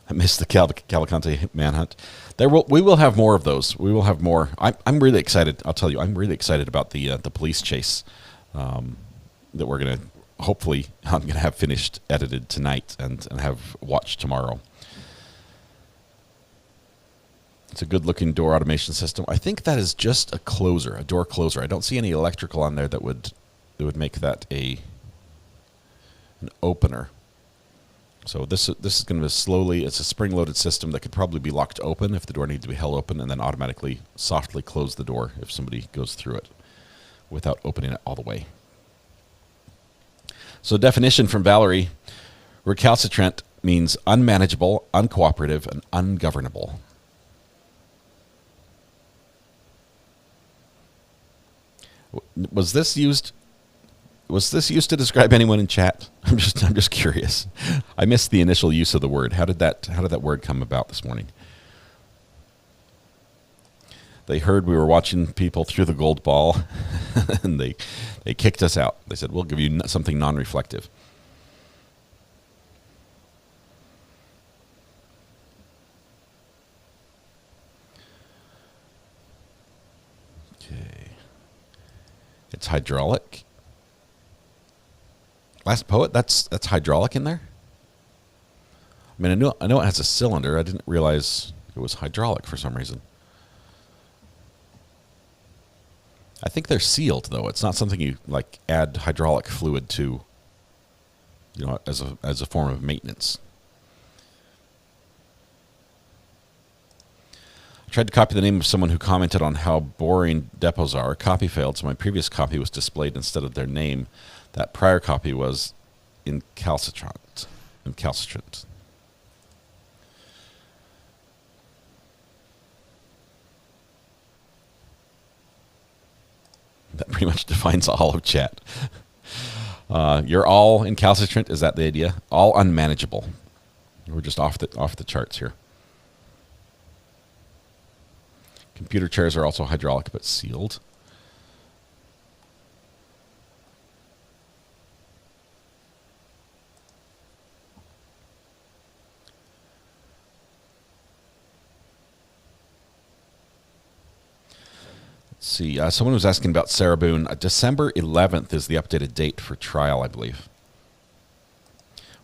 C: I missed the Cavalcante manhunt. We will have more of those. We will have more. I'm really excited. I'll tell you, I'm really excited about the police chase that we're gonna. Hopefully, I'm gonna have finished edited tonight and have watched tomorrow. It's a good-looking door automation system. I think that is just a closer, a door closer. I don't see any electrical on there that would make that an opener. So this is going to slowly. It's a spring-loaded system that could probably be locked open if the door needed to be held open, and then automatically softly close the door if somebody goes through it without opening it all the way. So definition from Valerie: recalcitrant means unmanageable, uncooperative, and ungovernable. Was this used to describe anyone in chat? I'm just curious. I missed the initial use of the word. How did that word come about this morning? They heard we were watching people through the gold ball, and they kicked us out. They said, "We'll give you something non-reflective." It's hydraulic. Last Poet, that's hydraulic in there? I mean, I know it has a cylinder. I didn't realize it was hydraulic for some reason. I think they're sealed, though. It's not something you add hydraulic fluid to, as a form of maintenance. I tried to copy the name of someone who commented on how boring depots are. A copy failed, so my previous copy was displayed instead of their name. That prior copy was incalcitrant. That pretty much defines all of chat. You're all incalcitrant. Is that the idea? All unmanageable. We're just off the charts here. Computer chairs are also hydraulic but sealed. Let's see. Someone was asking about Sarah Boone. December 11th is the updated date for trial, I believe.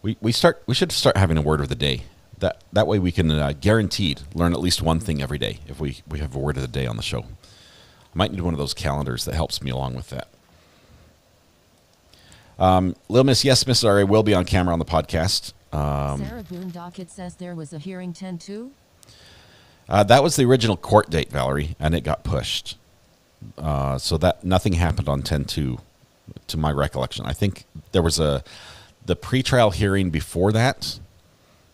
C: We should start having a word of the day. That way we can guaranteed learn at least one thing every day if we have a word of the day on the show. I might need one of those calendars that helps me along with that. Lil Miss, yes, Miss R.A. will be on camera on the podcast.
L: Sarah Boone docket says there was a hearing 10-2?
C: That was the original court date, Valerie, and it got pushed. So that nothing happened on 10-2 to my recollection. I think there was the pretrial hearing before that.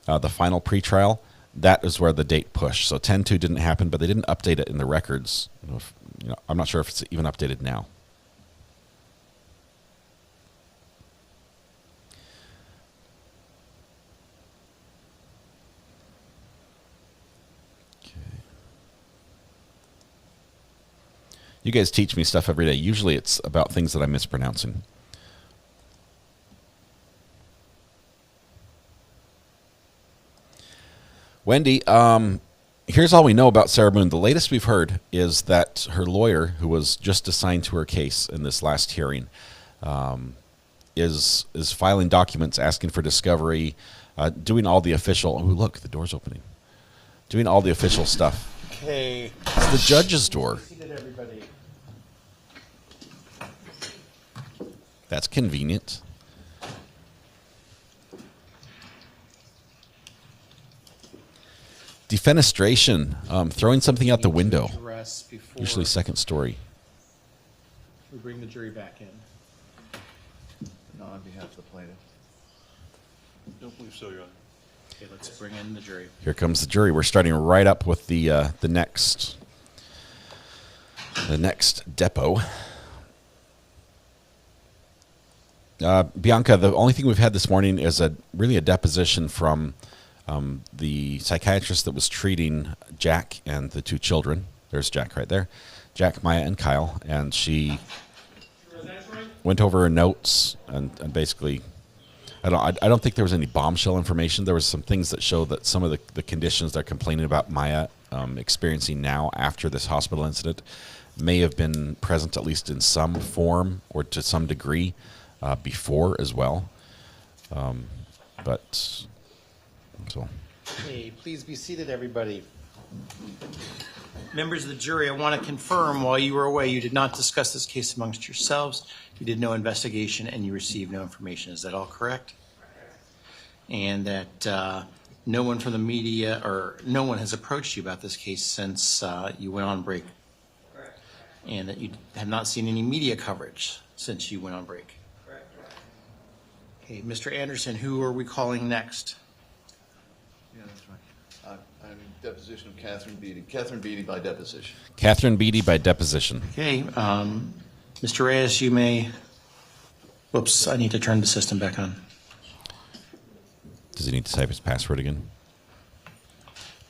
C: The final pretrial, that is where the date pushed. So 10-2 didn't happen, but they didn't update it in the records. I'm not sure if it's even updated now. Okay. You guys teach me stuff every day. Usually it's about things that I'm mispronouncing. Wendy, here's all we know about Sarah Boone. The latest we've heard is that her lawyer, who was just assigned to her case in this last hearing, is filing documents, asking for discovery, doing all the official. Oh, look, the door's opening. Doing all the official stuff.
I: Okay.
C: It's the judge's door.
I: Everybody.
C: That's convenient. Defenestration, throwing something out the window. Usually second story.
I: We bring the jury back in.
J: No, on behalf of the plaintiff.
K: Don't believe so, Your Honor.
I: Okay, let's bring in the jury.
C: Here comes the jury. We're starting right up with the next depo. Bianca, the only thing we've had this morning is really a deposition from the psychiatrist that was treating Jack and the two children. There's Jack right there. Jack, Maya, and Kyle. And she went over her notes and basically, I don't think there was any bombshell information. There was some things that show that some of the conditions they're complaining about Maya experiencing now after this hospital incident may have been present at least in some form or to some degree before as well.
I: Hey, please be seated, everybody. Members of the jury, I want to confirm while you were away, you did not discuss this case amongst yourselves. You did no investigation and you received no information. Is that all correct? And that no one from the media or no one has approached you about this case since you went on break? Correct. And that you have not seen any media coverage since you went on break? Correct. Okay, Mr. Anderson, who are we calling next?
J: Yeah, that's right. Deposition of Catherine Beatty. Catherine Beatty by deposition.
C: Catherine Beatty by deposition.
I: Okay, Mr. Reyes, you may. Whoops, I need to turn the system back on.
C: Does he need to type his password again?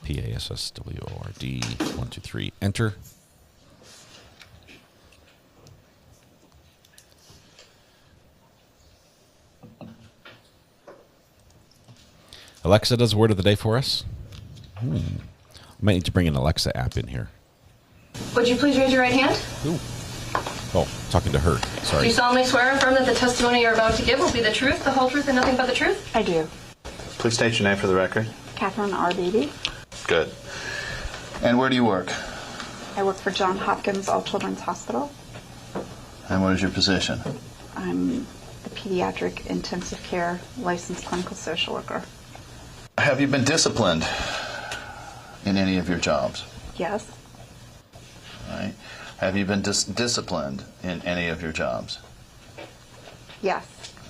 C: PASSWORD 123. Enter. Alexa does word of the day for us. Might need to bring an Alexa app in here.
U: Would you please raise your right hand?
C: Ooh. Oh, talking to her.
U: Do
C: Sorry.
U: you solemnly swear and affirm that the testimony you're about to give will be the truth, the whole truth, and nothing but the truth?
V: I do.
J: Please state your name for the record.
V: Catherine R. Beatty.
J: Good. And where do you work?
V: I work for Johns Hopkins Children's Hospital.
J: And what is your position?
V: I'm the pediatric intensive care licensed clinical social worker.
J: Have you been disciplined in any of your jobs?
V: Yes.
J: All right. Have you been disciplined in any of your jobs?
V: Yes.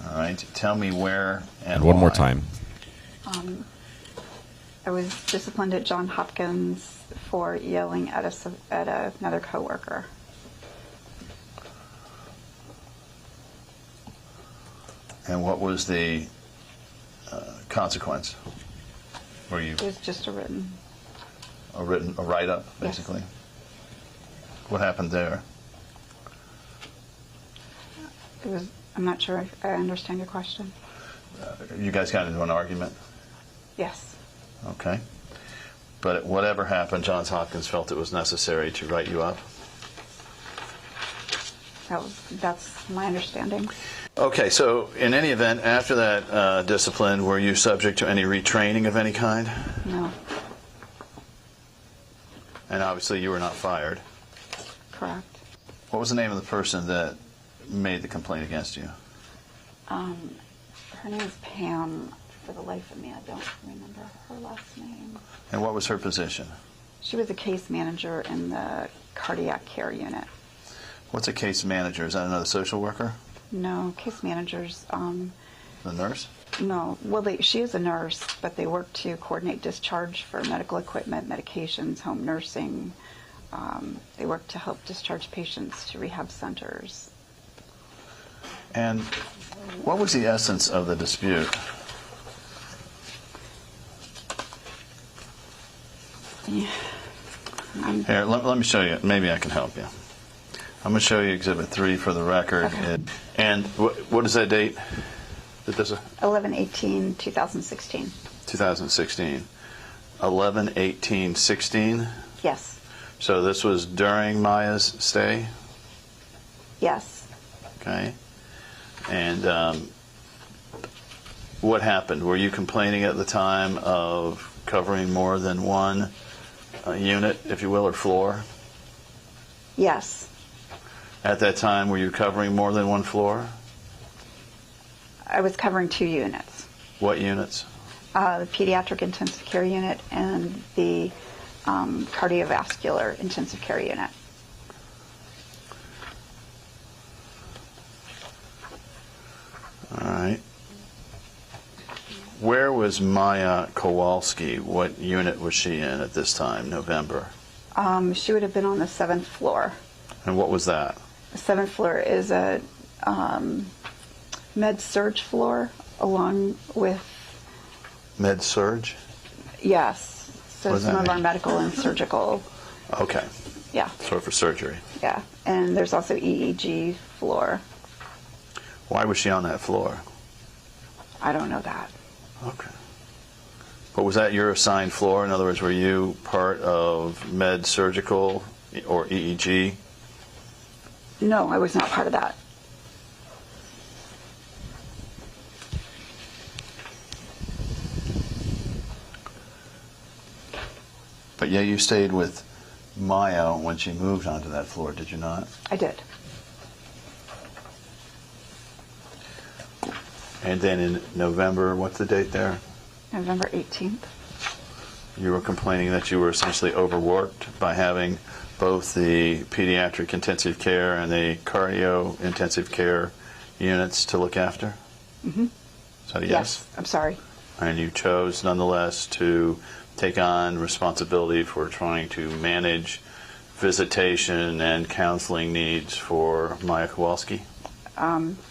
J: All right. Tell me where and
C: one
J: why.
C: more time.
V: I was disciplined at Johns Hopkins for yelling at another coworker.
J: And what was the consequence? Were you?
V: It was just a
J: write-up, basically. Yes. What happened there?
V: I'm not sure if I understand your question.
J: You guys got into an argument?
V: Yes.
J: Okay. But whatever happened, Johns Hopkins felt it was necessary to write you up?
V: That's my understanding.
J: Okay, so in any event, after that discipline, were you subject to any retraining of any kind?
V: No.
J: And obviously you were not fired?
V: Correct.
J: What was the name of the person that made the complaint against you?
V: Her name is Pam. For the life of me, I don't remember her last name.
J: And what was her position?
V: She was a case manager in the cardiac care unit.
J: What's a case manager? Is that another social worker?
V: No, case managers.
J: The nurse?
V: No. Well, she is a nurse, but they work to coordinate discharge for medical equipment, medications, home nursing. They work to help discharge patients to rehab centers.
J: And what was the essence of the dispute?
V: Yeah.
J: Here, let me show you. Maybe I can help you. I'm going to show you Exhibit 3 for the record.
V: Okay.
J: And what is that date?
V: 11/18/2016.
J: 2016. 11/18/16?
V: Yes.
J: So this was during Maya's stay?
V: Yes.
J: Okay. And what happened? Were you complaining at the time of covering more than one unit, if you will, or floor?
V: Yes.
J: At that time, were you covering more than one floor?
V: I was covering 2 units.
J: What units?
V: The pediatric intensive care unit and the cardiovascular intensive care unit.
J: All right. Where was Maya Kowalski? What unit was she in at this time, November?
V: She would have been on the 7th floor.
J: And what was that?
V: The 7th floor is a med-surg floor along with...
J: Med-surg?
V: Yes. So
J: What does
V: some
J: that
V: of our
J: mean?
V: medical and surgical.
J: Okay.
V: Yeah.
J: So for surgery.
V: Yeah. And there's also EEG floor.
J: Why was she on that floor?
V: I don't know that.
J: Okay. But was that your assigned floor? In other words, were you part of med surgical or EEG?
V: No, I was not part of that.
J: But yeah, you stayed with Maya when she moved onto that floor, did you not?
V: I did.
J: And then in November, what's the date there?
V: November 18th.
J: You were complaining that you were essentially overworked by having both the pediatric intensive care and the cardio intensive care units to look after?
V: Mm-hmm.
J: So
V: Yes. I'm sorry.
J: And you chose nonetheless to take on responsibility for trying to manage visitation and counseling needs for Maya Kowalski?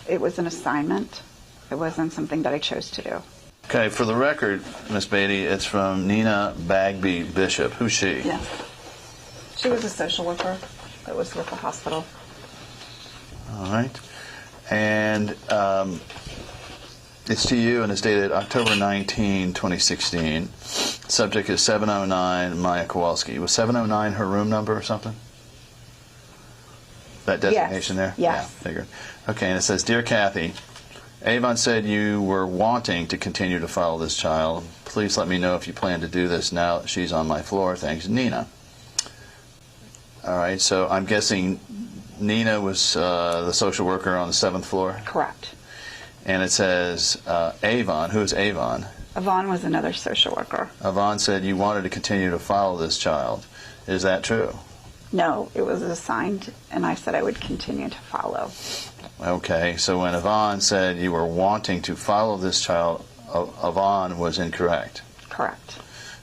V: It was an assignment. It wasn't something that I chose to do.
J: Okay, for the record, Miss Beatty, it's from Nina Bagby Bishop. Who's she?
V: Yeah. She was a social worker that was with the hospital.
J: All right. And it's to you, and it's dated October 19, 2016. Subject is 709 Maya Kowalski. Was 709 her room number or something? That designation there?
V: Yes.
J: Yeah, figured. Okay, and it says, Dear Kathy, Avon said you were wanting to continue to follow this child. Please let me know if you plan to do this now that she's on my floor. Thanks, Nina. All right, so I'm guessing Nina was the social worker on the 7th floor?
V: Correct.
J: And it says Avon. Who's Avon?
V: Yvonne was another social worker.
J: Avon said you wanted to continue to follow this child. Is that true?
V: No, it was assigned, and I said I would continue to follow.
J: Okay, so when Yvonne said you were wanting to follow this child, Yvonne was incorrect.
V: Correct.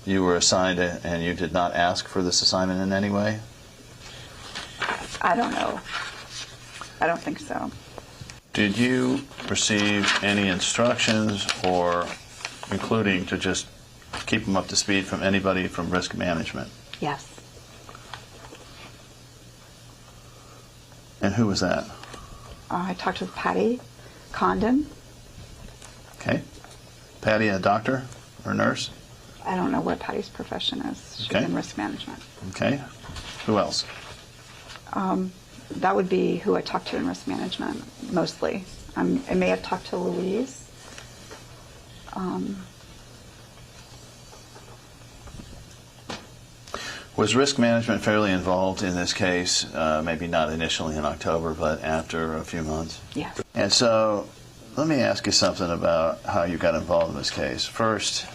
J: You were assigned it, and you did not ask for this assignment in any way?
V: I don't know. I don't think so.
J: Did you receive any instructions, or including to just keep them up to speed from anybody from risk management?
V: Yes.
J: And who was that?
V: I talked with Patty Condon.
J: Okay. Patty, a doctor or nurse?
V: I don't know what Patty's profession is. She's
J: Okay.
V: in risk management.
J: Okay. Who else?
V: That would be who I talked to in risk management, mostly. I may have talked to Louise.
J: Was risk management fairly involved in this case? Maybe not initially in October, but after a few months?
V: Yes.
J: And so let me ask you something about how you got involved in this case. First,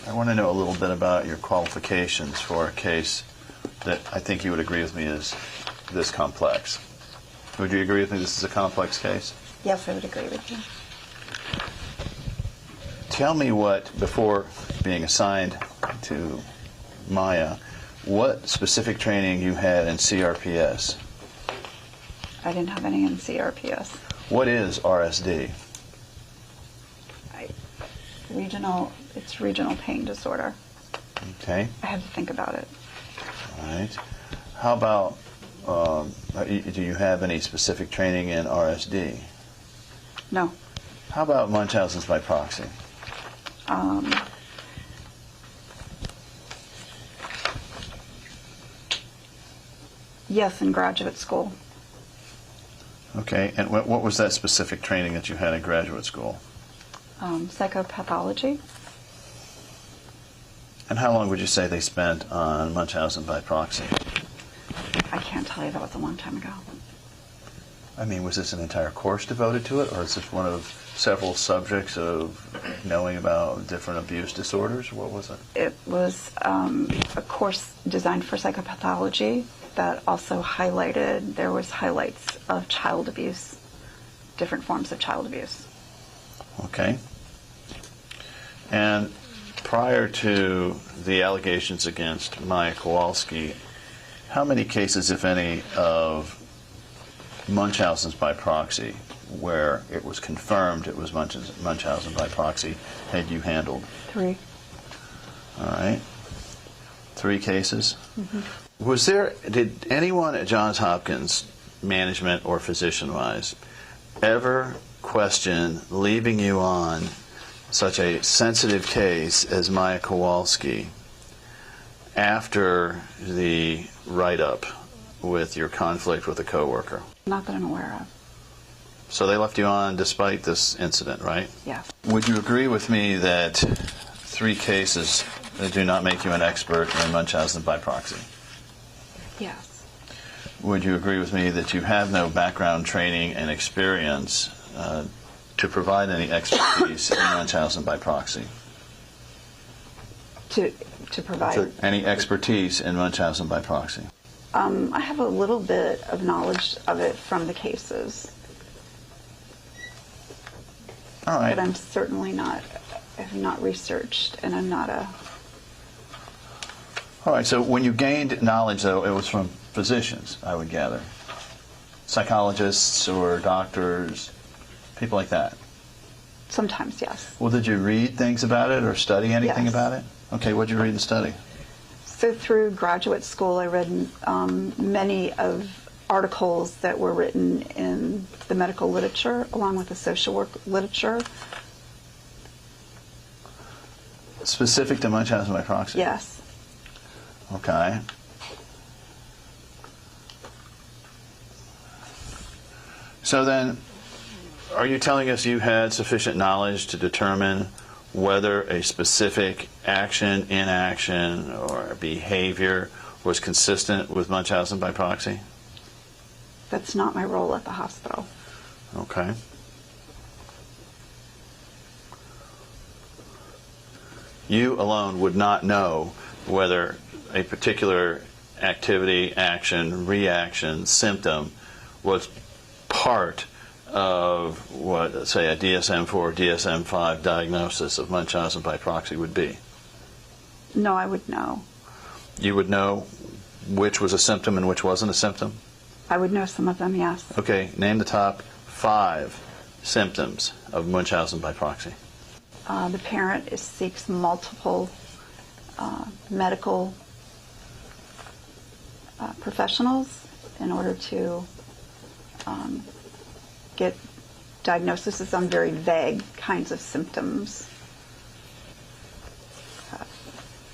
J: I want to know a little bit about your qualifications for a case that I think you would agree with me is this complex. Would you agree with me this is a complex case?
V: Yes, I would agree with you.
J: Tell me what, before being assigned to Maya, what specific training you had in CRPS?
V: I didn't have any in CRPS.
J: What is RSD?
V: It's regional pain disorder.
J: Okay.
V: I had to think about it.
J: All right. How about, do you have any specific training in RSD?
V: No.
J: How about Munchausen's by proxy?
V: Yes, in graduate school.
A: Okay, and what was that specific training that you had in graduate school?
V: Psychopathology.
A: And how long would you say they spent on Munchausen by proxy?
V: I can't tell you, that was a long time ago.
A: I mean, was this an entire course devoted to it, or is this one of several subjects of knowing about different abuse disorders? What was it?
V: It was a course designed for psychopathology that also highlighted, there was highlights of child abuse, different forms of child abuse.
A: Okay. And prior to the allegations against Maya Kowalski, how many cases, if any, of Munchausen's by proxy, where it was confirmed it was Munchausen by proxy, had you handled?
V: 3.
A: All right. 3 cases?
V: Mm-hmm.
A: Did anyone at Johns Hopkins, management or physician-wise, ever question leaving you on such a sensitive case as Maya Kowalski after the write-up with your conflict with a coworker?
V: Not that I'm aware of.
A: So they left you on despite this incident, right?
V: Yes.
A: Would you agree with me that 3 cases do not make you an expert in Munchausen by proxy?
V: Yes.
A: Would you agree with me that you have no background training and experience to provide any expertise in Munchausen by proxy?
V: To provide?
A: Any expertise in Munchausen by proxy?
V: I have a little bit of knowledge of it from the cases.
A: All right.
V: But I'm certainly not, I have not researched, and I'm not a...
A: All right, so when you gained knowledge, though, it was from physicians, I would gather. Psychologists or doctors, people like that.
V: Sometimes, yes.
A: Well, did you read things about it or study anything
V: Yes.
A: about it? Okay, what did you read and study?
V: So through graduate school, I read many of articles that were written in the medical literature, along with the social work literature.
A: Specific to Munchausen by proxy?
V: Yes.
A: Okay. So then, are you telling us you had sufficient knowledge to determine whether a specific action, inaction, or behavior was consistent with Munchausen by proxy?
V: That's not my role at the hospital.
A: Okay. You alone would not know whether a particular activity, action, reaction, symptom was part of what, say, a DSM-4, DSM-5 diagnosis of Munchausen by proxy would be?
V: No, I would know.
A: You would know which was a symptom and which wasn't a symptom?
V: I would know some of them, yes.
A: Okay, name the top 5 symptoms of Munchausen by proxy.
V: The parent seeks multiple medical professionals in order to get diagnoses on very vague kinds of symptoms.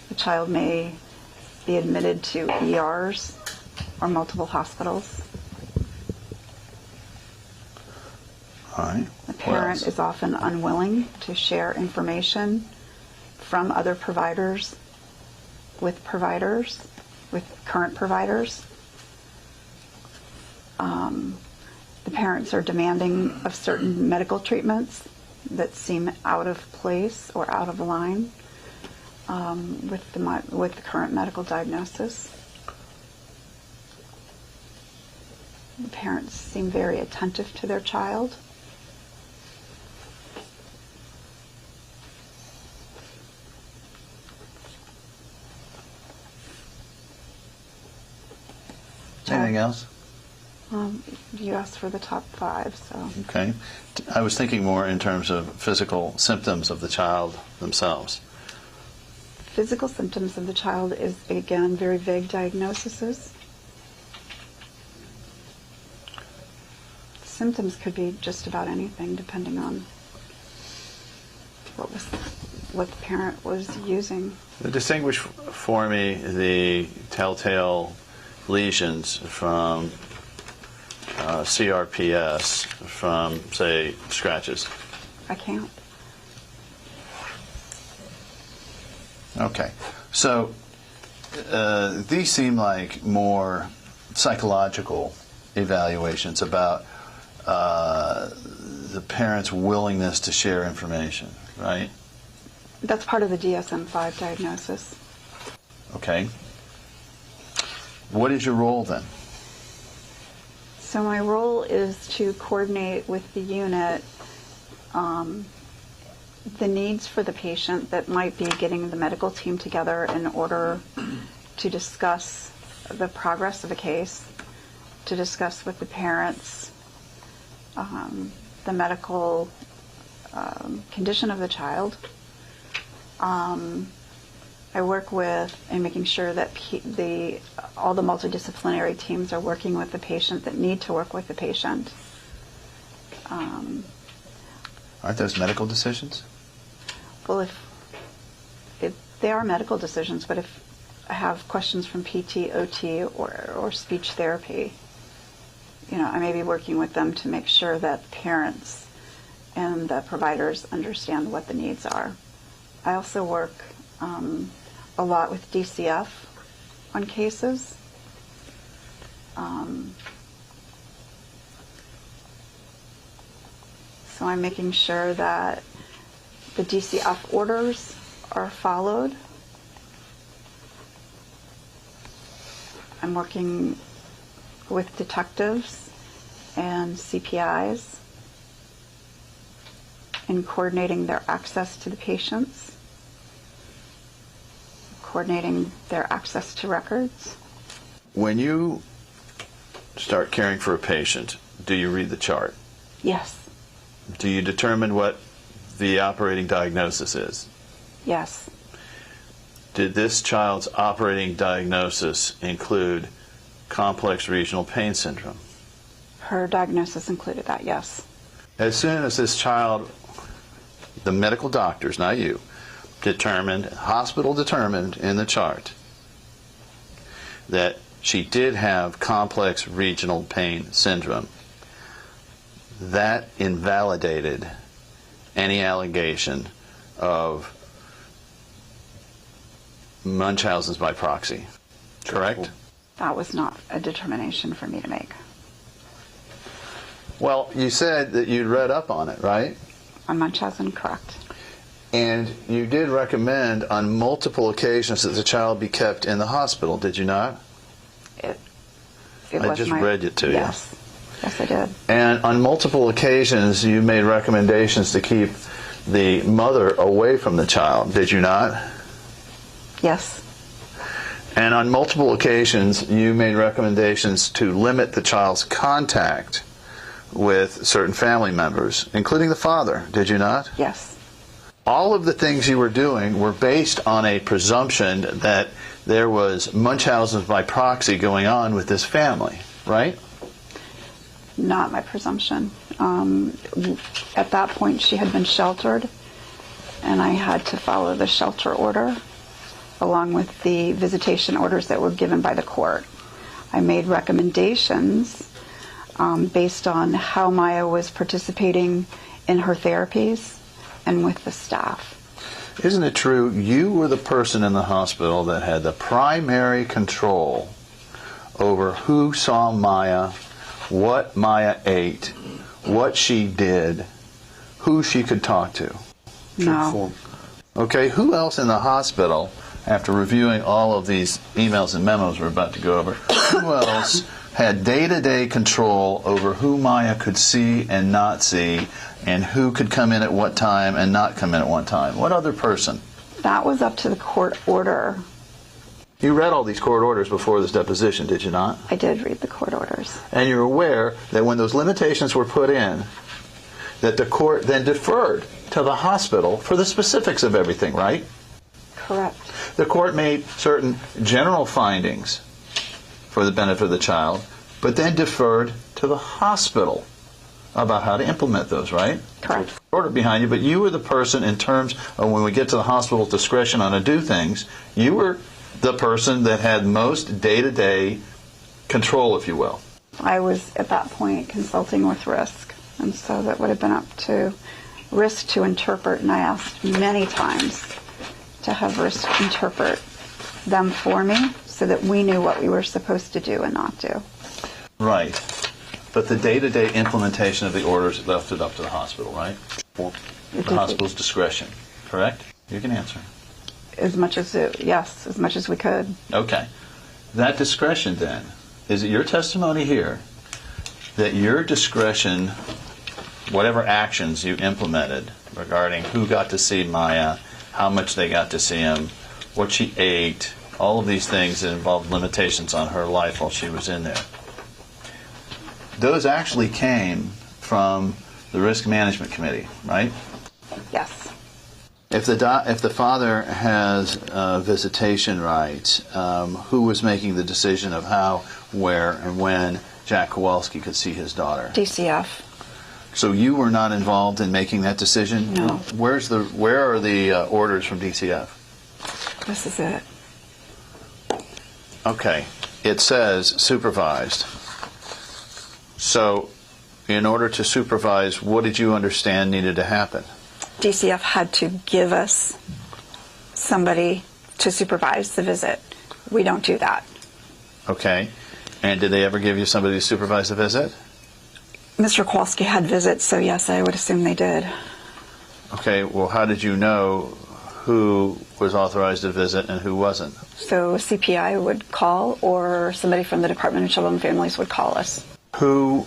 V: The child may be admitted to ERs or multiple hospitals.
A: All right.
V: The parent is often unwilling to share information from other providers with current providers. The parents are demanding of certain medical treatments that seem out of place or out of line with the current medical diagnosis. The parents seem very attentive to their child.
A: Anything else?
V: You asked for the top 5, so.
A: Okay. I was thinking more in terms of physical symptoms of the child themselves.
V: Physical symptoms of the child is, again, very vague diagnoses. Symptoms could be just about anything, depending on what the parent was using.
A: Distinguish for me the telltale lesions from CRPS from, say, scratches?
V: I can't.
A: Okay. So these seem like more psychological evaluations about the parent's willingness to share information, right?
V: That's part of the DSM-5 diagnosis.
A: Okay. What is your role then?
V: So my role is to coordinate with the unit the needs for the patient that might be getting the medical team together in order to discuss the progress of a case, to discuss with the parents the medical condition of the child. I work with and making sure that all the multidisciplinary teams are working with the patient that need to work with the patient.
A: Aren't those medical decisions?
V: Well, if they are medical decisions, but if I have questions from PT, OT, or speech therapy, I may be working with them to make sure that parents and the providers understand what the needs are. I also work a lot with DCF on cases. So I'm making sure that the DCF orders are followed. I'm working with detectives and CPIs in coordinating their access to the patients, coordinating their access to records.
A: When you start caring for a patient, do you read the chart?
V: Yes.
A: Do you determine what the operating diagnosis is?
V: Yes.
A: Did this child's operating diagnosis include complex regional pain syndrome?
V: Her diagnosis included that, yes.
A: As soon as this child, the medical doctors, not you, hospital determined in the chart that she did have complex regional pain syndrome, that invalidated any allegation of Munchausen's by proxy, correct?
V: That was not a determination for me to make.
A: Well, you said that you'd read up on it, right?
V: On Munchausen, correct.
A: And you did recommend on multiple occasions that the child be kept in the hospital, did you not? I just read it to you.
V: Yes. Yes, I did.
A: And on multiple occasions, you made recommendations to keep the mother away from the child, did you not?
V: Yes.
A: And on multiple occasions, you made recommendations to limit the child's contact with certain family members, including the father, did you not?
V: Yes.
A: All of the things you were doing were based on a presumption that there was Munchausen's by proxy going on with this family, right?
V: Not my presumption. At that point, she had been sheltered, and I had to follow the shelter order along with the visitation orders that were given by the court. I made recommendations based on how Maya was participating in her therapies and with the staff.
A: Isn't it true you were the person in the hospital that had the primary control over who saw Maya, what Maya ate, what she did, who she could talk to?
V: No.
A: Okay, who else in the hospital, after reviewing all of these emails and memos we're about to go over, who else had day-to-day control over who Maya could see and not see, and who could come in at what time and not come in at what time? What other person?
V: That was up to the court order.
A: You read all these court orders before this deposition, did you not?
V: I did read the court orders.
A: And you're aware that when those limitations were put in, that the court then deferred to the hospital for the specifics of everything, right?
V: Correct.
A: The court made certain general findings for the benefit of the child, but then deferred to the hospital about how to implement those, right?
V: Correct.
A: Order behind you, but you were the person in terms of when we get to the hospital's discretion on to do things, you were the person that had most day-to-day control, if you will.
V: I was at that point consulting with Risk, and so that would have been up to Risk to interpret, and I asked many times to have Risk interpret them for me so that we knew what we were supposed to do and not do.
A: Right. But the day-to-day implementation of the orders left it up to the hospital, right? The hospital's discretion, correct? You can answer.
V: As much as we could.
A: Okay. That discretion, then, is it your testimony here that your discretion, whatever actions you implemented regarding who got to see Maya, how much they got to see him, what she ate, all of these things that involved limitations on her life while she was in there, those actually came from the Risk Management Committee, right?
V: Yes.
A: If the father has visitation rights, who was making the decision of how, where, and when Jack Kowalski could see his daughter?
V: DCF.
A: So you were not involved in making that decision?
V: No.
A: Where are the orders from DCF?
V: This is it.
A: Okay. It says supervised. So in order to supervise, what did you understand needed to happen?
V: DCF had to give us somebody to supervise the visit. We don't do that.
A: Okay. And did they ever give you somebody to supervise the visit?
V: Mr. Kowalski had visits, so yes, I would assume they did.
A: Okay. Well, how did you know who was authorized to visit and who wasn't?
V: So CPI would call, or somebody from the Department of Children and Families would call us.
A: Who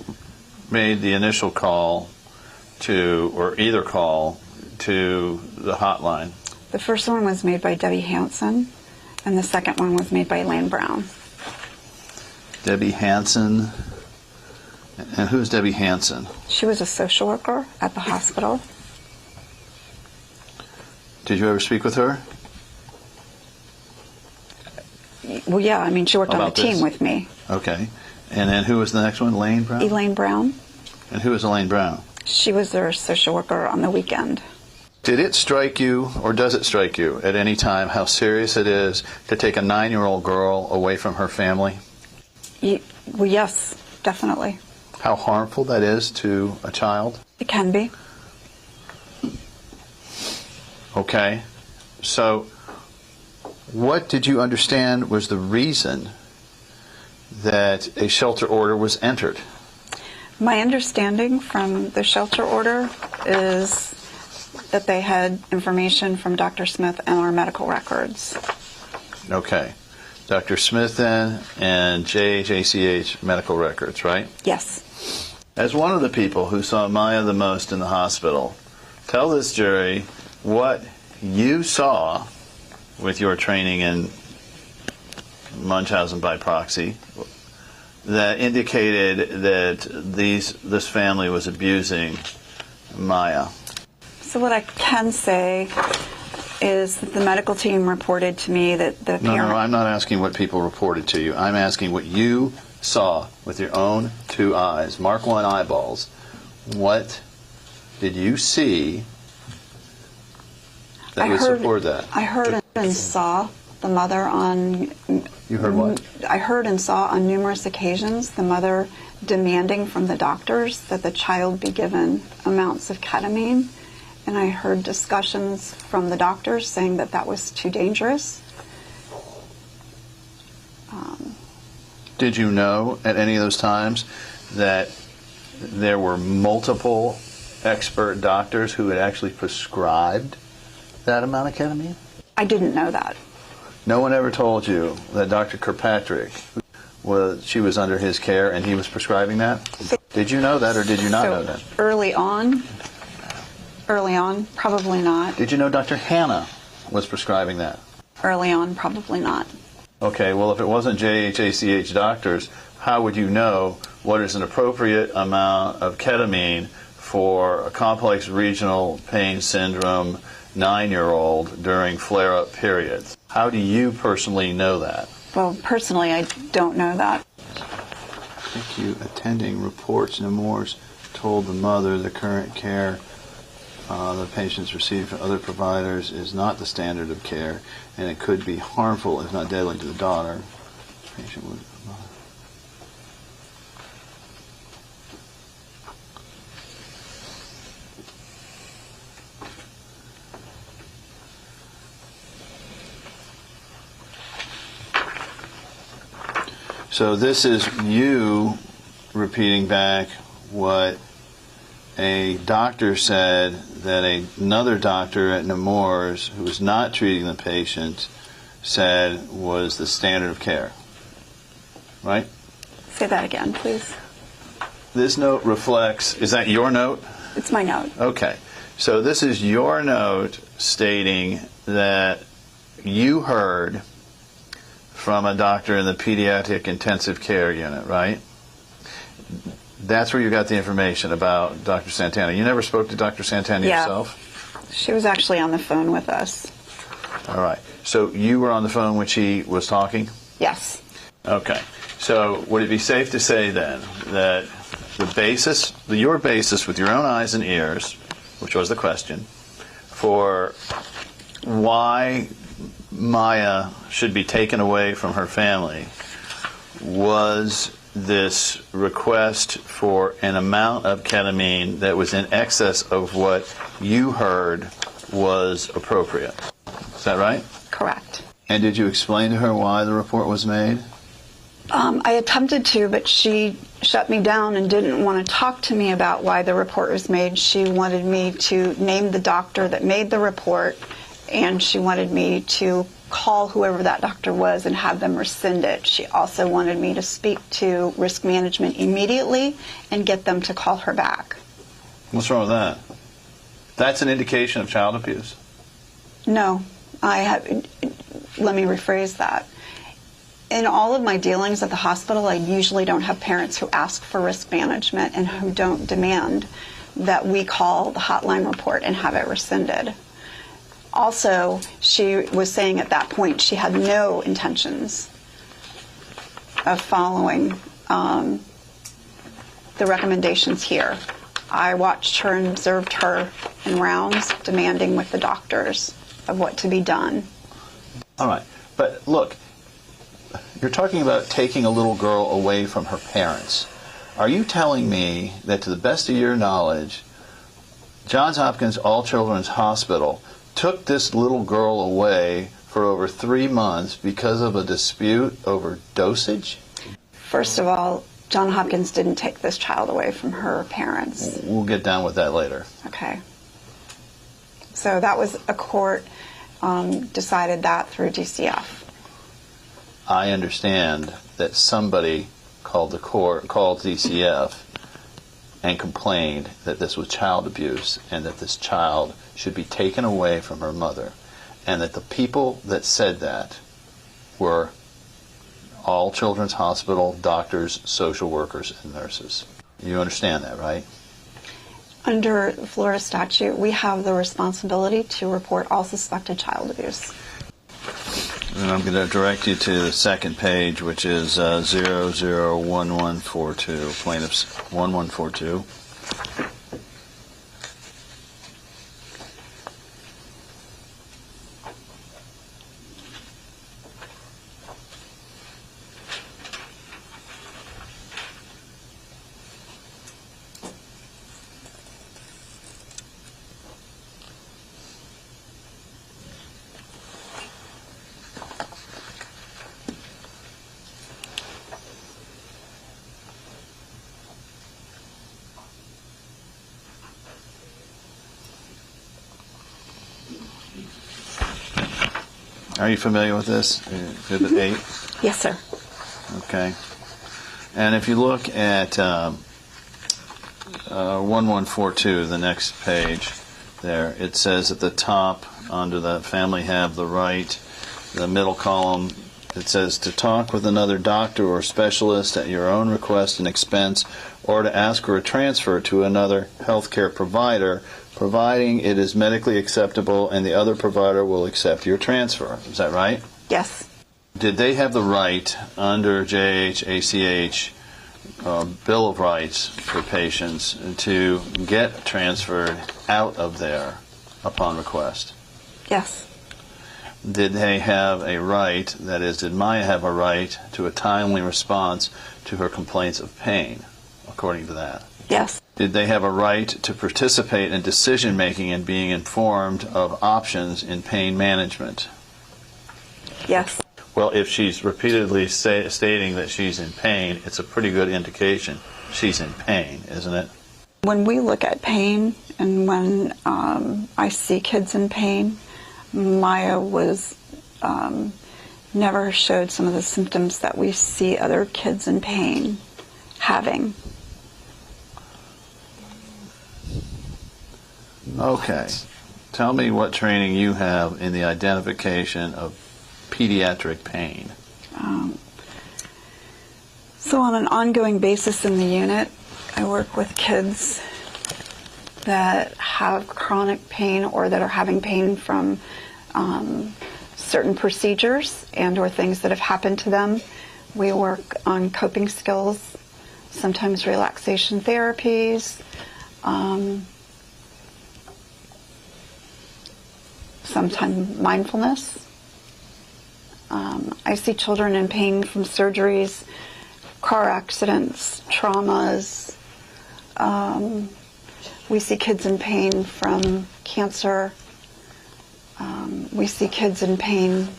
A: made the initial call to, or either call to the hotline?
V: The first one was made by Debbie Hansen, and the second one was made by Elaine Brown.
A: Debbie Hansen. And who's Debbie Hansen?
V: She was a social worker at the hospital.
A: Did you ever speak with her?
V: Well, yeah, I mean, she worked on the
A: About
V: team
A: this?
V: with me.
A: Okay. And then who was the next one? Elaine Brown?
V: Elaine Brown.
A: And who is Elaine Brown?
V: She was their social worker on the weekend.
A: Did it strike you, or does it strike you at any time, how serious it is to take a 9-year-old girl away from her family?
V: Well, yes, definitely.
A: How harmful that is to a child?
V: It can be.
A: Okay. So what did you understand was the reason that a shelter order was entered?
V: My understanding from the shelter order is that they had information from Dr. Smith and our medical records.
A: Okay. Dr. Smith then and JHACH medical records, right?
V: Yes.
A: As one of the people who saw Maya the most in the hospital, tell this jury what you saw with your training in Munchausen by proxy that indicated that this family was abusing Maya.
V: So what I can say is that the medical team reported to me that the parent...
A: No, I'm not asking what people reported to you. I'm asking what you saw with your own 2 eyes. Mark 1 eyeballs. What did you see that would support that?
V: I heard and saw the mother on...
A: You heard what?
V: I heard and saw on numerous occasions the mother demanding from the doctors that the child be given amounts of ketamine. And I heard discussions from the doctors saying that that was too dangerous.
A: Did you know at any of those times that there were multiple expert doctors who had actually prescribed that amount of ketamine?
V: I didn't know that.
A: No one ever told you that Dr. Kirkpatrick, she was under his care and he was prescribing that? Did you know that, or did you not know that?
V: Early on, probably not.
A: Did you know Dr. Hanna was prescribing that?
V: Early on, probably not.
A: Okay, well, if it wasn't JHACH doctors, how would you know what is an appropriate amount of ketamine for a complex regional pain syndrome 9-year-old during flare-up periods? How do you personally know that?
V: Well, personally, I don't know that.
A: Thank you. Attending reports no more told the mother the current care the patients receive from other providers is not the standard of care, and it could be harmful, if not deadly, to the daughter. Patient would... So this is you repeating back what a doctor said that another doctor at Nemours, who was not treating the patient, said was the standard of care. Right?
V: Say that again, please.
A: This note reflects, is that your note?
V: It's my note.
A: Okay. So this is your note stating that you heard from a doctor in the pediatric intensive care unit, right? That's where you got the information about Dr. Santana. You never spoke to Dr. Santana yourself?
V: She was actually on the phone with us.
A: All right. So you were on the phone when she was talking?
V: Yes.
A: Okay. So would it be safe to say then that your basis with your own eyes and ears, which was the question, for why Maya should be taken away from her family was this request for an amount of ketamine that was in excess of what you heard was appropriate? Is that right?
V: Correct.
A: And did you explain to her why the report was made?
V: I attempted to, but she shut me down and didn't want to talk to me about why the report was made. She wanted me to name the doctor that made the report, and she wanted me to call whoever that doctor was and have them rescind it. She also wanted me to speak to risk management immediately and get them to call her back.
A: What's wrong with that? That's an indication of child abuse?
V: No. Let me rephrase that. In all of my dealings at the hospital, I usually don't have parents who ask for risk management and who don't demand that we call the hotline report and have it rescinded. Also, she was saying at that point she had no intentions of following the recommendations here. I watched her and observed her in rounds, demanding with the doctors of what to be done.
A: All right. But look, you're talking about taking a little girl away from her parents. Are you telling me that, to the best of your knowledge, Johns Hopkins All-Children's Hospital took this little girl away for over 3 months because of a dispute over dosage?
V: First of all, Johns Hopkins didn't take this child away from her parents.
A: We'll get down with that later.
V: Okay. So that was a court decided that through DCF.
A: I understand that somebody called DCF and complained that this was child abuse and that this child should be taken away from her mother, and that the people that said that were all Children's Hospital doctors, social workers, and nurses. You understand that, right?
V: Under the Florida statute, we have the responsibility to report all suspected child abuse.
A: And I'm going to direct you to the second page, which is 001142, plaintiff's 1142. Are you familiar with this? Exhibit 8?
V: Yes, sir.
A: Okay. And if you look at 1142, the next page there, it says at the top, under the family have the right, the middle column, it says to talk with another doctor or specialist at your own request and expense, or to ask for a transfer to another healthcare provider, providing it is medically acceptable and the other provider will accept your transfer. Is that right?
V: Yes.
A: Did they have the right under JHACH Bill of Rights for patients to get transferred out of there upon request?
V: Yes.
A: Did they have a right, that is, did Maya have a right to a timely response to her complaints of pain, according to that?
V: Yes.
A: Did they have a right to participate in decision-making and being informed of options in pain management?
V: Yes.
A: Well, if she's repeatedly stating that she's in pain, it's a pretty good indication she's in pain, isn't it?
V: When we look at pain and when I see kids in pain, Maya was never showed some of the symptoms that we see other kids in pain having.
A: Okay. Tell me what training you have in the identification of pediatric pain.
V: So on an ongoing basis in the unit, I work with kids that have chronic pain or that are having pain from certain procedures and or things that have happened to them. We work on coping skills, sometimes relaxation therapies, sometimes mindfulness. I see children in pain from surgeries, car accidents, traumas. We see kids in pain from cancer. We see kids in pain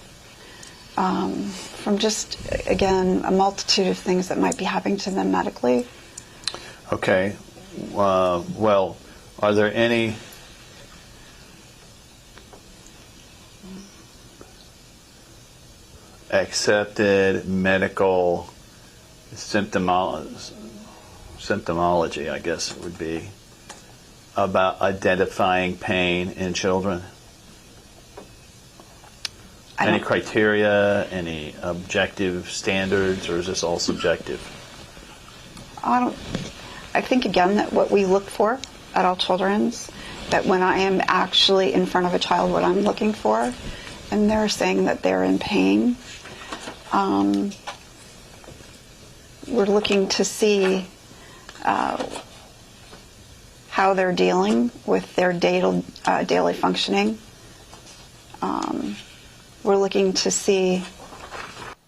V: from just, again, a multitude of things that might be happening to them medically.
A: Okay. Well, are there any accepted medical symptomology, I guess it would be, about identifying pain in children? Any criteria, any objective standards, or is this all subjective?
V: I think, again, that what we look for at all children's, that when I am actually in front of a child, what I'm looking for, and they're saying that they're in pain, we're looking to see how they're dealing with their daily functioning. We're looking to see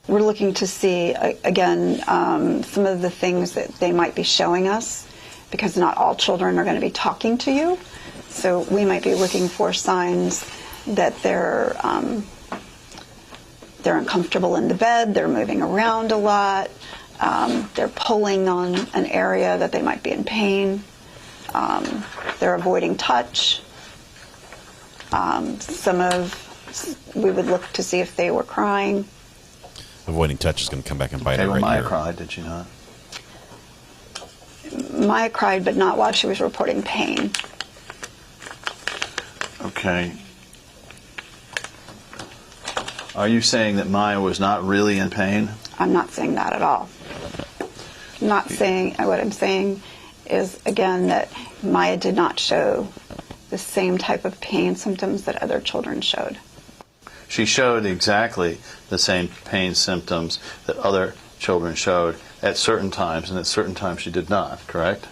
V: again some of the things that they might be showing us, because not all children are going to be talking to you. So we might be looking for signs that they're uncomfortable in the bed, they're moving around a lot, they're pulling on an area that they might be in pain, they're avoiding touch. We would look to see if they were crying.
C: Avoiding touch is going to come back and bite
A: Okay,
C: her
A: well,
C: right
A: Maya
C: here.
A: cried, did she not?
V: Maya cried, but not while she was reporting pain.
A: Okay. Are you saying that Maya was not really in pain?
V: I'm not saying that at all. Not saying, what I'm saying is, again, that Maya did not show the same type of pain symptoms that other children showed.
A: She showed exactly the same pain symptoms that other children showed at certain times, and at certain times she did not, correct?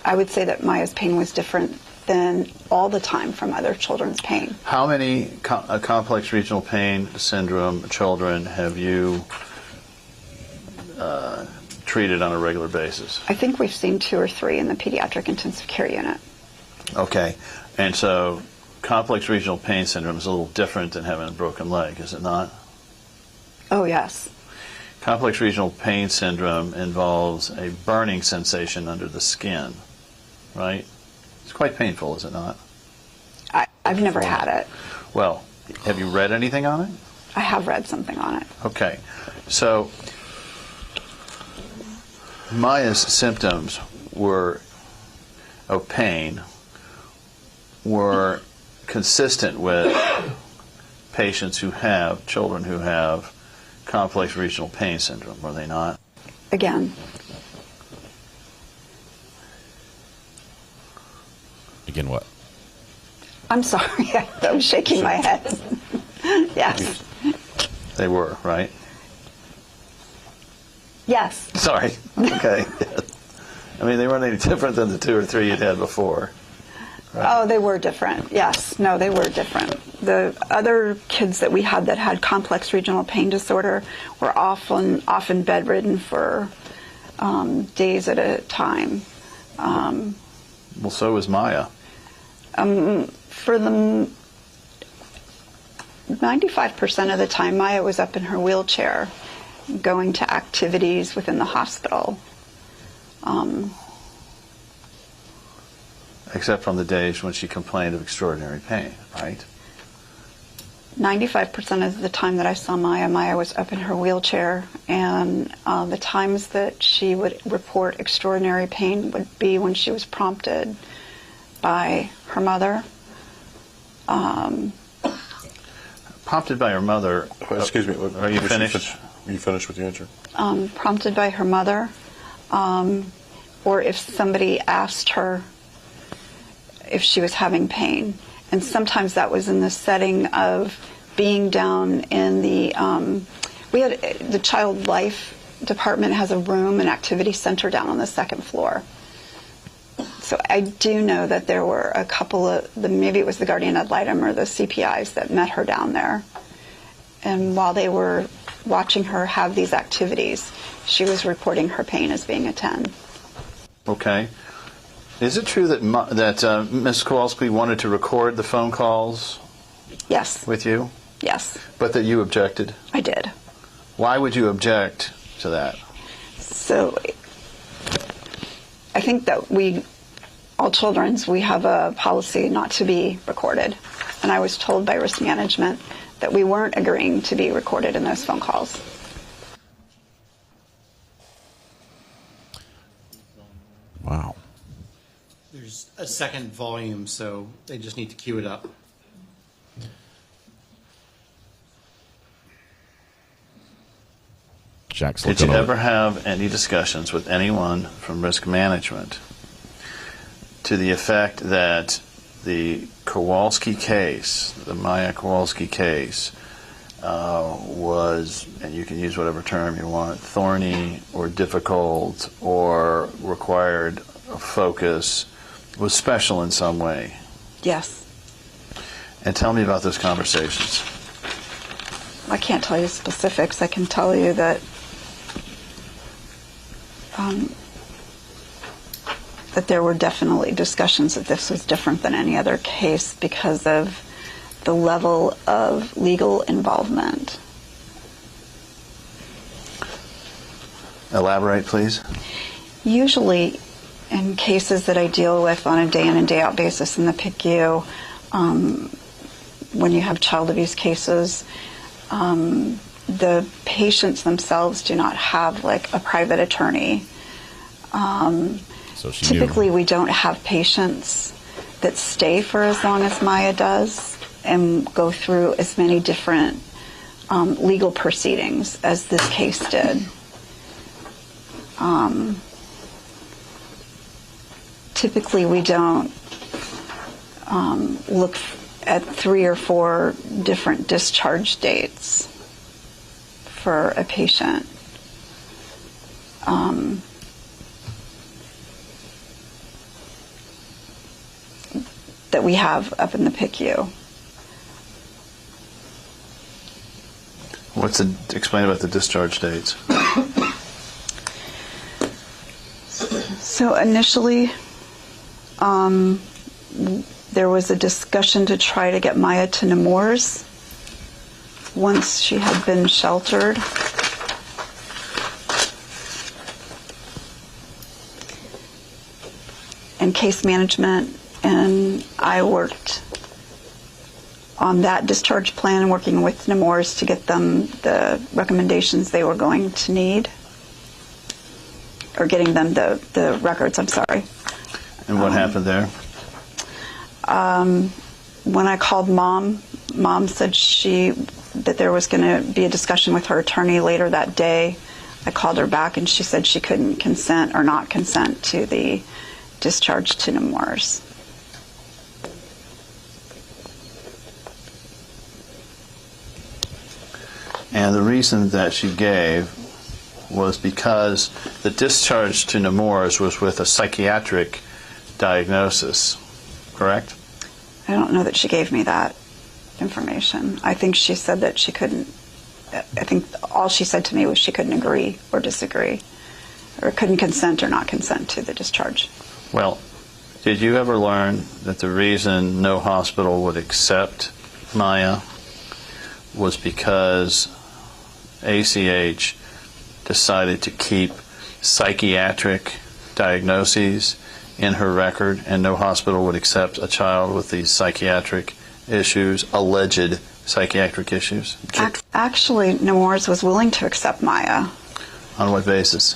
V: I would say that Maya's pain was different than all the time from other children's pain.
A: How many complex regional pain syndrome children have you treated on a regular basis?
V: I think we've seen 2 or 3 in the pediatric intensive care unit.
A: Okay, and so complex regional pain syndrome is a little different than having a broken leg, is it not?
V: Oh, yes.
A: Complex regional pain syndrome involves a burning sensation under the skin, right? It's quite painful, is it not?
V: I've never had it.
A: Well, have you read anything on it?
V: I have read something on it.
A: Okay, so Maya's symptoms of pain were consistent with children who have complex regional pain syndrome, were they not?
V: Again.
C: Again, what?
V: I'm sorry, I'm shaking my head. Yes.
A: They were, right?
V: Yes.
A: Sorry. Okay. I mean, they weren't any different than the 2 or 3 you'd had before. Right?
V: Oh, they were different. Yes. No, they were different. The other kids that we had that had complex regional pain disorder were often bedridden for days at a time.
A: Well, so was Maya.
V: For the 95% of the time, Maya was up in her wheelchair, going to activities within the hospital.
A: Except on the days when she complained of extraordinary pain, right?
V: 95% of the time that I saw Maya, Maya was up in her wheelchair, and the times that she would report extraordinary pain would be when she was prompted by her mother.
A: Prompted by her mother.
B: Excuse me.
A: Are you finished?
B: Are you finished with the answer?
V: Prompted by her mother, or if somebody asked her if she was having pain. And sometimes that was in the setting of being down in the, the child life department has a room, an activity center down on the second floor. So I do know that there were a couple of, maybe it was the guardian ad litem or the CPIs that met her down there. And while they were watching her have these activities, she was reporting her pain as being a 10.
A: Okay. Is it true that Ms. Kowalski wanted to record the phone calls?
V: Yes.
A: With you?
V: Yes.
A: But that you objected?
V: I did.
A: Why would you object to that?
V: So I think that all children's, we have a policy not to be recorded. And I was told by risk management that we weren't agreeing to be recorded in those phone calls.
C: Wow.
I: There's a second volume, so they just need to queue it up.
C: Jack's
A: Did you ever have any discussions with anyone from risk management to the effect that the Kowalski case, the Maya Kowalski case, was, and you can use whatever term you want, thorny or difficult or required focus, was special in some way?
V: Yes.
A: And tell me about those conversations.
V: I can't tell you specifics. I can tell you that that there were definitely discussions that this was different than any other case because of the level of legal involvement.
A: Elaborate, please.
V: Usually, in cases that I deal with on a day in and day out basis in the PICU, when you have child abuse cases, the patients themselves do not have like a private attorney.
C: So
V: typically, we don't have patients that stay for as long as Maya does and go through as many different legal proceedings as this case did. Typically, we don't look at 3 or 4 different discharge dates for a patient. That we have up in the PICU.
A: Explain about the discharge dates.
V: So initially, there was a discussion to try to get Maya to Nemours once she had been sheltered. And case management and I worked on that discharge plan, working with Nemours to get them the recommendations they were going to need, or getting them the records, I'm sorry.
A: And what happened there?
V: When I called Mom said that there was going to be a discussion with her attorney later that day. I called her back and she said she couldn't consent or not consent to the discharge to Nemours.
A: And the reason that she gave was because the discharge to Nemours was with a psychiatric diagnosis, correct?
V: I don't know that she gave me that information. I think she said that she couldn't, I think all she said to me was she couldn't agree or disagree, or couldn't consent or not consent to the discharge.
A: Well, did you ever learn that the reason no hospital would accept Maya was because ACH decided to keep psychiatric diagnoses in her record, and no hospital would accept a child with these psychiatric issues, alleged psychiatric issues?
V: Actually, Nemours was willing to accept Maya.
A: On what basis?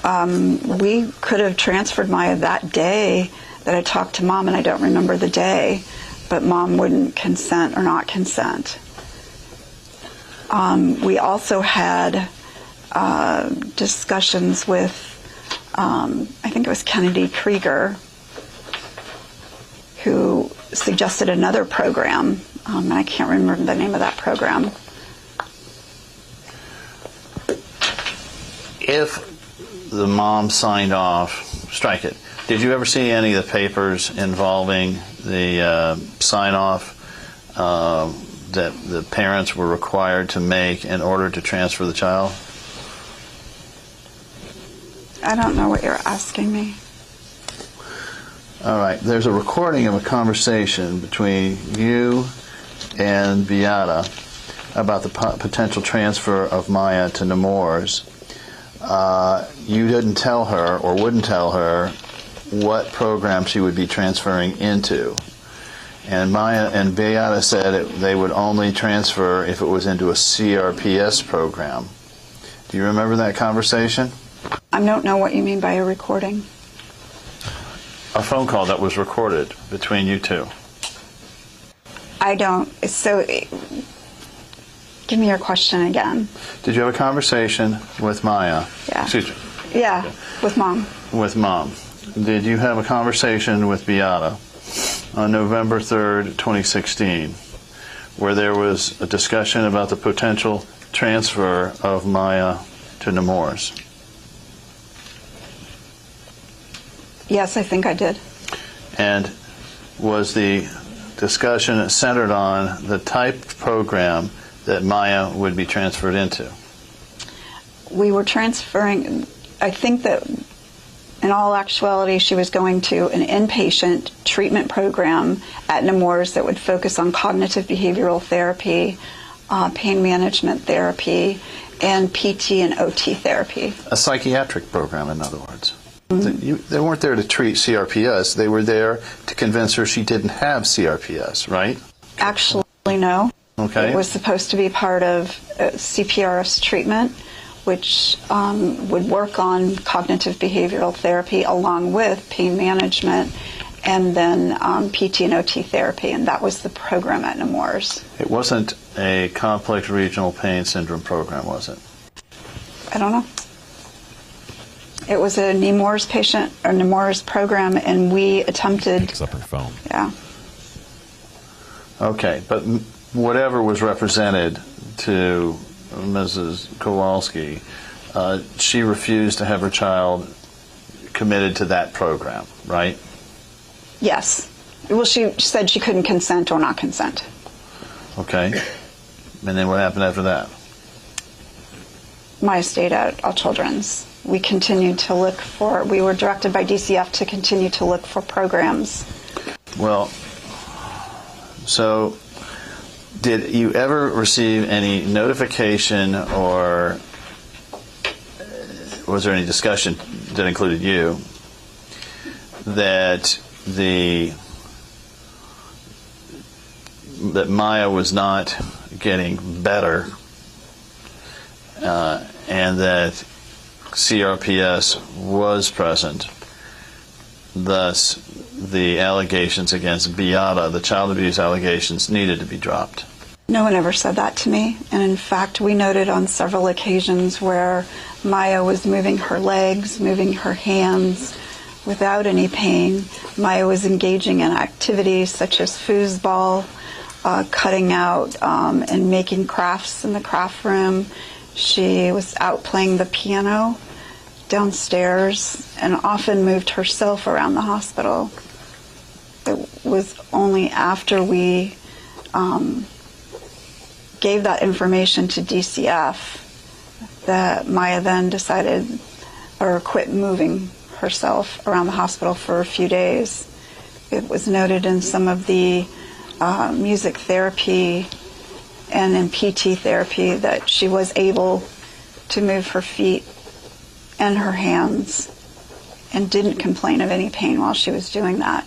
V: We could have transferred Maya that day that I talked to Mom, and I don't remember the day, but Mom wouldn't consent or not consent. We also had discussions with, I think it was Kennedy Krieger, who suggested another program, and I can't remember the name of that program.
A: If the mom signed off, strike it. Did you ever see any of the papers involving the sign-off that the parents were required to make in order to transfer the child?
V: I don't know what you're asking me.
A: All right. There's a recording of a conversation between you and Beata about the potential transfer of Maya to Nemours. You didn't tell her, or wouldn't tell her, what program she would be transferring into. And Maya and Beata said they would only transfer if it was into a CRPS program. Do you remember that conversation?
V: I don't know what you mean by a recording.
A: A phone call that was recorded between you two.
V: I don't. So, give me your question again.
A: Did you have a conversation with Maya?
V: Yeah.
A: Excuse me.
V: Yeah, with Mom.
A: With Mom. Did you have a conversation with Beata on November 3rd, 2016, where there was a discussion about the potential transfer of Maya to Nemours?
V: Yes, I think I did.
A: And was the discussion centered on the type of program that Maya would be transferred into?
V: We were transferring, I think that in all actuality, she was going to an inpatient treatment program at Nemours that would focus on cognitive behavioral therapy, pain management therapy, and PT and OT therapy. A
A: psychiatric program, in other words. They weren't there to treat CRPS. They were there to convince her she didn't have CRPS, right?
V: Actually, no.
A: Okay.
V: It was supposed to be part of CPRS treatment, which would work on cognitive behavioral therapy along with pain management and then PT and OT therapy, and that was the program at Nemours.
A: It wasn't a complex regional pain syndrome program, was it?
V: I don't know. It was a Nemours patient or Nemours program, and we attempted.
C: Picks up her phone.
V: Yeah.
A: Okay, but whatever was represented to Mrs. Kowalski, she refused to have her child committed to that program, right?
V: Yes. Well, she said she couldn't consent or not consent.
A: Okay. And then what happened after that?
V: Maya stayed at All Children's. We continued to look for, we were directed by DCF to continue to look for programs.
A: Well, so did you ever receive any notification or was there any discussion that included you that Maya was not getting better and that CRPS was present, thus the allegations against Beata, the child abuse allegations, needed to be dropped?
V: No one ever said that to me, and in fact we noted on several occasions where Maya was moving her legs, moving her hands without any pain. Maya was engaging in activities such as foosball, cutting out and making crafts in the craft room. She was out playing the piano downstairs and often moved herself around the hospital. It was only after we gave that information to DCF that Maya then decided or quit moving herself around the hospital for a few days. It was noted in some of the music therapy and in PT therapy that she was able to move her feet and her hands and didn't complain of any pain while she was doing that.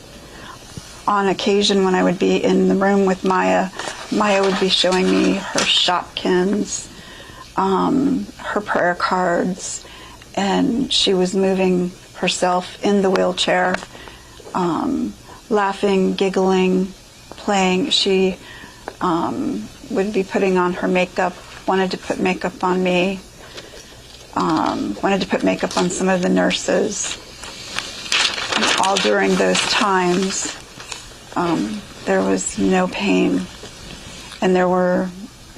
V: On occasion, when I would be in the room with Maya, Maya would be showing me her Shopkins, her prayer cards, and she was moving herself in the wheelchair, laughing, giggling, playing. She would be putting on her makeup, wanted to put makeup on me, wanted to put makeup on some of the nurses. And all during those times, there was no pain, and there were,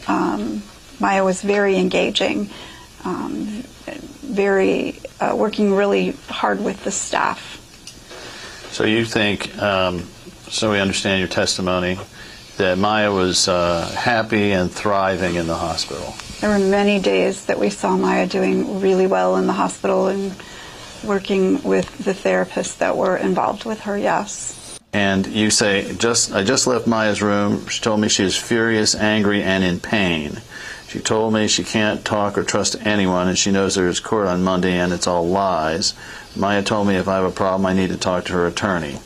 V: Maya was very engaging, working really hard with the staff.
A: So you think, so we understand your testimony, that Maya was happy and thriving in the hospital?
V: There were many days that we saw Maya doing really well in the hospital and working with the therapists that were involved with her, yes.
A: And you say, I just left Maya's room. She told me she is furious, angry, and in pain. She told me she can't talk or trust anyone, and she knows there is court on Monday and it's all lies. Maya told me if I have a problem, I need to talk to her attorney.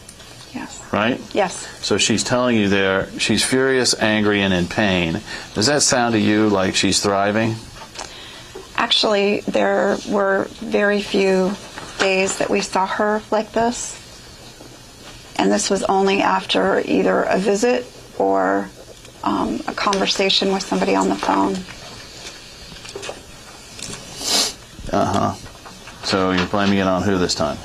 V: Yes.
A: Right?
V: Yes.
A: So she's telling you there, she's furious, angry, and in pain. Does that sound to you like she's thriving?
V: Actually, there were very few days that we saw her like this. And this was only after either a visit or a conversation with somebody on the phone.
A: Uh-huh. So you're blaming it on who this time?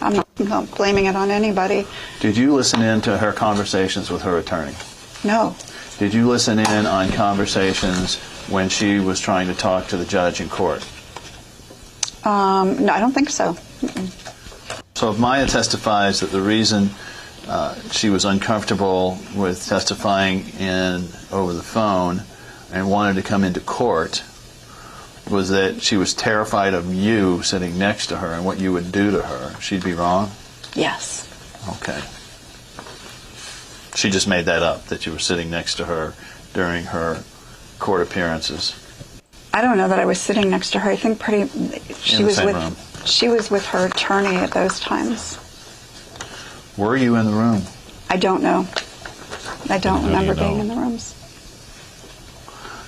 V: I'm not blaming it on anybody.
A: Did you listen in to her conversations with her attorney?
V: No.
A: Did you listen in on conversations when she was trying to talk to the judge in court?
V: No, I don't think so. Mm-mm.
A: So if Maya testifies that the reason she was uncomfortable with testifying over the phone and wanted to come into court was that she was terrified of you sitting next to her and what you would do to her, she'd be wrong?
V: Yes.
A: Okay. She just made that up, that you were sitting next to her during her court appearances.
V: I don't know that I was sitting next to her. I think she was with her attorney at those times.
A: Were you in the room?
V: I don't know. I don't remember being in the rooms.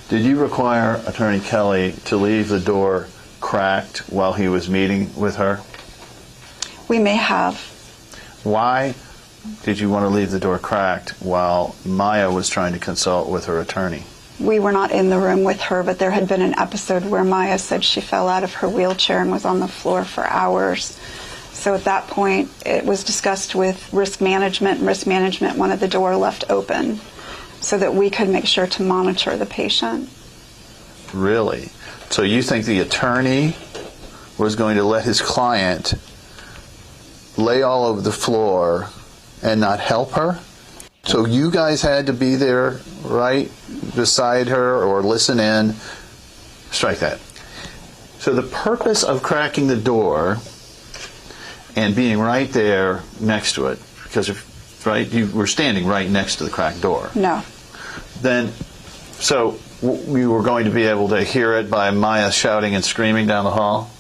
A: Did you require Attorney Kelly to leave the door cracked while he was meeting with her?
V: We may have.
A: Why did you want to leave the door cracked while Maya was trying to consult with her attorney?
V: We were not in the room with her, but there had been an episode where Maya said she fell out of her wheelchair and was on the floor for hours. So at that point, it was discussed with risk management, and risk management wanted the door left open so that we could make sure to monitor the patient.
A: Really? So you think the attorney was going to let his client lay all over the floor and not help her? So you guys had to be there, right, beside her or listen in? Strike that. So the purpose of cracking the door and being right there next to it, because you were standing right next to the cracked door.
V: No.
A: Then, so you were going to be able to hear it by Maya shouting and screaming down the hall?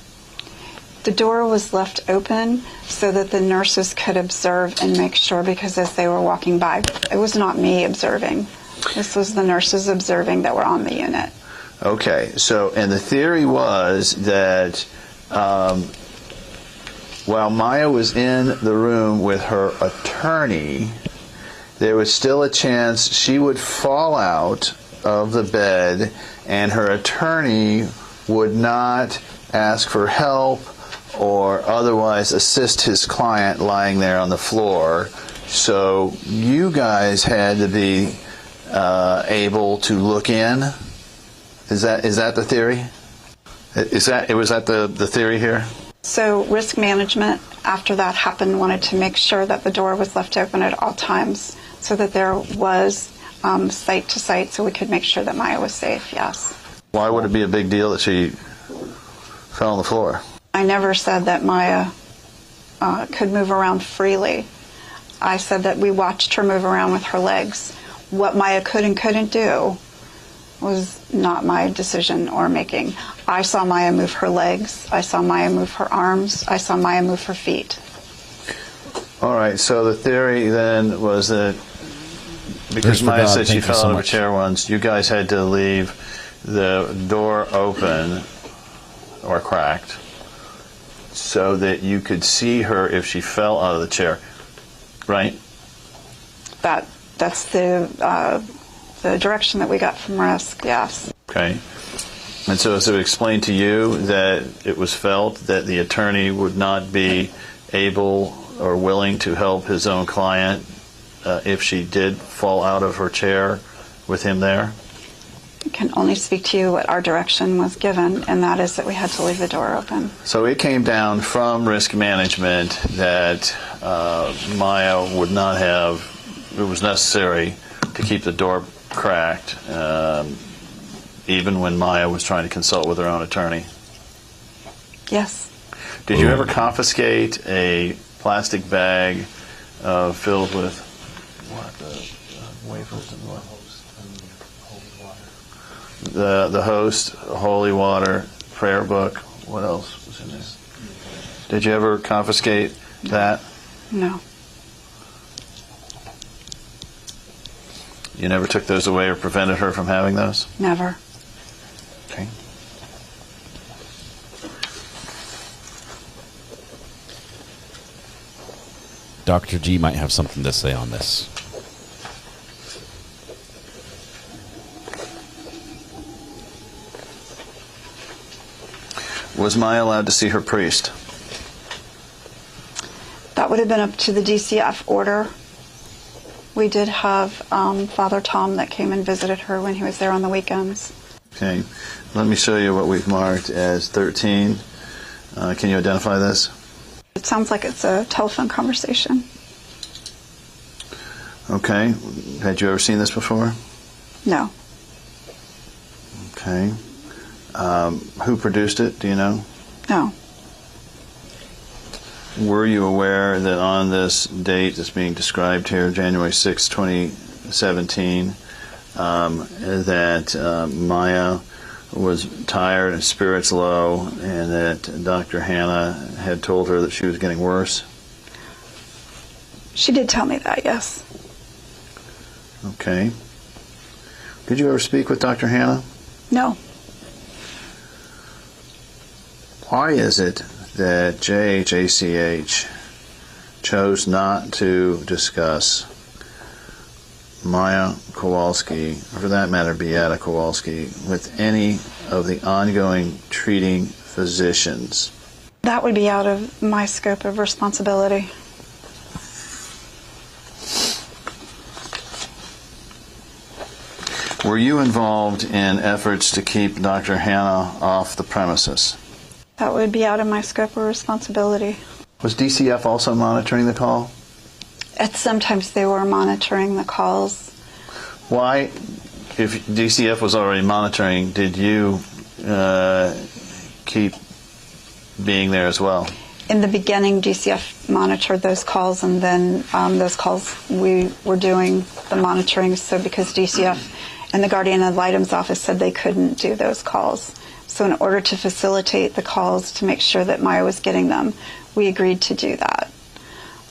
V: The door was left open so that the nurses could observe and make sure, because as they were walking by, it was not me observing. This was the nurses observing that were on the unit.
A: Okay, so, and the theory was that while Maya was in the room with her attorney, there was still a chance she would fall out of the bed and her attorney would not ask for help or otherwise assist his client lying there on the floor. So you guys had to be able to look in. Is that the theory? Was that the theory here?
V: So risk management, after that happened, wanted to make sure that the door was left open at all times so that there was site to site so we could make sure that Maya was safe, yes.
A: Why would it be a big deal that she fell on the floor?
V: I never said that Maya could move around freely. I said that we watched her move around with her legs. What Maya could and couldn't do was not my decision or making. I saw Maya move her legs. I saw Maya move her arms. I saw Maya move her feet.
A: All right, so the theory then was that because
C: Praise
A: Maya
C: God.
A: said she
C: Thank you
A: fell
C: so
A: out of a
C: much.
A: chair once, you guys had to leave the door open or cracked so that you could see her if she fell out of the chair, right?
V: That's the direction that we got from Risk, yes.
A: Okay. And so is it explained to you that it was felt that the attorney would not be able or willing to help his own client if she did fall out of her chair with him there?
V: I can only speak to you what our direction was given, and that is that we had to leave the door open.
A: So it came down from risk management that Maya would not have, it was necessary to keep the door cracked, even when Maya was trying to consult with her own attorney.
V: Yes.
A: Did you ever confiscate a plastic bag filled with wafers and what? The host, holy water, prayer book. What else was in this? Did you ever confiscate that?
V: No.
A: You never took those away or prevented her from having those?
V: Never.
A: Okay.
C: Dr. G might have something to say on this.
A: Was Maya allowed to see her priest?
V: That would have been up to the DCF order. We did have Father Tom that came and visited her when he was there on the weekends.
A: Okay. Let me show you what we've marked as 13. Can you identify this?
V: It sounds like it's a telephone conversation.
A: Okay. Had you ever seen this before?
V: No.
A: Okay. Who produced it? Do you know?
V: No.
A: Were you aware that on this date that's being described here, January 6, 2017, that Maya was tired and spirits low, and that Dr. Hannah had told her that she was getting worse?
V: She did tell me that, yes.
A: Okay. Did you ever speak with Dr. Hannah?
V: No.
A: Why is it that JHACH chose not to discuss Maya Kowalski, or for that matter, Beata Kowalski, with any of the ongoing treating physicians?
V: That would be out of my scope of responsibility.
A: Were you involved in efforts to keep Dr. Hannah off the premises?
V: That would be out of my scope of responsibility.
A: Was DCF also monitoring the call?
V: Sometimes they were monitoring the calls.
A: Why, if DCF was already monitoring, did you keep being there as well?
V: In the beginning, DCF monitored those calls, and then those calls we were doing the monitoring. So because DCF and the Guardian Ad Litem's office said they couldn't do those calls. So in order to facilitate the calls to make sure that Maya was getting them, we agreed to do that.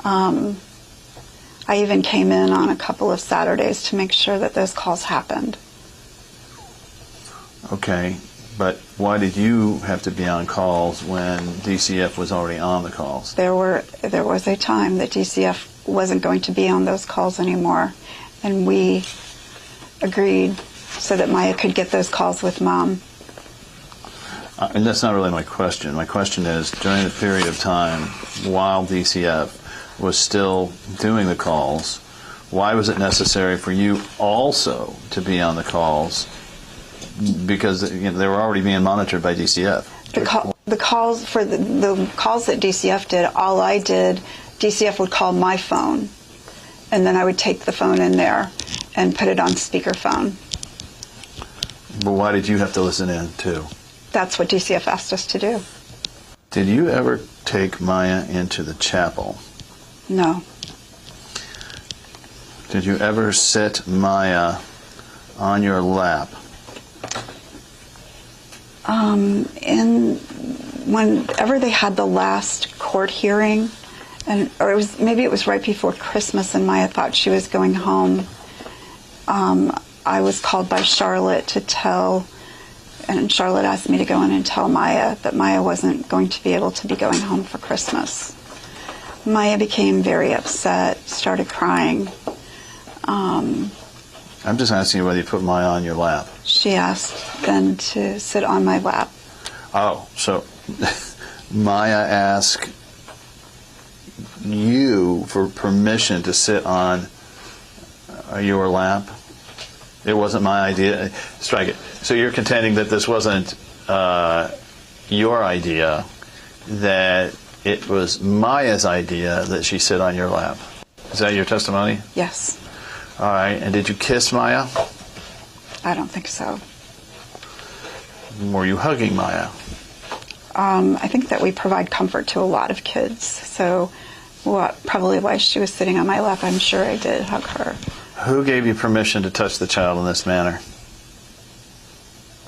V: I even came in on a couple of Saturdays to make sure that those calls happened.
A: Okay, but why did you have to be on calls when DCF was already on the calls?
V: There was a time that DCF wasn't going to be on those calls anymore, and we agreed so that Maya could get those calls with Mom.
A: And that's not really my question. My question is, during the period of time while DCF was still doing the calls, why was it necessary for you also to be on the calls? Because they were already being monitored by DCF.
V: The calls that DCF did, all I did, DCF would call my phone, and then I would take the phone in there and put it on speakerphone.
A: But why did you have to listen in too?
V: That's what DCF asked us to do.
A: Did you ever take Maya into the chapel?
V: No.
A: Did you ever sit Maya on your lap
V: Whenever they had the last court hearing, or it was right before Christmas, and Maya thought she was going home. I was called by Charlotte to tell, and Charlotte asked me to go in and tell Maya that Maya wasn't going to be able to be going home for Christmas. Maya became very upset, started crying.
A: I'm just asking you whether you put Maya on your lap.
V: She asked then to sit on my lap.
A: Oh, so Maya asked you for permission to sit on your lap? It wasn't my idea? Strike it. So you're contending that this wasn't your idea, that it was Maya's idea that she sit on your lap. Is that your testimony?
V: Yes.
A: All right. And did you kiss Maya?
V: I don't think so.
A: Were you hugging Maya?
V: I think that we provide comfort to a lot of kids. So probably why she was sitting on my lap, I'm sure I did hug her.
A: Who gave you permission to touch the child in this manner?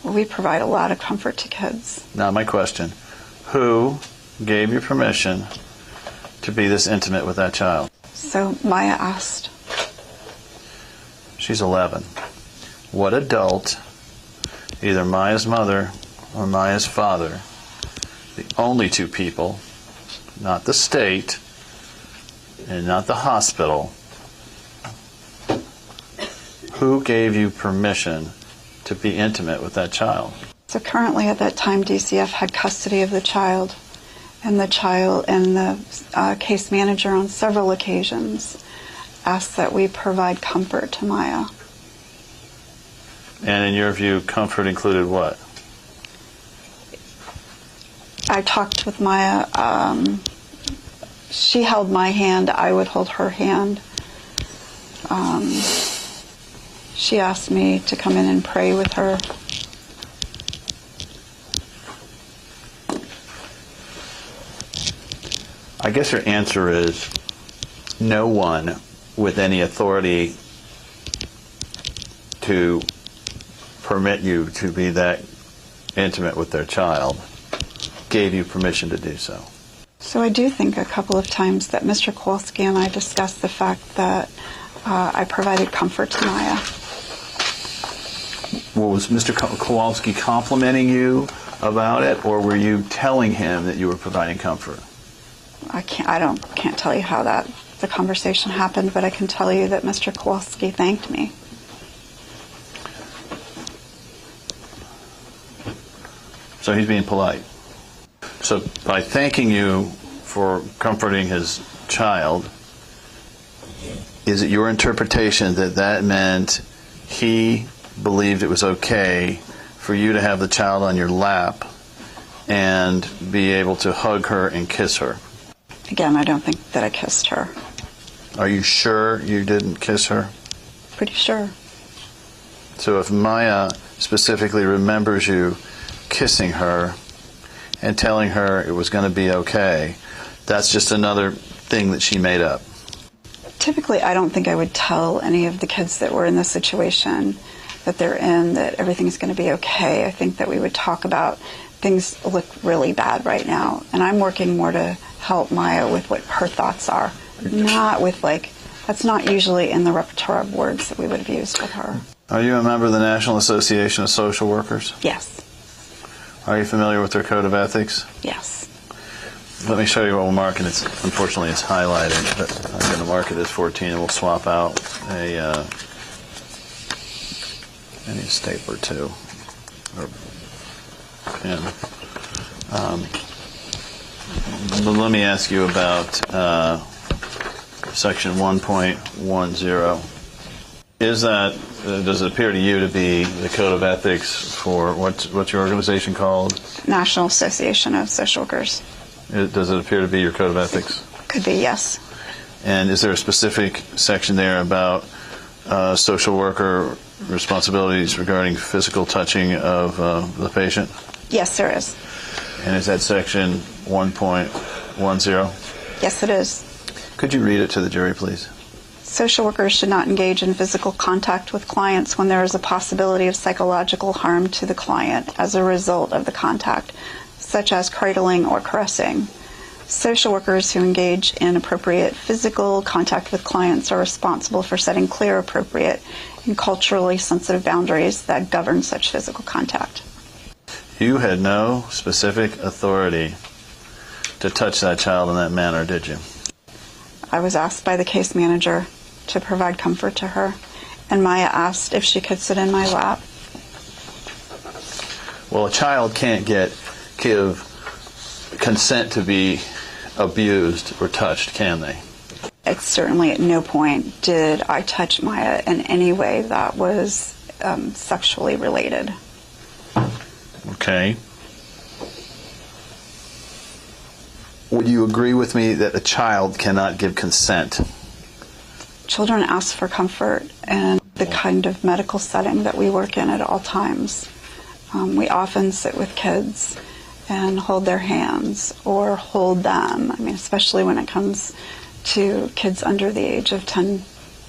V: We provide a lot of comfort to kids.
A: Now my question, who gave you permission to be this intimate with that child?
V: So Maya asked.
A: She's 11. What adult, either Maya's mother or Maya's father, the only two people, not the state and not the hospital, who gave you permission to be intimate with that child?
V: So currently at that time, DCF had custody of the child, and the case manager on several occasions asked that we provide comfort to Maya.
A: And in your view, comfort included what?
V: I talked with Maya. She held my hand. I would hold her hand. She asked me to come in and pray with her.
A: I guess your answer is no one with any authority to permit you to be that intimate with their child gave you permission to do so.
V: So I do think a couple of times that Mr. Kowalski and I discussed the fact that I provided comfort to Maya.
A: Well, was Mr. Kowalski complimenting you about it, or were you telling him that you were providing comfort?
V: I can't tell you how the conversation happened, but I can tell you that Mr. Kowalski thanked me.
A: So he's being polite. So by thanking you for comforting his child, is it your interpretation that that meant he believed it was okay for you to have the child on your lap and be able to hug her and kiss her?
V: Again, I don't think that I kissed her.
A: Are you sure you didn't kiss her?
V: Pretty sure.
A: So if Maya specifically remembers you kissing her and telling her it was going to be okay, that's just another thing that she made up.
V: Typically, I don't think I would tell any of the kids that were in this situation that they're in that everything's going to be okay. I think that we would talk about things look really bad right now, and I'm working more to help Maya with what her thoughts are, not with that's not usually in the repertoire of words that we would have used with her.
A: Are you a member of the National Association of Social Workers?
V: Yes.
A: Are you familiar with their code of ethics?
V: Yes.
A: Let me show you what we'll mark, and unfortunately it's highlighted, but I'm going to mark it as 14, and we'll swap out I need a stapler too, or pen. But let me ask you about section 1.10. Does it appear to you to be the code of ethics for what's your organization called?
V: National Association of Social Workers.
A: Does it appear to be your code of ethics?
V: Could be, yes.
A: And is there a specific section there about social worker responsibilities regarding physical touching of the patient?
V: Yes, there is.
A: And is that section 1.10?
V: Yes, it is.
A: Could you read it to the jury, please?
V: Social workers should not engage in physical contact with clients when there is a possibility of psychological harm to the client as a result of the contact, such as cradling or caressing. Social workers who engage in appropriate physical contact with clients are responsible for setting clear, appropriate, and culturally sensitive boundaries that govern such physical contact.
A: You had no specific authority to touch that child in that manner, did you?
V: I was asked by the case manager to provide comfort to her, and Maya asked if she could sit in my lap.
A: Well, a child can't give consent to be abused or touched, can they?
V: It's certainly at no point did I touch Maya in any way that was sexually related.
A: Okay. Would you agree with me that a child cannot give consent?
V: Children ask for comfort in the kind of medical setting that we work in at all times. We often sit with kids and hold their hands or hold them. I mean, especially when it comes to kids under the age of 10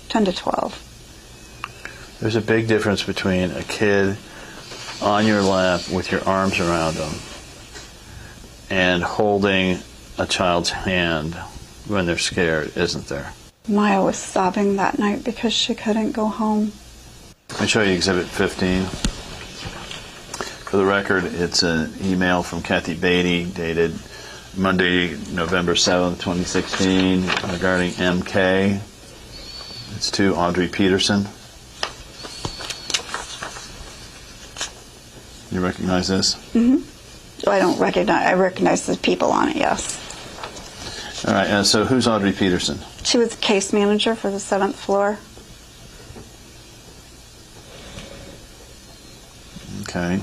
V: to 12.
A: There's a big difference between a kid on your lap with your arms around them and holding a child's hand when they're scared, isn't there?
V: Maya was sobbing that night because she couldn't go home.
A: Let me show you Exhibit 15. For the record, it's an email from Kathy Beatty dated Monday, November 7th, 2016 regarding MK. It's to Audrey Peterson. You recognize this?
V: Mm-hmm. I recognize the people on it, yes.
A: All right, so who's Audrey Peterson?
V: She was case manager for the 7th floor.
A: Okay.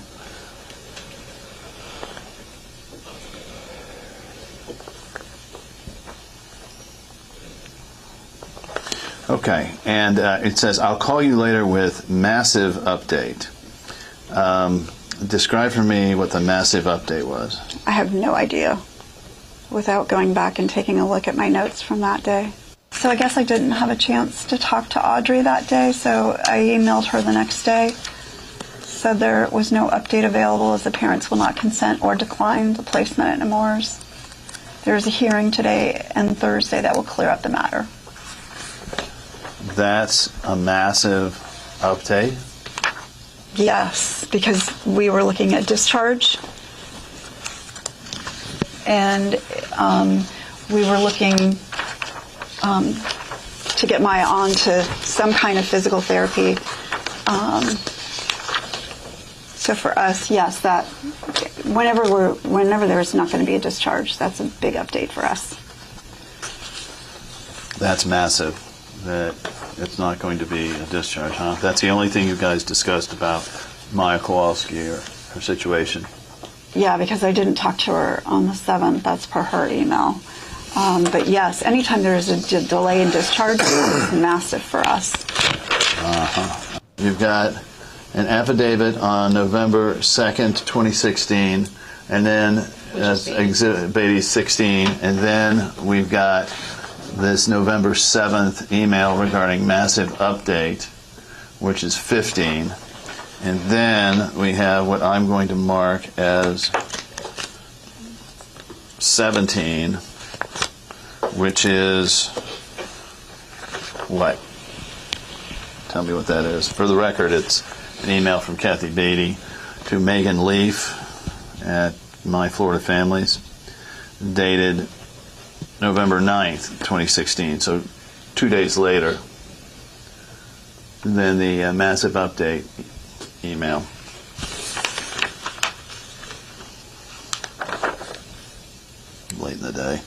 A: Okay, and it says, I'll call you later with massive update. Describe for me what the massive update was.
V: I have no idea without going back and taking a look at my notes from that day. So I guess I didn't have a chance to talk to Audrey that day, so I emailed her the next day. Said there was no update available as the parents will not consent or decline the placement at Nemours. There is a hearing today and Thursday that will clear up the matter.
A: That's a massive update?
V: Yes, because we were looking at discharge, and we were looking to get Maya on to some kind of physical therapy. So for us, yes, that whenever there's not going to be a discharge, that's a big update for us.
A: That's massive. That it's not going to be a discharge, huh? That's the only thing you guys discussed about Maya Kowalski or her situation?
V: Yeah, because I didn't talk to her on the 7th. That's per her email. But yes, anytime there's a delay in discharge, it's massive for us.
A: Uh-huh. You've got an affidavit on November 2nd, 2016, and then Exhibit Beatty 16, and then we've got this November 7th email regarding massive update, which is 15. And then we have what I'm going to mark as 17, which is what? Tell me what that is. For the record, it's an email from Kathy Beatty to Megan Leaf at My Florida Families, dated November 9th, 2016, so 2 days later than the massive update email. Late in the day.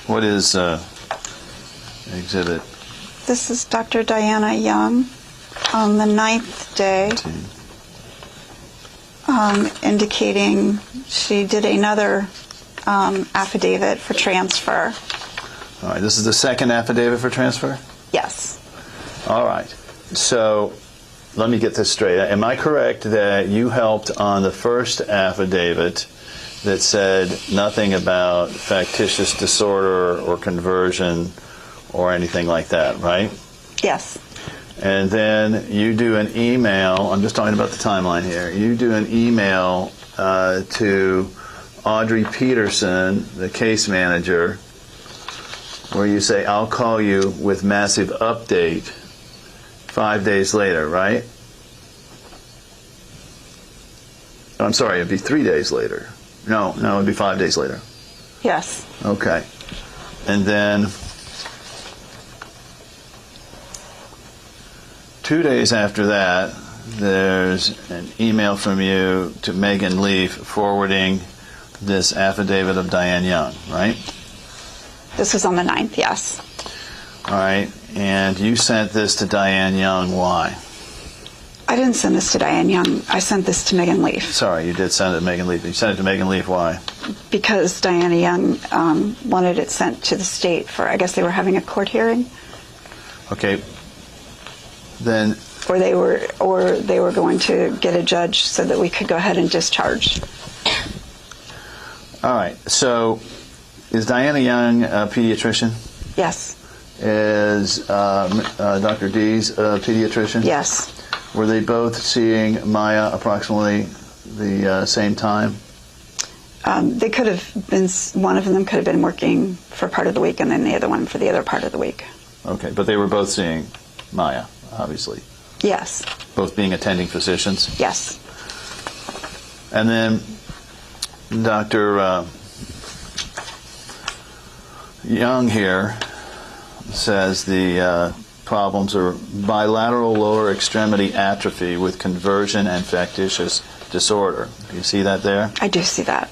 A: What is exhibit?
V: This is Dr. Diana Young. on the 9th day, indicating she did another affidavit for transfer.
A: All right, this is the second affidavit for transfer?
V: Yes.
A: All right. So let me get this straight. Am I correct that you helped on the first affidavit that said nothing about factitious disorder or conversion or anything like that, right?
V: Yes.
A: And then you do an email, I'm just talking about the timeline here, you do an email to Audrey Peterson, the case manager, where you say, I'll call you with massive update 5 days later, right? I'm sorry, it'd be 3 days later. No, it'd be 5 days later.
V: Yes.
A: Okay. And then 2 days after that, there's an email from you to Megan Leaf forwarding this affidavit of Diane Young, right?
V: This was on the 9th, yes.
A: All right. And you sent this to Diane Young. Why?
V: I didn't send this to Diane Young. I sent this to Megan Leaf.
A: Sorry, you did send it to Megan Leaf. You sent it to Megan Leaf. Why?
V: Because Diana Young wanted it sent to the state for, I guess they were having a court hearing.
A: Okay. Then.
V: Or they were going to get a judge so that we could go ahead and discharge.
A: All right. So, is Diana Young a pediatrician?
V: Yes.
A: Is Dr. Dees a pediatrician?
V: Yes.
A: Were they both seeing Maya approximately the same time?
V: They could have been, one of them could have been working for part of the week and then the other one for the other part of the week.
A: Okay, but they were both seeing Maya, obviously.
V: Yes.
A: Both being attending physicians?
V: Yes.
A: And then Dr. Young here says the problems are bilateral lower extremity atrophy with conversion and factitious disorder. Do you see that there?
V: I do see that.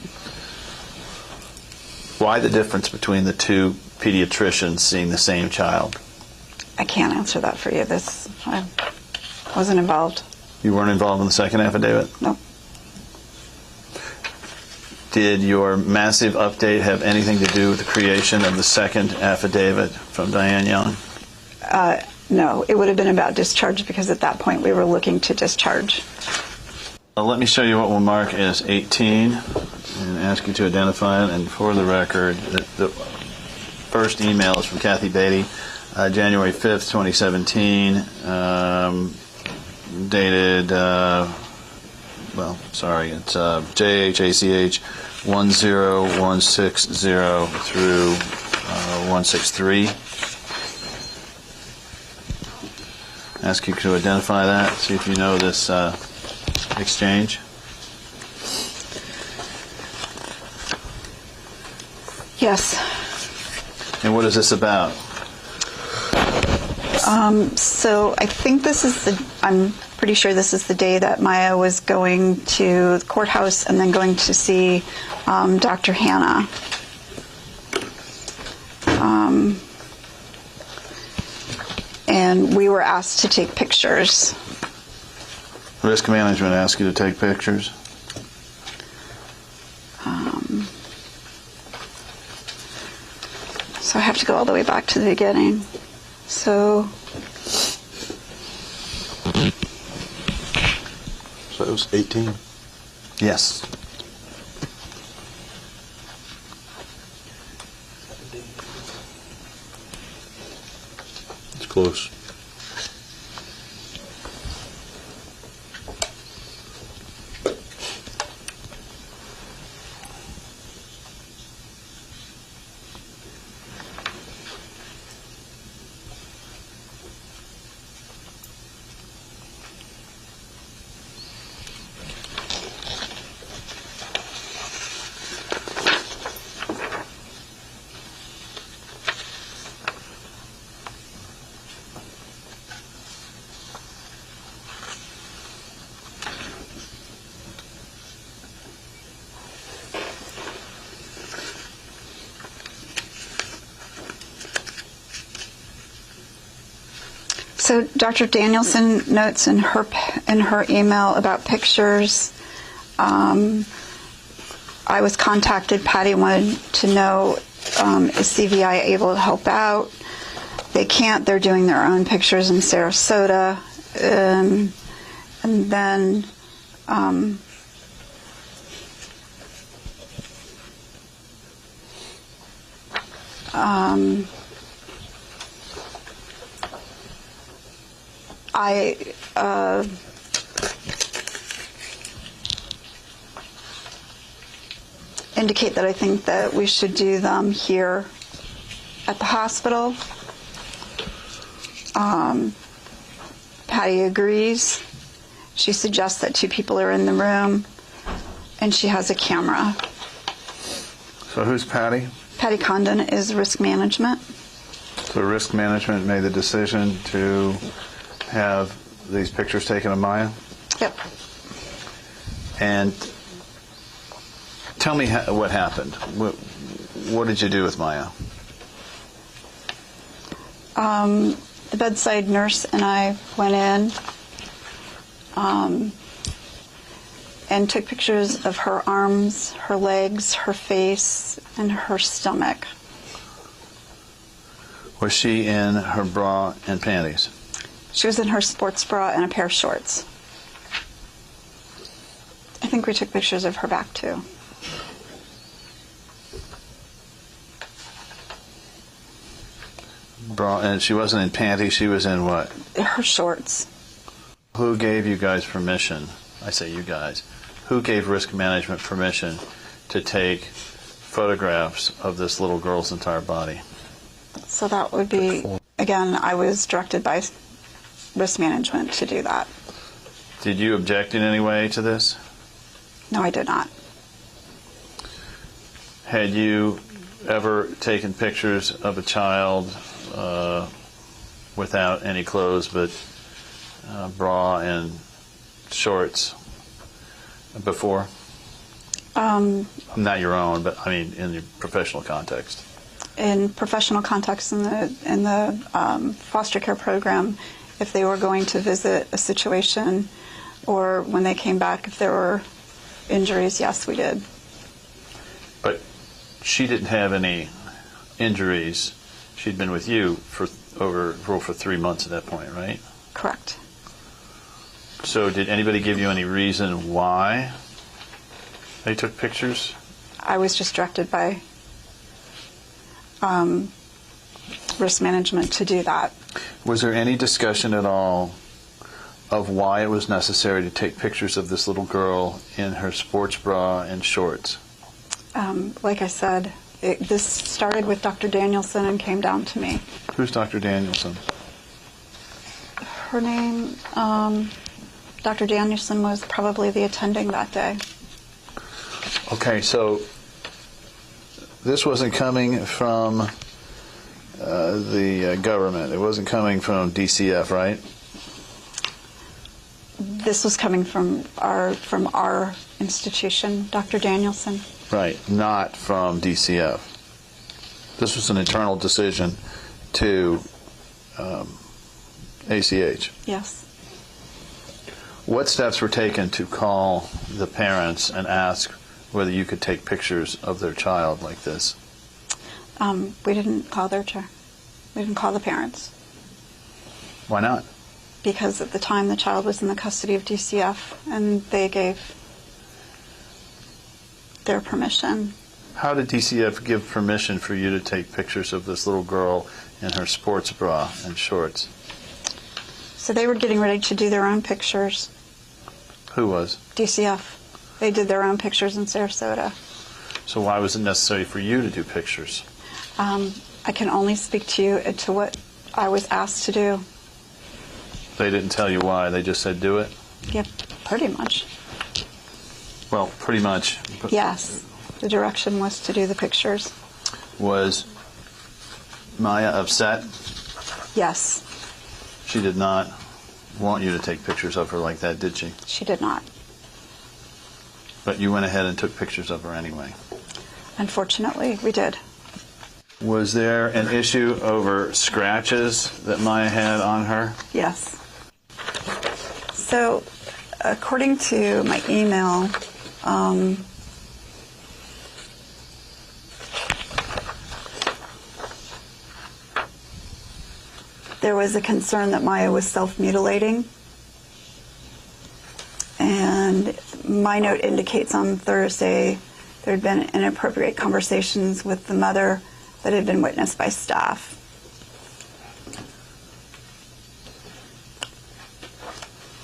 A: Why the difference between the two pediatricians seeing the same child?
V: I can't answer that for you. I wasn't involved.
A: You weren't involved in the second affidavit?
V: No.
A: Did your massive update have anything to do with the creation of the second affidavit from Diane Young?
V: No, it would have been about discharge because at that point we were looking to discharge.
A: Let me show you what we'll mark as 18 and ask you to identify it. And for the record, the first email is from Kathy Beatty, January 5th, 2017, dated, it's JHACH 10160 through 163. Ask you to identify that, see if you know this exchange.
V: Yes.
A: And what is this about?
V: So I think I'm pretty sure this is the day that Maya was going to the courthouse and then going to see Dr. Hannah. And we were asked to take pictures.
A: Risk management asked you to take pictures?
V: So I have to go all the way back to the beginning. So
B: it was 18?
A: Yes.
B: It's close.
V: So Dr. Danielson notes in her email about pictures. I was contacted. Patty wanted to know, is CVI able to help out? They can't. They're doing their own pictures in Sarasota. And then I indicate that I think that we should do them here at the hospital. Patty agrees. She suggests that 2 people are in the room, and she has a camera.
A: So who's Patty?
V: Patty Condon is risk management.
A: So risk management made the decision to have these pictures taken of Maya?
V: Yep.
A: And tell me what happened. What did you do with Maya?
V: The bedside nurse and I went in and took pictures of her arms, her legs, her face, and her stomach.
A: Was she in her bra and panties?
V: She was in her sports bra and a pair of shorts. I think we took pictures of her back too.
A: Bra, and she wasn't in panties, she was in what?
V: Her shorts.
A: Who gave you guys permission? I say you guys. Who gave risk management permission to take photographs of this little girl's entire body?
V: So that would be, again, I was directed by risk management to do that.
A: Did you object in any way to this?
V: No, I did not.
A: Had you ever taken pictures of a child without any clothes but bra and shorts before? Not your own, but I mean in your professional context.
V: In professional context, in the foster care program, if they were going to visit a situation or when they came back, if there were injuries, yes, we did.
A: But she didn't have any injuries. She'd been with you for 3 months at that point, right?
V: Correct.
A: So did anybody give you any reason why they took pictures?
V: I was just directed by risk management to do that.
A: Was there any discussion at all of why it was necessary to take pictures of this little girl in her sports bra and shorts?
V: Like I said, this started with Dr. Danielson and came down to me.
A: Who's Dr. Danielson?
V: Her name, Dr. Danielson was probably the attending that day.
A: Okay, so this wasn't coming from the government. It wasn't coming from DCF, right?
V: This was coming from our institution, Dr. Danielson.
A: Right, not from DCF. This was an internal decision to ACH.
V: Yes.
A: What steps were taken to call the parents and ask whether you could take pictures of their child like this?
V: We didn't call we didn't call the parents.
A: Why not?
V: Because at the time the child was in the custody of DCF and they gave their permission.
A: How did DCF give permission for you to take pictures of this little girl in her sports bra and shorts?
V: So they were getting ready to do their own pictures.
A: Who was?
V: DCF. They did their own pictures in Sarasota.
A: So why was it necessary for you to do pictures?
V: I can only speak to you to what I was asked to do.
A: They didn't tell you why, they just said do it?
V: Yep, pretty much.
A: Well, pretty much.
V: Yes, the direction was to do the pictures.
A: Was Maya upset?
V: Yes.
A: She did not want you to take pictures of her like that, did she?
V: She did not.
A: But you went ahead and took pictures of her anyway.
V: Unfortunately, we did.
A: Was there an issue over scratches that Maya had on her?
V: Yes. So, according to my email, there was a concern that Maya was self-mutilating. And my note indicates on Thursday there had been inappropriate conversations with the mother that had been witnessed by staff.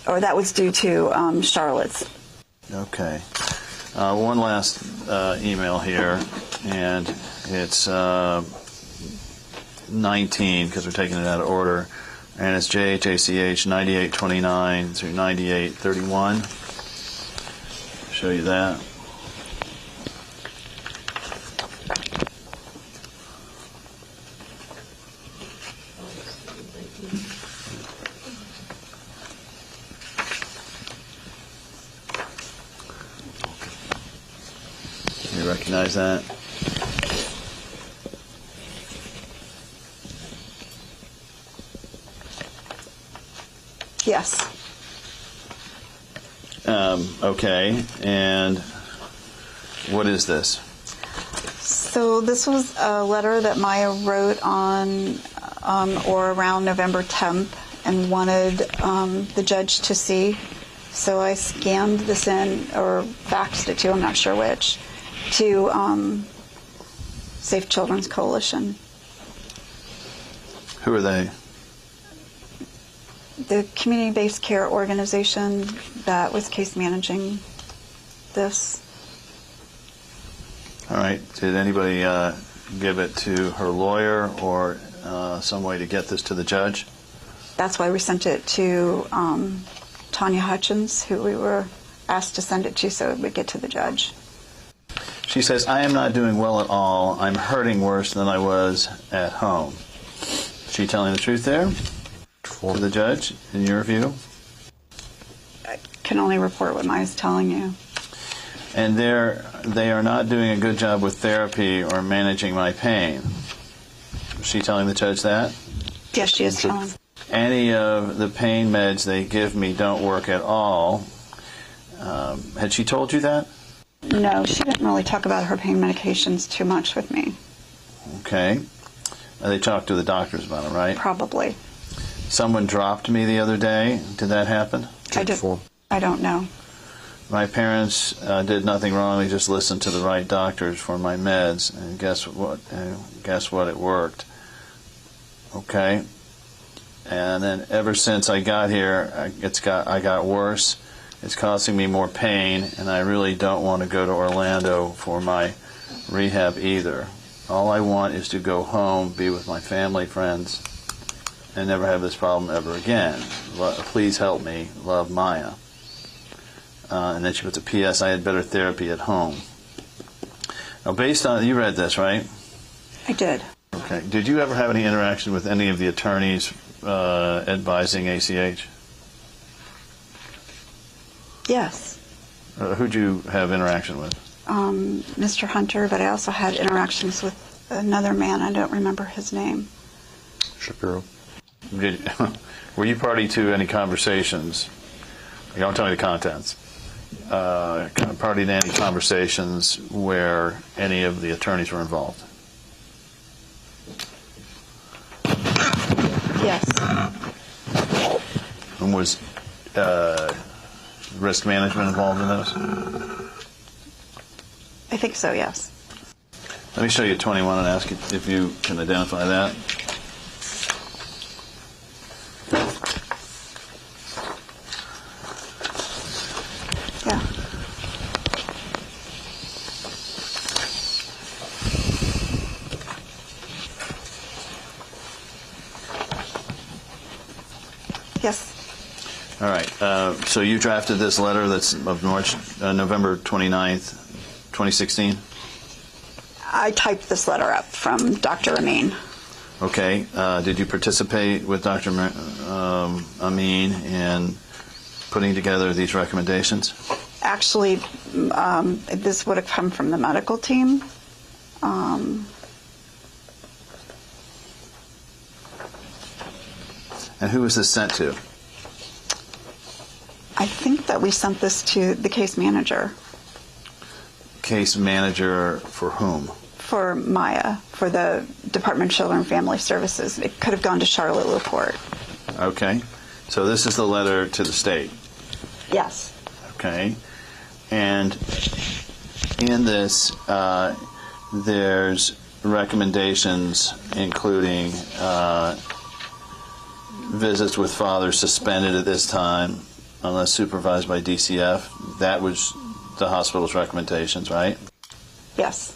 V: Or that was due to Charlotte's.
A: Okay. One last email here, and it's 19 because we're taking it out of order, and it's JHACH 9829 through 9831. Show you that. You recognize that?
V: Yes.
A: Okay, and what is this?
V: So this was a letter that Maya wrote on or around November 10th and wanted the judge to see. So I scanned this in, or faxed it to, I'm not sure which, to Safe Children's Coalition.
A: Who are they?
V: The community-based care organization that was case managing this.
A: All right. Did anybody give it to her lawyer or some way to get this to the judge?
V: That's why we sent it to Tanya Hutchins, who we were asked to send it to so it would get to the judge.
A: She says, I am not doing well at all. I'm hurting worse than I was at home. Is she telling the truth there to the judge, in your view?
V: I can only report what Maya's telling you.
A: And they are not doing a good job with therapy or managing my pain. Is she telling the judge that?
V: Yes, she is telling.
A: Any of the pain meds they give me don't work at all. Had she told you that?
V: No, she didn't really talk about her pain medications too much with me.
A: Okay. They talked to the doctors about it, right?
V: Probably.
A: Someone dropped me the other day. Did that happen?
V: I don't know.
A: My parents did nothing wrong. They just listened to the right doctors for my meds, and guess what? It worked. Okay. And then ever since I got here, I got worse. It's causing me more pain, and I really don't want to go to Orlando for my rehab either. All I want is to go home, be with my family, friends, and never have this problem ever again. Please help me. Love, Maya. And then she puts a P.S. I had better therapy at home. Now, based on, you read this, right?
V: I did.
A: Okay. Did you ever have any interaction with any of the attorneys advising ACH?
V: Yes.
A: Who'd you have interaction with?
V: Mr. Hunter, but I also had interactions with another man. I don't remember his name.
B: Shapiro.
A: Were you party to any conversations? You don't tell me the contents. Party to any conversations where any of the attorneys were involved?
V: Yes.
A: And was risk management involved in those?
V: I think so, yes.
A: Let me show you 21 and ask you if you can identify that.
V: Yeah. Yes.
A: All right. So you drafted this letter that's of November 29th, 2016?
V: I typed this letter up from Dr. Amin.
A: Okay. Did you participate with Dr. Amin in putting together these recommendations?
V: Actually, this would have come from the medical team.
A: And who was this sent to?
V: I think that we sent this to the case manager.
A: Case manager for whom?
V: For Maya, for the Department of Children and Family Services. It could have gone to Charlotte Laporte.
A: Okay. So this is the letter to the state.
V: Yes.
A: Okay. And in this, there's recommendations including visits with father suspended at this time unless supervised by DCF. That was the hospital's recommendations, right?
V: Yes.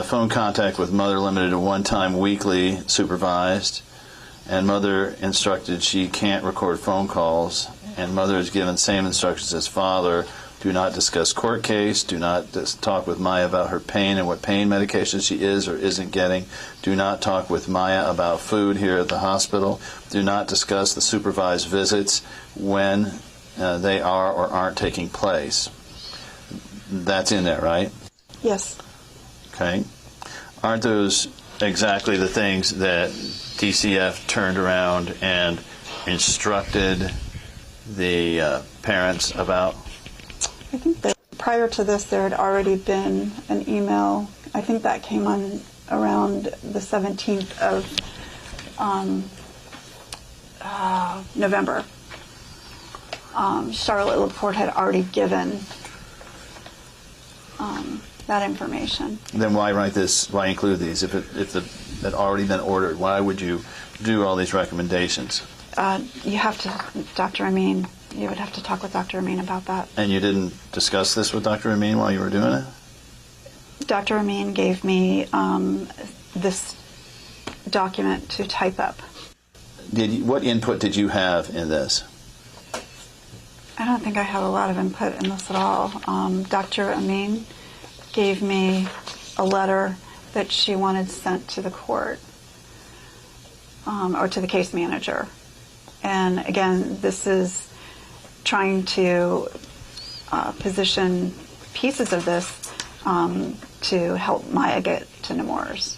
A: Phone contact with mother limited to one time weekly supervised, and mother instructed she can't record phone calls, and mother is given same instructions as father. Do not discuss court case. Do not talk with Maya about her pain and what pain medication she is or isn't getting. Do not talk with Maya about food here at the hospital. Do not discuss the supervised visits when they are or aren't taking place. That's in there, right?
V: Yes.
A: Okay. Aren't those exactly the things that DCF turned around and instructed the parents about?
V: I think that prior to this, there had already been an email. I think that came on around the 17th of November. Charlotte Laporte had already given that information.
A: Then why write this? Why include these? If it had already been ordered, why would you do all these recommendations?
V: You have to, Dr. Amin. You would have to talk with Dr. Amin about that.
A: And you didn't discuss this with Dr. Amin while you were doing it?
V: Dr. Amin gave me this document to type up.
A: What input did you have in this?
V: I don't think I have a lot of input in this at all. Dr. Amin gave me a letter that she wanted sent to the court or to the case manager. And again, this is trying to position pieces of this to help Maya get to Nemours.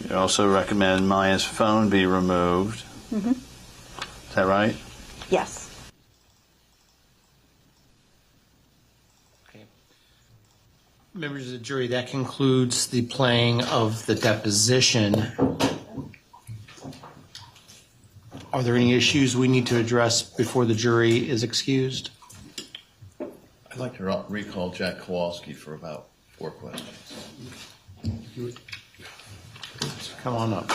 A: You also recommend Maya's phone be removed.
V: Mm-hmm.
A: Is that right?
V: Yes.
I: Members of the jury, that concludes the playing of the deposition. Are there any issues we need to address before the jury is excused?
J: I'd like to recall Jack Kowalski for about 4 questions.
I: Come on up.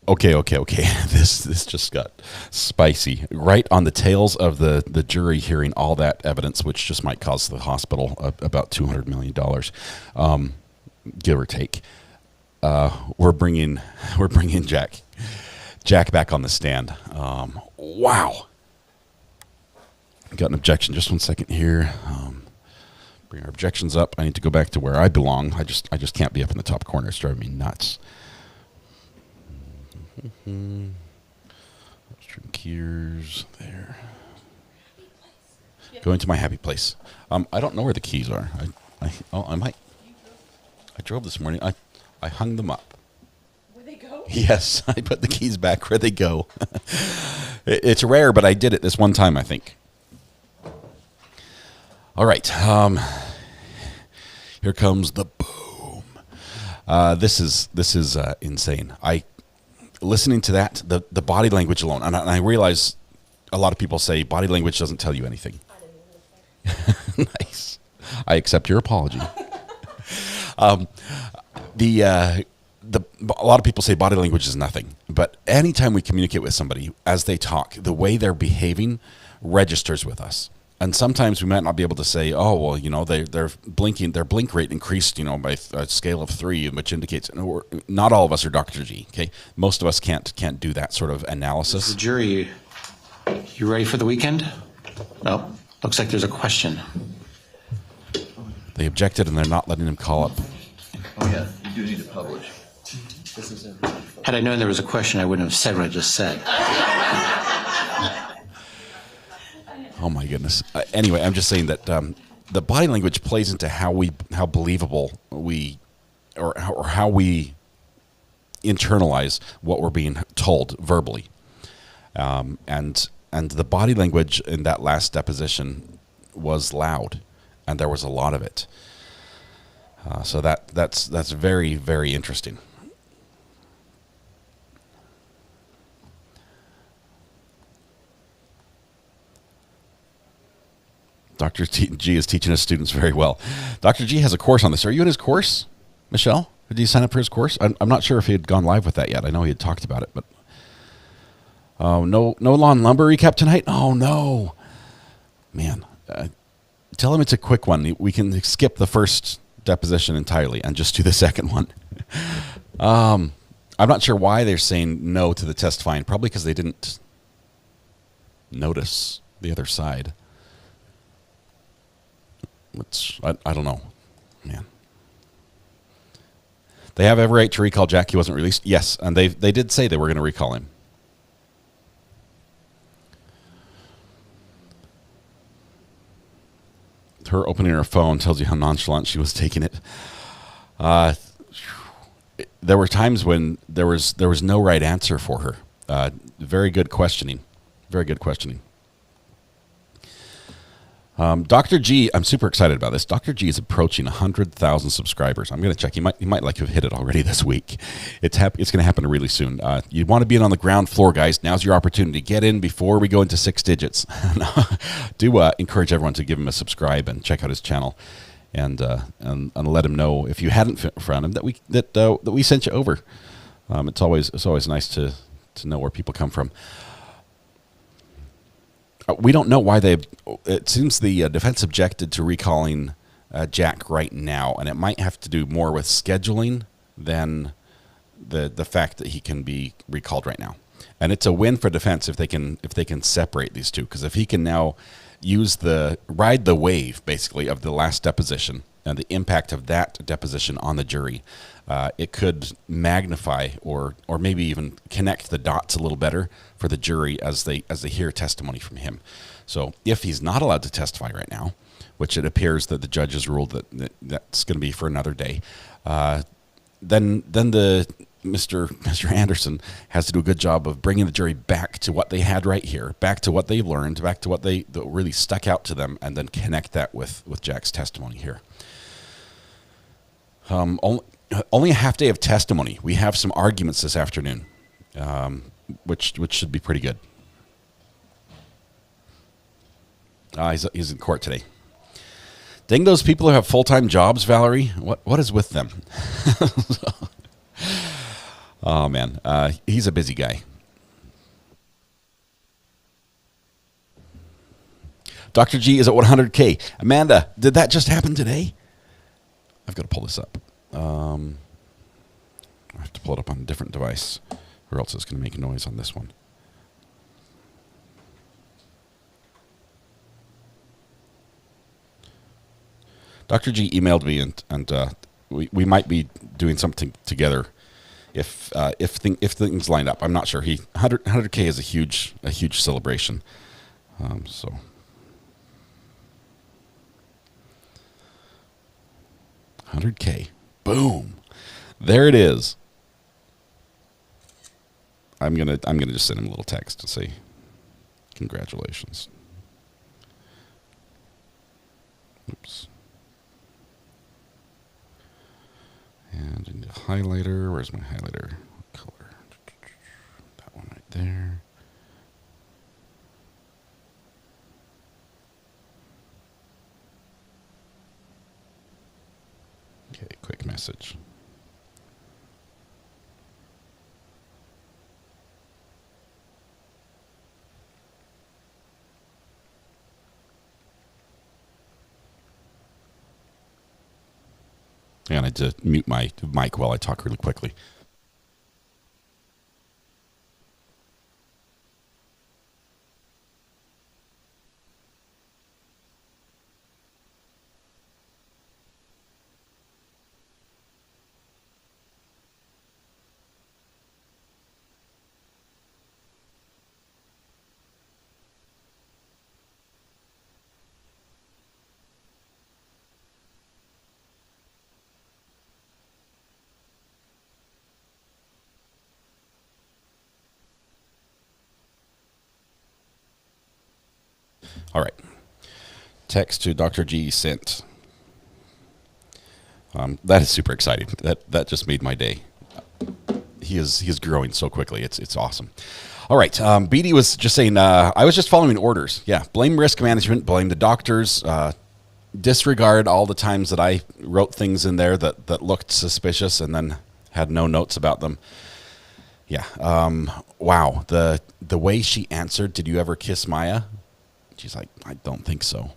C: Okay. This just got spicy. Right on the tails of the jury hearing all that evidence, which just might cost the hospital about $200 million, give or take. We're bringing Jack back on the stand. Wow. Got an objection. Just 1 second here. Bring our objections up. I need to go back to where I belong. I just can't be up in the top corner. It's driving me nuts. String keys there. Go into my happy place. I don't know where the keys are. I might. I drove this morning. I hung them up. Where they go? Yes, I put the keys back where they go. It's rare, but I did it this one time, I think. All right. Here comes the boom. This is insane. Listening to that, the body language alone, and I realize a lot of people say body language doesn't tell you anything. Nice. I accept your apology. A lot of people say body language is nothing, but anytime we communicate with somebody as they talk, the way they're behaving registers with us. And sometimes we might not be able to say, oh, well, they're blinking, their blink rate increased, by a scale of 3, which indicates not all of us are Dr. G. Okay, most of us can't do that sort of analysis.
I: The jury, you ready for the weekend? No, looks like there's a question.
C: They objected, and they're not letting him call up.
J: Oh yeah, you do need to publish.
I: Had I known there was a question, I wouldn't have said what I just said.
C: Oh my goodness. Anyway, I'm just saying that the body language plays into how believable we, or how we internalize what we're being told verbally. And the body language in that last deposition was loud, and there was a lot of it. So that's very, very interesting. Dr. G is teaching his students very well. Dr. G has a course on this. Are you in his course, Michelle? Did you sign up for his course? I'm not sure if he had gone live with that yet. I know he had talked about it, but no lawn lumber recap tonight. Oh no, man! Tell him it's a quick one. We can skip the first deposition entirely and just do the second one. I'm not sure why they're saying no to the testifying. Probably because they didn't notice the other side. I don't know, man. They have every right to recall Jack. He wasn't released. Yes, and they did say they were going to recall him. Her opening her phone tells you how nonchalant she was taking it. There were times when there was no right answer for her. Very good questioning. Very good questioning. Dr. G, I'm super excited about this. Dr. G is approaching 100,000 subscribers. I'm going to check. He might like have hit it already this week. It's going to happen really soon. You want to be in on the ground floor, guys. Now's your opportunity. Get in before we go into 6 digits. Do encourage everyone to give him a subscribe and check out his channel, and let him know if you hadn't found him that we sent you over. It's always nice to know where people come from. We don't know why it seems the defense objected to recalling Jack right now, and it might have to do more with scheduling than the fact that he can be recalled right now. And it's a win for defense if they can separate these two, because if he can now ride the wave basically of the last deposition and the impact of that deposition on the jury, it could magnify or maybe even connect the dots a little better for the jury as they hear testimony from him. So if he's not allowed to testify right now, which it appears that the judge has ruled that's going to be for another day, then the Mr. Anderson has to do a good job of bringing the jury back to what they had right here, back to what they learned, back to what that really stuck out to them, and then connect that with Jack's testimony here. Only a half day of testimony. We have some arguments this afternoon, which should be pretty good. He's in court today. Dang those people who have full-time jobs, Valerie. What is with them? Oh, man. He's a busy guy. Dr. G is at 100K. Amanda, did that just happen today? I've got to pull this up. I have to pull it up on a different device, or else it's going to make a noise on this one. Dr. G emailed me, and we might be doing something together if things line up. I'm not sure. 100K is a huge celebration. So 100K, boom, there it is. I'm gonna just send him a little text to say congratulations. Oops. And into highlighter. Where's my highlighter color? That one right there. Okay, quick message. And I had to mute my mic while I talk really quickly. All right. Text to Dr. G sent. That is super exciting. That just made my day. He is growing so quickly. It's awesome. All right. BD was just saying, I was just following orders. Yeah. Blame risk management. Blame the doctors. Disregard all the times that I wrote things in there that looked suspicious and then had no notes about them. Yeah. Wow. The way she answered, "Did you ever kiss Maya?" She's like, "I don't think so."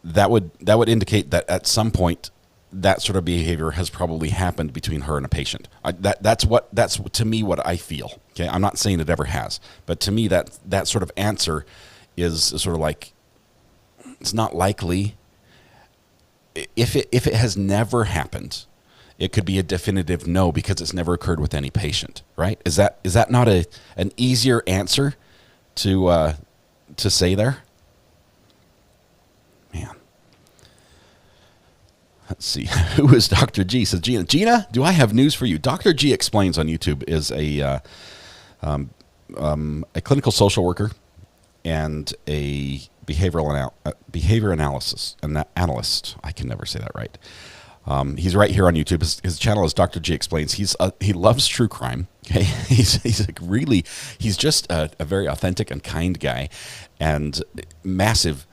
C: That would indicate that at some point that sort of behavior has probably happened between her and a patient. That's to me what I feel. Okay, I'm not saying it ever has, but to me that sort of answer is sort of like, it's not likely. If it has never happened, it could be a definitive no because it's never occurred with any patient, right? Is that not an easier answer to say there? Man. Let's see. Who is Dr. G? Says Gina. Gina, do I have news for you? Dr. G Explains on YouTube is a clinical social worker and a behavior analyst. I can never say that right. He's right here on YouTube. His channel is Dr. G Explains. He loves true crime. Okay, he's just a very authentic and kind guy, and massive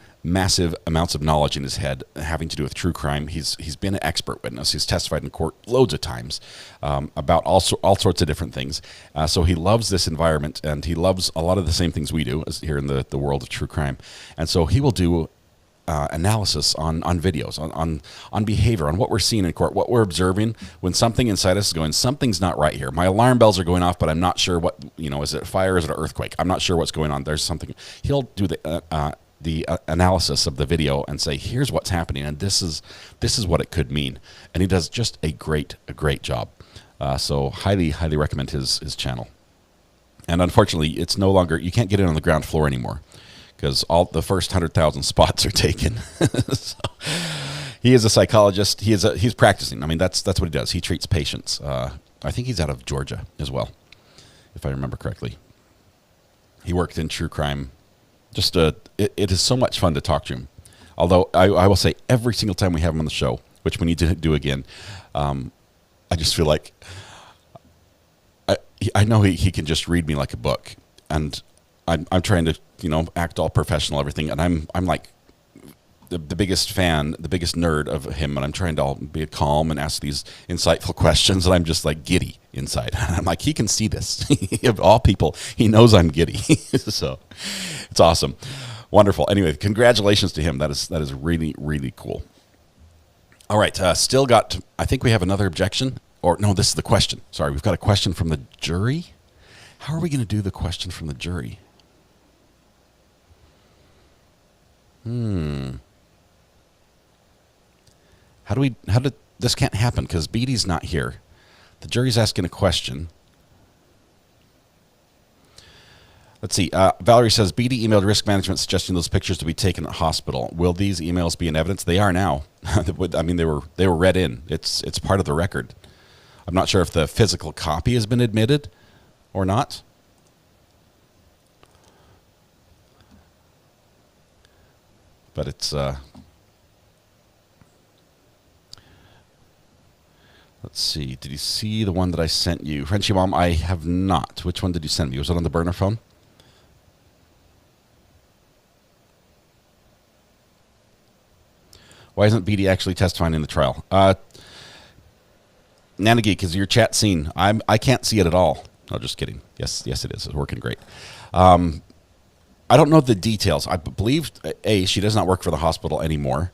C: amounts of knowledge in his head having to do with true crime. He's been an expert witness. He's testified in court loads of times about all sorts of different things. So he loves this environment, and he loves a lot of the same things we do as here in the world of true crime. And so he will do analysis on videos, on behavior, on what we're seeing in court, what we're observing when something inside us is going, something's not right here. My alarm bells are going off, but I'm not sure what, is it a fire, is it an earthquake? I'm not sure what's going on. There's something. He'll do the analysis of the video and say, here's what's happening, and this is what it could mean. And he does just a great job. So highly recommend his channel. And unfortunately, it's no longer, you can't get in on the ground floor anymore, because all the first 100,000 spots are taken. So, he is a psychologist. He's practicing. I mean, that's what he does. He treats patients. I think he's out of Georgia as well, if I remember correctly. He worked in true crime. Just it is so much fun to talk to him. Although I will say, every single time we have him on the show, which we need to do again, I just feel like I know he can just read me like a book, and I'm trying to act all professional, everything, and I'm like the biggest fan, the biggest nerd of him, and I'm trying to be calm and ask these insightful questions, and I'm just like giddy inside. And I'm like, he can see this. Of all people, he knows I'm giddy. So it's awesome, wonderful. Anyway, congratulations to him. That is really cool. All right, still got. I think we have another objection, or no, this is the question. Sorry, we've got a question from the jury. How are we going to do the question from the jury? This can't happen because BD's not here. The jury's asking a question. Let's see. Valerie says, BD emailed risk management suggesting those pictures to be taken at hospital. Will these emails be in evidence? They are now. I mean, they were read in. It's part of the record. I'm not sure if the physical copy has been admitted or not. But it's let's see. Did you see the one that I sent you? Frenchie Mom, I have not. Which one did you send me? Was it on the burner phone? Why isn't BD actually testifying in the trial? Nana Geek, is your chat seen? I can't see it at all. No, just kidding. Yes, it is. It's working great. I don't know the details. I believe, she does not work for the hospital anymore.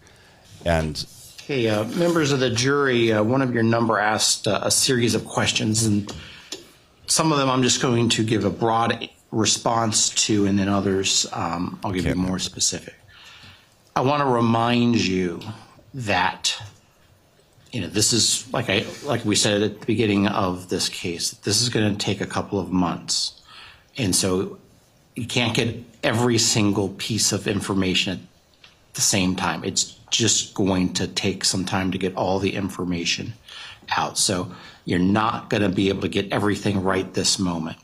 C: And
I: hey, members of the jury, one of your number asked a series of questions, and some of them I'm just going to give a broad response to, and then others I'll give you more specific. I want to remind you that this is like we said at the beginning of this case. This is going to take a couple of months, and so you can't get every single piece of information at the same time. It's just going to take some time to get all the information out. So you're not going to be able to get everything right this moment.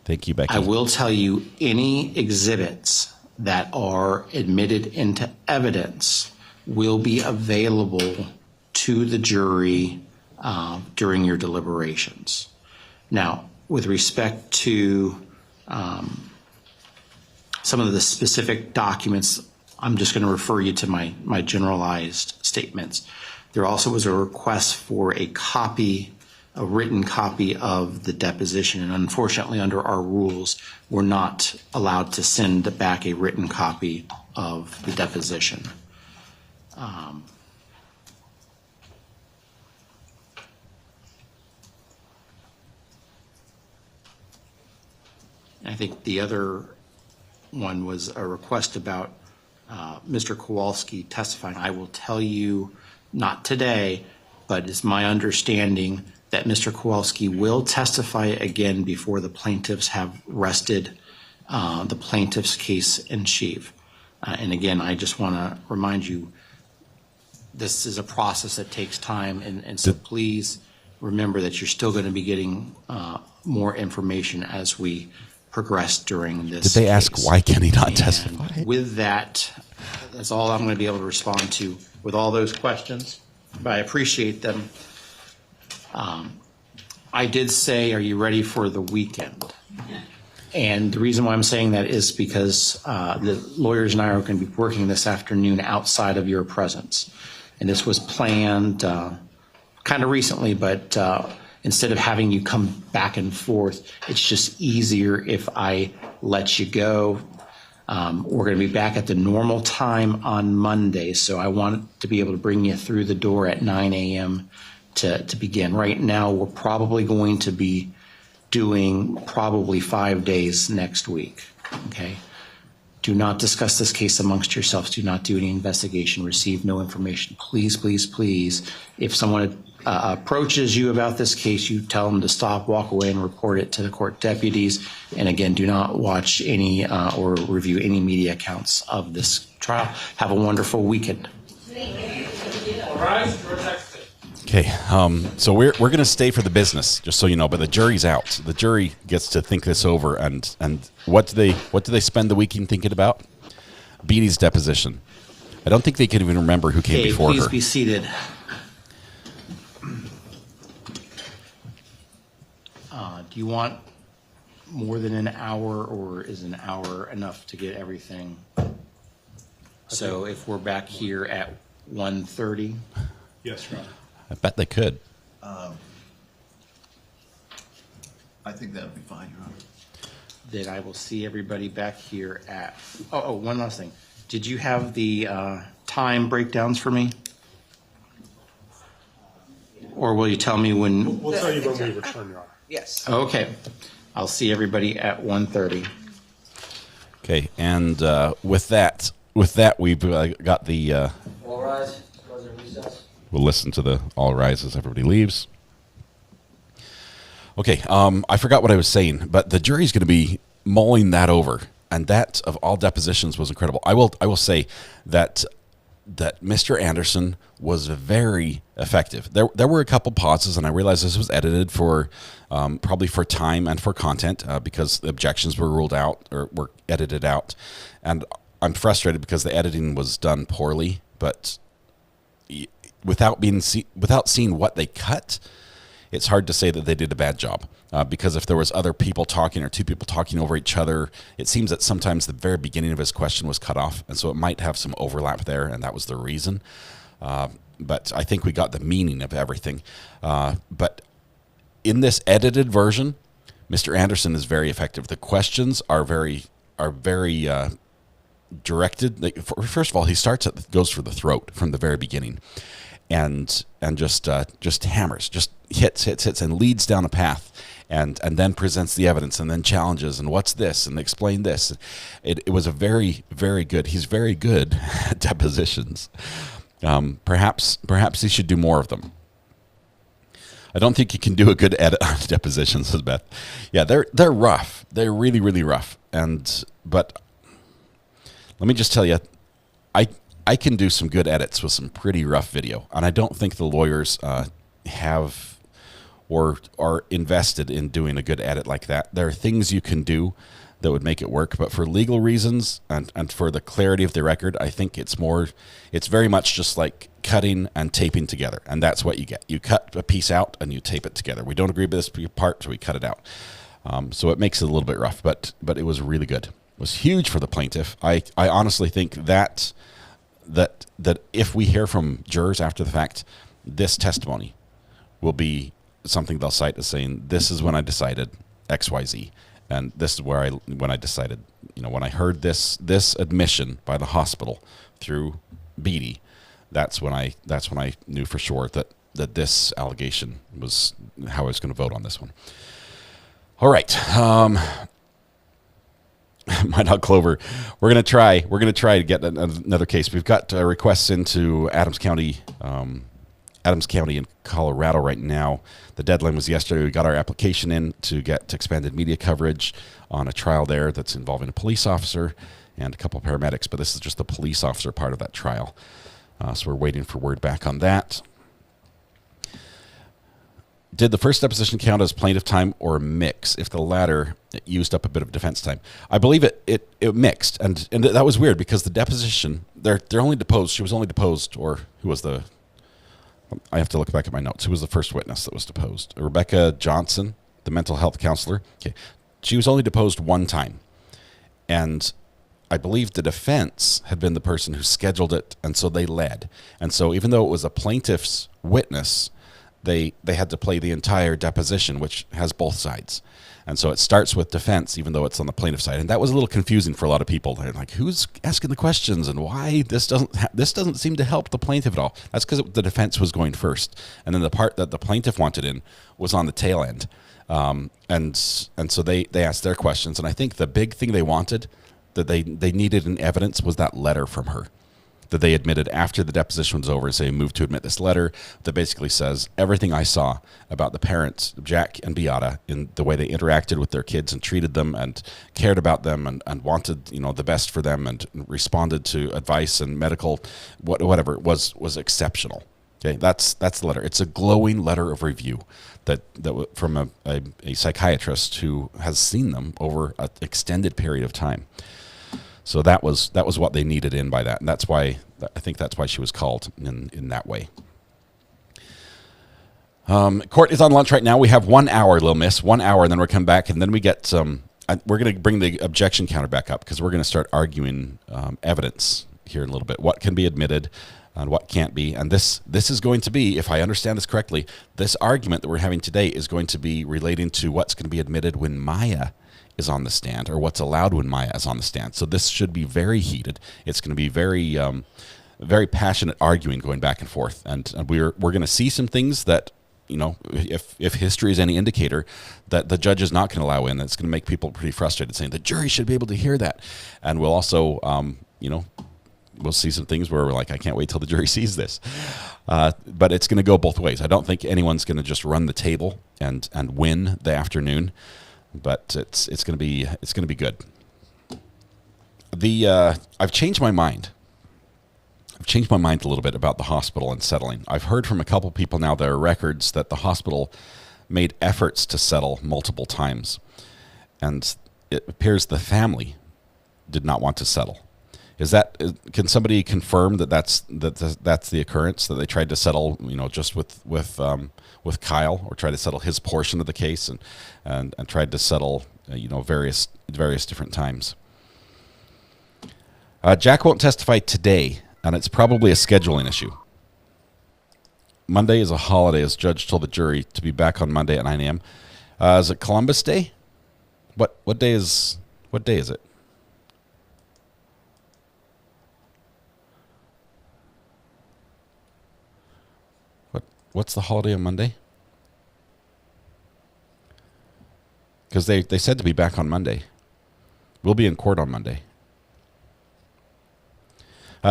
C: Thank you, Becky.
I: I will tell you, any exhibits that are admitted into evidence will be available to the jury during your deliberations. Now, with respect to some of the specific documents, I'm just going to refer you to my generalized statements. There also was a request for a written copy of the deposition, and unfortunately under our rules, we're not allowed to send back a written copy of the deposition. I think the other one was a request about Mr. Kowalski testifying. I will tell you, not today, but it's my understanding that Mr. Kowalski will testify again before the plaintiffs have rested the plaintiff's case in chief. And again, I just want to remind you, this is a process that takes time, and so please remember that you're still going to be getting more information as we progress during this.
C: Did they ask why can he not testify?
I: With that, that's all I'm going to be able to respond to with all those questions, but I appreciate them. I did say, are you ready for the weekend? And the reason why I'm saying that is because the lawyers and I are going to be working this afternoon outside of your presence. And this was planned kind of recently, but instead of having you come back and forth, it's just easier if I let you go. We're going to be back at the normal time on Monday, so I want to be able to bring you through the door at 9 a.m. to begin. Right now, we're probably going to be doing probably 5 days next week, okay? Do not discuss this case amongst yourselves. Do not do any investigation. Receive no information. Please, please, please, if someone approaches you about this case, you tell them to stop, walk away, and report it to the court deputies. And again, do not watch any or review any media accounts of this trial. Have a wonderful weekend.
C: Okay, so we're going to stay for the business, just so you know. But the jury's out. The jury gets to think this over, and what do they spend the weekend thinking about? Beattie's deposition. I don't think they can even remember who came before her.
I: Please be seated. Do you want more than an hour, or is an hour enough to get everything? So if we're back here at 1:30?
M: Yes, Your Honor.
C: I bet they could.
D: I think that would be fine, Your Honor.
I: Then I will see everybody back here at, one last thing. Did you have the time breakdowns for me? Or will you tell me when?
M: We'll tell you when we return, Your Honor.
N: Yes.
I: Okay. I'll see everybody at 1:30.
C: Okay, and with that, we've got the.
E: All rise. Recess.
C: We'll listen to the all rise as everybody leaves. Okay, I forgot what I was saying, but the jury's going to be mulling that over, and that of all depositions was incredible. I will say that Mr. Anderson was very effective. There were a couple pauses, and I realized this was edited for probably for time and for content because the objections were ruled out or were edited out, and I'm frustrated because the editing was done poorly, but without seeing what they cut, it's hard to say that they did a bad job because if there was other people talking or two people talking over each other, it seems that sometimes the very beginning of his question was cut off, and so it might have some overlap there, and that was the reason. But I think we got the meaning of everything. But in this edited version, Mr. Anderson is very effective. The questions are very directed. First of all, he goes for the throat from the very beginning, and just hammers, just hits, and leads down a path, and then presents the evidence, and then challenges, and what's this, and explain this. It was a very, very good. He's very good at depositions. Perhaps he should do more of them. I don't think you can do a good edit on depositions, says Beth. Yeah, they're rough. They're really, really rough. But let me just tell you, I can do some good edits with some pretty rough video, and I don't think the lawyers have or are invested in doing a good edit like that. There are things you can do that would make it work, but for legal reasons and for the clarity of the record, I think it's very much just like cutting and taping together, and that's what you get. You cut a piece out and you tape it together. We don't agree with this part, so we cut it out. So it makes it a little bit rough, but it was really good. It was huge for the plaintiff. I honestly think that if we hear from jurors after the fact, this testimony will be something they'll cite as saying, this is when I decided XYZ. And this is when I decided, when I heard this admission by the hospital through Beatty, that's when I knew for sure that this allegation was how I was going to vote on this one. All right. My dog Clover. We're gonna try to get another case. We've got requests into Adams County in Colorado right now. The deadline was yesterday. We got our application in to get expanded media coverage on a trial there that's involving a police officer and a couple of paramedics, but this is just the police officer part of that trial. So we're waiting for word back on that. Did the first deposition count as plaintiff time or mix? If the latter, it used up a bit of defense time. I believe it mixed, and that was weird because the deposition, they're only deposed. She was only deposed, or who was the? I have to look back at my notes. Who was the first witness that was deposed? Rebecca Johnson, the mental health counselor. Okay, she was only deposed one time, and I believe the defense had been the person who scheduled it, and so they led. And so even though it was a plaintiff's witness, they had to play the entire deposition, which has both sides. And so it starts with defense, even though it's on the plaintiff side. And that was a little confusing for a lot of people. They're like, who's asking the questions and why? This doesn't seem to help the plaintiff at all. That's because the defense was going first. And then the part that the plaintiff wanted in was on the tail end. And so they asked their questions. And I think the big thing they wanted, that they needed in evidence, was that letter from her that they admitted after the deposition was over. Say, moved to admit this letter that basically says everything I saw about the parents, Jack and Beata, in the way they interacted with their kids and treated them and cared about them and wanted the best for them and responded to advice and medical whatever was exceptional. Okay, that's the letter. It's a glowing letter of review that from a psychiatrist who has seen them over an extended period of time. So that was what they needed in by that, and that's why I think that's why she was called in that way. Court is on lunch right now. We have 1 hour, Little Miss, 1 hour, and then we're coming back, and then we get some. We're going to bring the objection counter back up because we're going to start arguing evidence here in a little bit. What can be admitted and what can't be, and this is going to be, if I understand this correctly, this argument that we're having today is going to be relating to what's going to be admitted when Maya is on the stand, or what's allowed when Maya is on the stand. So this should be very heated. It's going to be very, very passionate arguing going back and forth, and we're going to see some things that, if history is any indicator, that the judge is not going to allow in. It's going to make people pretty frustrated, saying the jury should be able to hear that. And we'll also, we'll see some things where we're like, I can't wait till the jury sees this. But it's going to go both ways. I don't think anyone's going to just run the table and win the afternoon. But it's going to be good. I've changed my mind. I've changed my mind a little bit about the hospital and settling. I've heard from a couple people now, there are records that the hospital made efforts to settle multiple times, and it appears the family did not want to settle. Can somebody confirm that's the occurrence, that they tried to settle, just with Kyle, or tried to settle his portion of the case and tried to settle, various different times. Jack won't testify today, and it's probably a scheduling issue. Monday is a holiday, as judge told the jury to be back on Monday at 9 a.m. Is it Columbus Day? What day is it? What's the holiday on Monday? Because they said to be back on Monday. We'll be in court on Monday.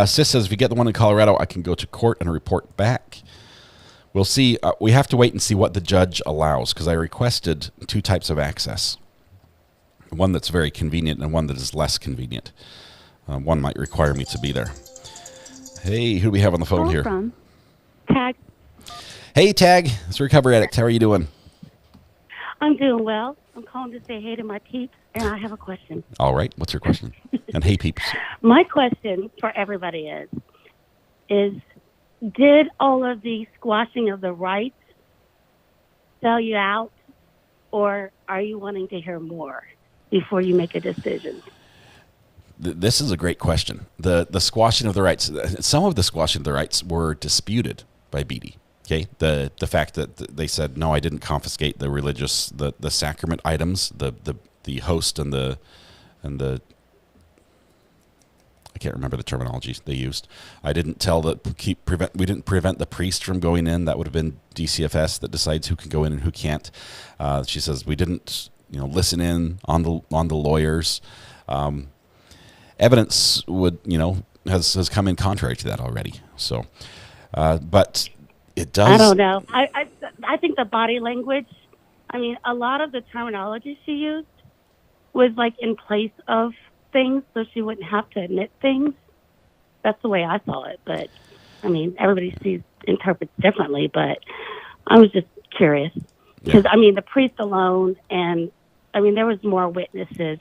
C: Sis says, if you get the one in Colorado, I can go to court and report back. We'll see. We have to wait and see what the judge allows, because I requested 2 types of access. One that's very convenient and one that is less convenient. One might require me to be there. Hey, who do we have on the phone here?
F: From Tag.
C: Hey, Tag. It's Recovery Addict. How are you doing?
F: I'm doing well. I'm calling to say hey to my peeps, and I have a question.
C: All right. What's your question? And hey, peeps.
F: My question for everybody is did all of the squashing of the rights sell you out, or are you wanting to hear more before you make a decision?
C: This is a great question. The squashing of the rights, some of the squashing of the rights were disputed by Beatty. Okay, the fact that they said, no, I didn't confiscate the religious, the sacrament items, the host and the I can't remember the terminology they used. I didn't tell we didn't prevent the priest from going in. That would have been DCFS that decides who can go in and who can't. She says we didn't, listen in on the lawyers. Evidence would, has come in contrary to that already. So, but it does.
F: I don't know. I think the body language, a lot of the terminology she used was like in place of things, so she wouldn't have to admit things. That's the way I saw it. But, everybody interprets differently, but I was just curious. Because, the priest alone, and, there was more witnesses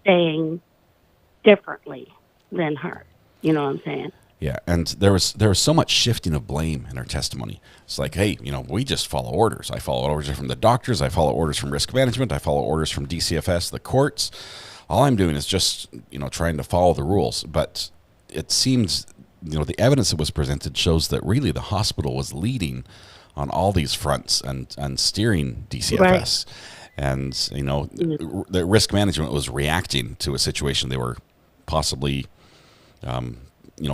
F: saying differently than her. You know what I'm saying?
C: Yeah, and there was so much shifting of blame in her testimony. It's like, hey, we just follow orders. I follow orders from the doctors. I follow orders from risk management. I follow orders from DCFS, the courts. All I'm doing is just, trying to follow the rules. But it seems, the evidence that was presented shows that really the hospital was leading on all these fronts and steering DCFS. Right. And, the risk management was reacting to a situation they were possibly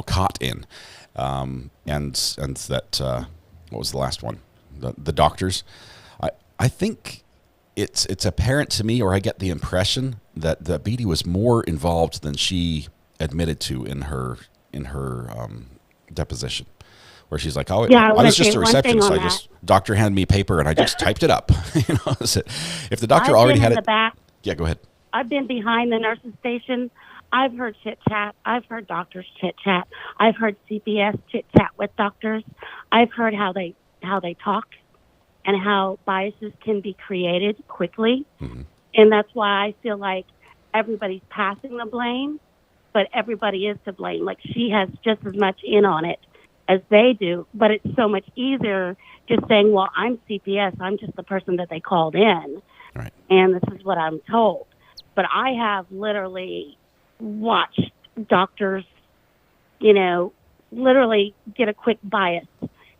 C: caught in, and that what was the last one? The doctors. I think it's apparent to me, or I get the impression that Beatty was more involved than she admitted to in her deposition, where she's like, "Oh, yeah, I was just a receptionist. Doctor handed me paper and I just typed it up." If the doctor already had it, yeah, go ahead.
F: I've been behind the nurses station. I've heard chit chat. I've heard doctors chit chat. I've heard CPS chit chat with doctors. I've heard how they talk and how biases can be created quickly. Mm-hmm. And that's why I feel like everybody's passing the blame, but everybody is to blame. Like, she has just as much in on it as they do, but it's so much easier just saying, well, I'm CPS. I'm just the person that they called in.
C: Right.
F: And this is what I'm told. But I have literally watched doctors, literally get a quick bias.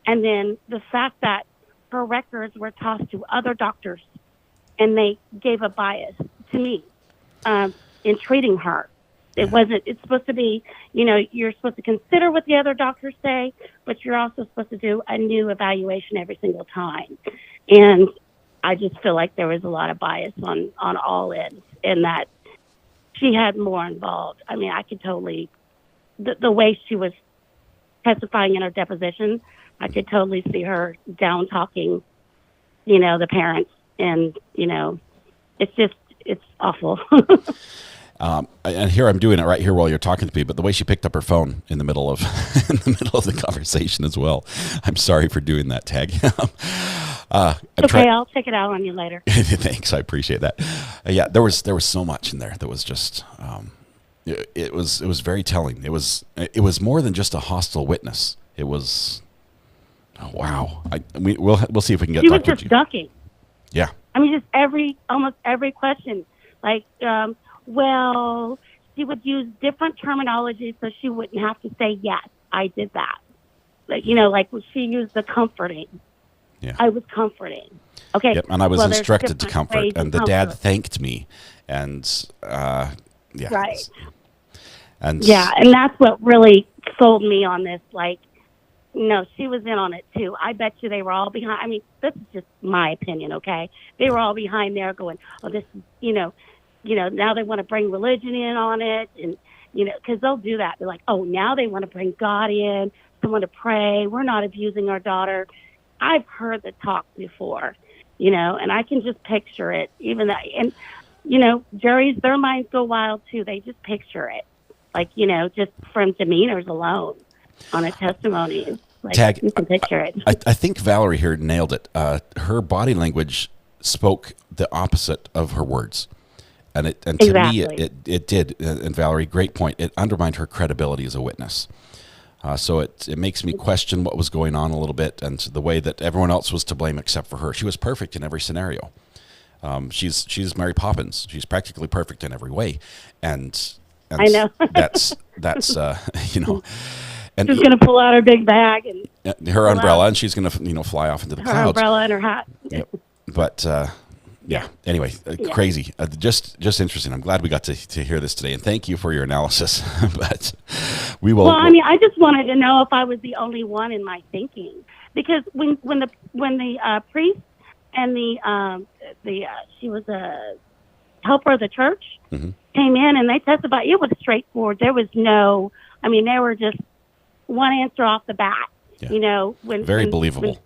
F: And then the fact that her records were tossed to other doctors and they gave a bias to me in treating her. It's supposed to be, you're supposed to consider what the other doctors say, but you're also supposed to do a new evaluation every single time. And I just feel like there was a lot of bias on all ends, and that she had more involved. I could totally, the way she was testifying in her deposition, I could totally see her down talking, the parents, and, it's awful.
C: And here I'm doing it right here while you're talking to me, but the way she picked up her phone in the middle of the conversation as well. I'm sorry for doing that, Tag.
F: I'll check it out on you later.
C: Thanks, I appreciate that. Yeah, there was so much in there that was just it was very telling. It was more than just a hostile witness. It was wow. We'll see if we can get.
F: She was just ducking.
C: Yeah.
F: Just almost every question, like. Well, she would use different terminology so she wouldn't have to say, yes, I did that. Like she used the comforting.
C: Yeah.
F: I was comforting. Okay.
C: Yep, and I was instructed to comfort, and the dad thanked me. And, yeah.
F: Right. And that's what really sold me on this. Like, no, she was in on it too. I bet you they were all behind. This is just my opinion, okay? They were all behind there going, oh, this is, now they want to bring religion in on it, and, because they'll do that. They're like, oh, now they want to bring God in, someone to pray. We're not abusing our daughter. I've heard the talk before, and I can just picture it. Even that, and, juries, their minds go wild too. They just picture it, like, just from demeanors alone on a testimony. Like,
C: Tag,
F: you can picture it.
C: I think Valerie here nailed it. Her body language spoke the opposite of her words. And to me, it did. And Valerie, great point. It undermined her credibility as a witness. So it makes me question what was going on a little bit, and the way that everyone else was to blame except for her. She was perfect in every scenario. She's Mary Poppins. She's practically perfect in every way, and
F: I know.
C: that's you know. And
F: she's going to pull out her big bag and
C: her umbrella, and she's going to fly off into the
F: her
C: clouds.
F: umbrella and her hat.
C: Yep. But yeah. Anyway, crazy. Just interesting. I'm glad we got to hear this today, and thank you for your analysis. But we will.
F: Well, I mean, I just wanted to know if I was the only one in my thinking, because when the priest and she was a helper of the church,
C: mm-hmm.
F: came in and they testified, it was straightforward. There was no, I mean, they were just one answer off the bat.
C: Yeah.
F: You know,
C: very believable.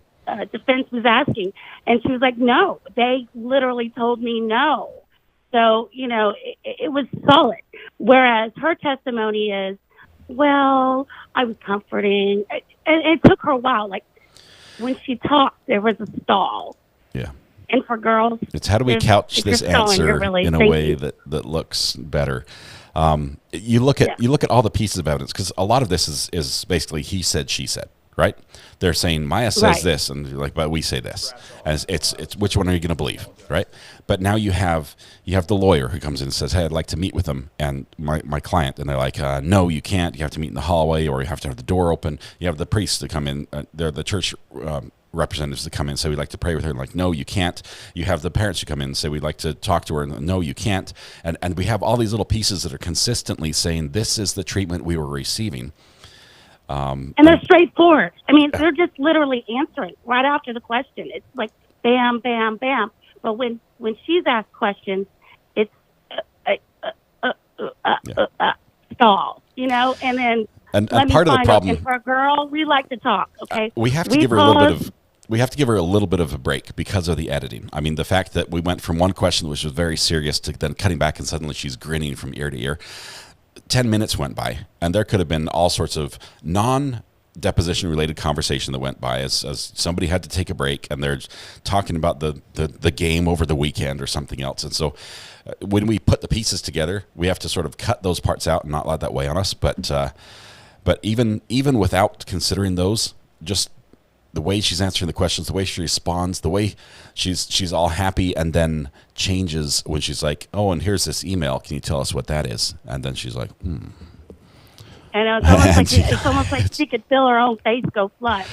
F: Defense was asking, and she was like, no, they literally told me no. So, you know, it was solid. Whereas her testimony is, well, I was comforting. It took her a while. Like, when she talked, there was a stall.
C: Yeah.
F: And for girls,
C: it's how do we couch this answer
F: really
C: in a way that looks better? You look at all the pieces of evidence, because a lot of this is basically he said, she said. Right? They're saying Maya says this, and you're like, but we say this. And it's which one are you going to believe? Right? But now you have the lawyer who comes in and says, hey, I'd like to meet with them and my client, and they're like, no, you can't. You have to meet in the hallway, or you have to have the door open. You have the priests to come in. They're the church representatives to come in and say, we'd like to pray with her. And like, no, you can't. You have the parents who come in and say, we'd like to talk to her. And no, you can't. And we have all these little pieces that are consistently saying, this is the treatment we were receiving.
F: And they're straightforward. I mean, they're just literally answering right after the question. It's like bam, bam, bam. But when she's asked questions, it's stall, you know. And then
C: and part of the problem.
F: And for a girl, we like to talk. Okay,
C: we have to give her a little bit of. We have to give her a little bit of a break because of the editing. I mean, the fact that we went from one question which was very serious to then cutting back, and suddenly she's grinning from ear to ear. 10 minutes went by, and there could have been all sorts of non-deposition related conversation that went by as somebody had to take a break, and they're talking about the game over the weekend or something else. And so when we put the pieces together, we have to sort of cut those parts out and not let that weigh on us. But even without considering those, just the way she's answering the questions, the way she responds, the way she's all happy, and then changes when she's like, oh, and here's this email. Can you tell us what that is? And then she's like,
F: I know, it's almost like she could feel her own face go flush.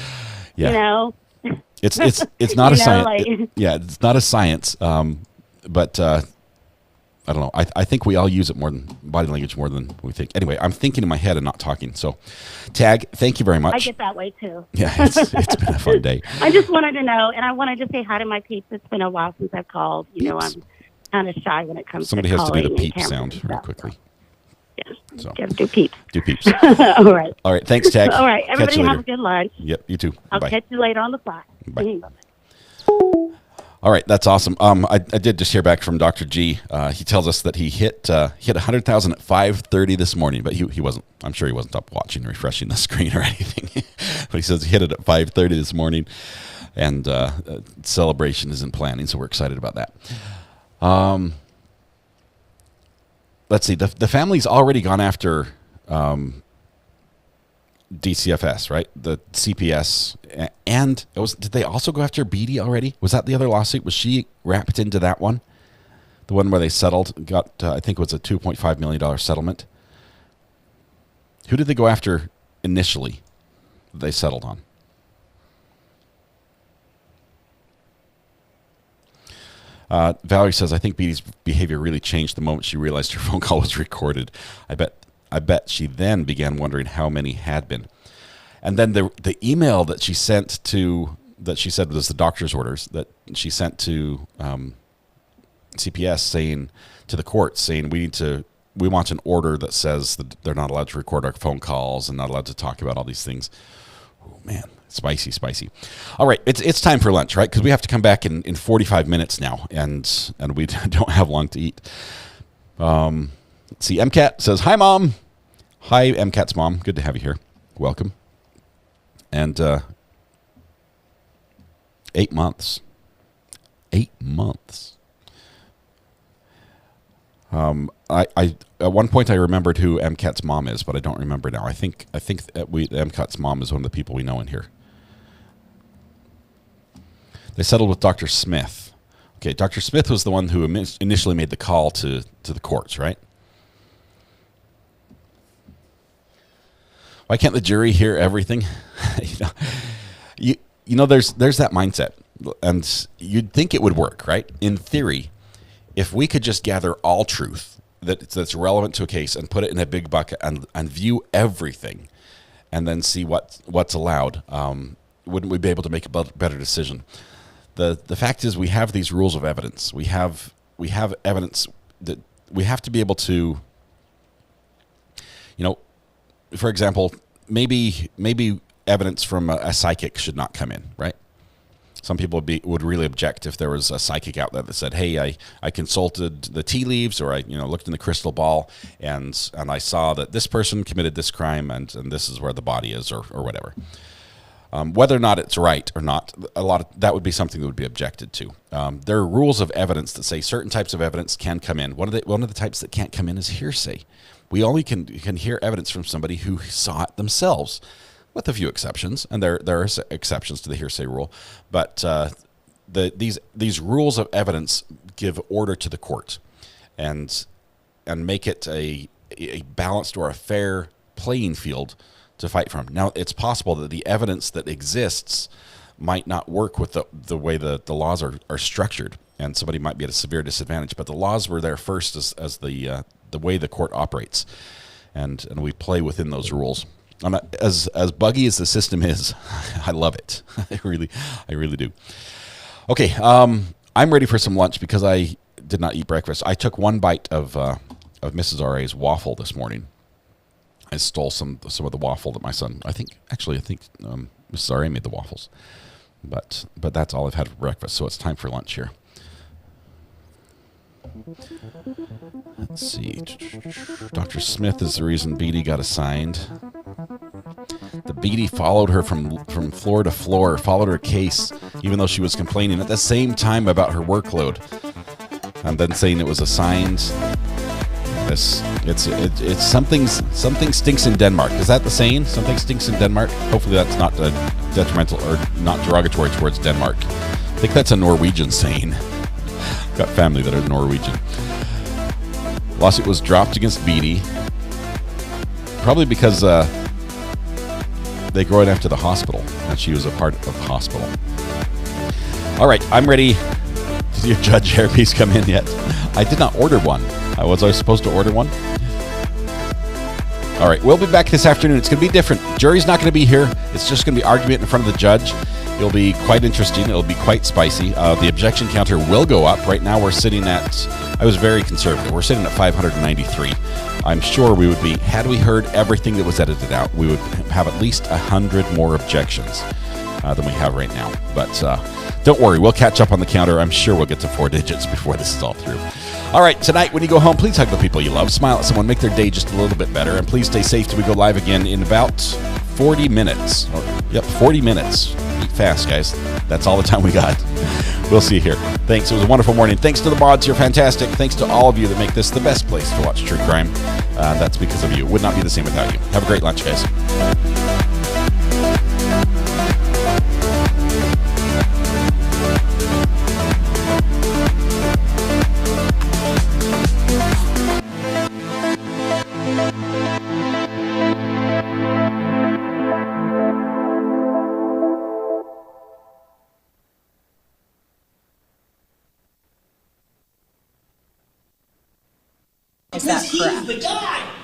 C: Yeah.
F: You know?
C: It's not a science.
F: Like,
C: it's not a science. But I don't know. I think we all use it more than body language more than we think. Anyway, I'm thinking in my head and not talking. So, Tag, thank you very much.
F: I get that way too.
C: Yeah, it's been a fun day.
F: I just wanted to know, and I wanted to say hi to my peeps. It's been a while since I've called. You know, I'm kind of shy when it comes
C: Somebody
F: to
C: has to do the
F: calling
C: peep sound real quickly.
F: Yeah,
C: so
F: do peeps.
C: Do peeps.
F: All right.
C: All right. Thanks, Tag.
F: All right. Everybody
C: Catch you
F: have
C: later.
F: a good lunch.
C: Yep. You too.
F: I'll
C: Bye.
F: catch you later on the fly.
C: Bye.
F: Bye.
C: All right, that's awesome. I did just hear back from Dr. G. He tells us that he hit 100,000 at 5:30 this morning, but he wasn't. I'm sure he wasn't up watching, refreshing the screen or anything. But he says he hit it at 5:30 this morning, and celebration is in planning, so we're excited about that. Let's see. The family's already gone after DCFS, right? The CPS, and did they also go after Beatty already? Was that the other lawsuit? Was she wrapped into that one? The one where they settled, got I think it was a $2.5 million settlement. Who did they go after initially? That they settled on. Valerie says, I think Beatty's behavior really changed the moment she realized her phone call was recorded. I bet she then began wondering how many had been. And then the email that she sent to, that she said was the doctor's orders, that she sent to CPS saying, to the court saying, we want an order that says that they're not allowed to record our phone calls and not allowed to talk about all these things. Oh, man. Spicy. All right, it's time for lunch, right? Because we have to come back in 45 minutes now, and we don't have long to eat. Let's see, MCAT says, hi, Mom. Hi, MCAT's mom. Good to have you here. Welcome. And 8 months. 8 months. I at one point I remembered who MCAT's mom is, but I don't remember now. I think MCAT's mom is one of the people we know in here. They settled with Dr. Smith. Okay, Dr. Smith was the one who initially made the call to the courts, right? Why can't the jury hear everything? you know, there's that mindset, and you'd think it would work, right? In theory, if we could just gather all truth that's relevant to a case and put it in a big bucket and view everything, and then see what's allowed, wouldn't we be able to make a better decision? The fact is, we have these rules of evidence. We have evidence that we have to be able to, you know, for example, maybe evidence from a psychic should not come in, right? Some people would really object if there was a psychic out there that said, "Hey, I consulted the tea leaves, or I looked in the crystal ball, and I saw that this person committed this crime, and this is where the body is," or whatever. Whether or not it's right or not, that would be something that would be objected to. There are rules of evidence that say certain types of evidence can come in. One of the types that can't come in is hearsay. We only can hear evidence from somebody who saw it themselves, with a few exceptions, and there are exceptions to the hearsay rule. But these rules of evidence give order to the court, and make it a balanced or a fair playing field to fight from. Now, it's possible that the evidence that exists might not work with the way the laws are structured, and somebody might be at a severe disadvantage. But the laws were there first as the way the court operates, and we play within those rules. As buggy as the system is, I love it. I really do. Okay, I'm ready for some lunch because I did not eat breakfast. I took one bite of Mrs. R.A.'s waffle this morning. I stole some of the waffle that my son. I think Mrs. R.A. made the waffles, but that's all I've had for breakfast. So it's time for lunch here. Let's see. Dr. Smith is the reason Beatty got assigned. The Beatty followed her from floor to floor, followed her case, even though she was complaining at the same time about her workload, and then saying it was assigned. It's something stinks in Denmark. Is that the saying? Something stinks in Denmark? Hopefully that's not detrimental or not derogatory towards Denmark. I think that's a Norwegian saying. Got family that are Norwegian. Lawsuit was dropped against Beatty, probably because they go right after the hospital, and she was a part of the hospital. All right, I'm ready. Did your Judge hairpiece come in yet? I did not order one. Was I supposed to order one? All right, we'll be back this afternoon. It's going to be different. Jury's not going to be here. It's just going to be argument in front of the judge. It'll be quite interesting. It'll be quite spicy. The objection counter will go up. Right now we're sitting at, I was very conservative. We're sitting at 593. I'm sure we would be, had we heard everything that was edited out, we would have at least 100 more objections than we have right now. But don't worry, we'll catch up on the counter. I'm sure we'll get to 4 digits before this is all through. All right, tonight when you go home, please hug the people you love, smile at someone, make their day just a little bit better, and please stay safe till we go live again in about 40 minutes. 40 minutes. Eat fast, guys. That's all the time we got. We'll see you here. Thanks. It was a wonderful morning. Thanks to the mods. You're fantastic. Thanks to all of you that make this the best place to watch true crime. That's because of you. It would not be the same without you. Have a great lunch, guys.
G: Is that correct?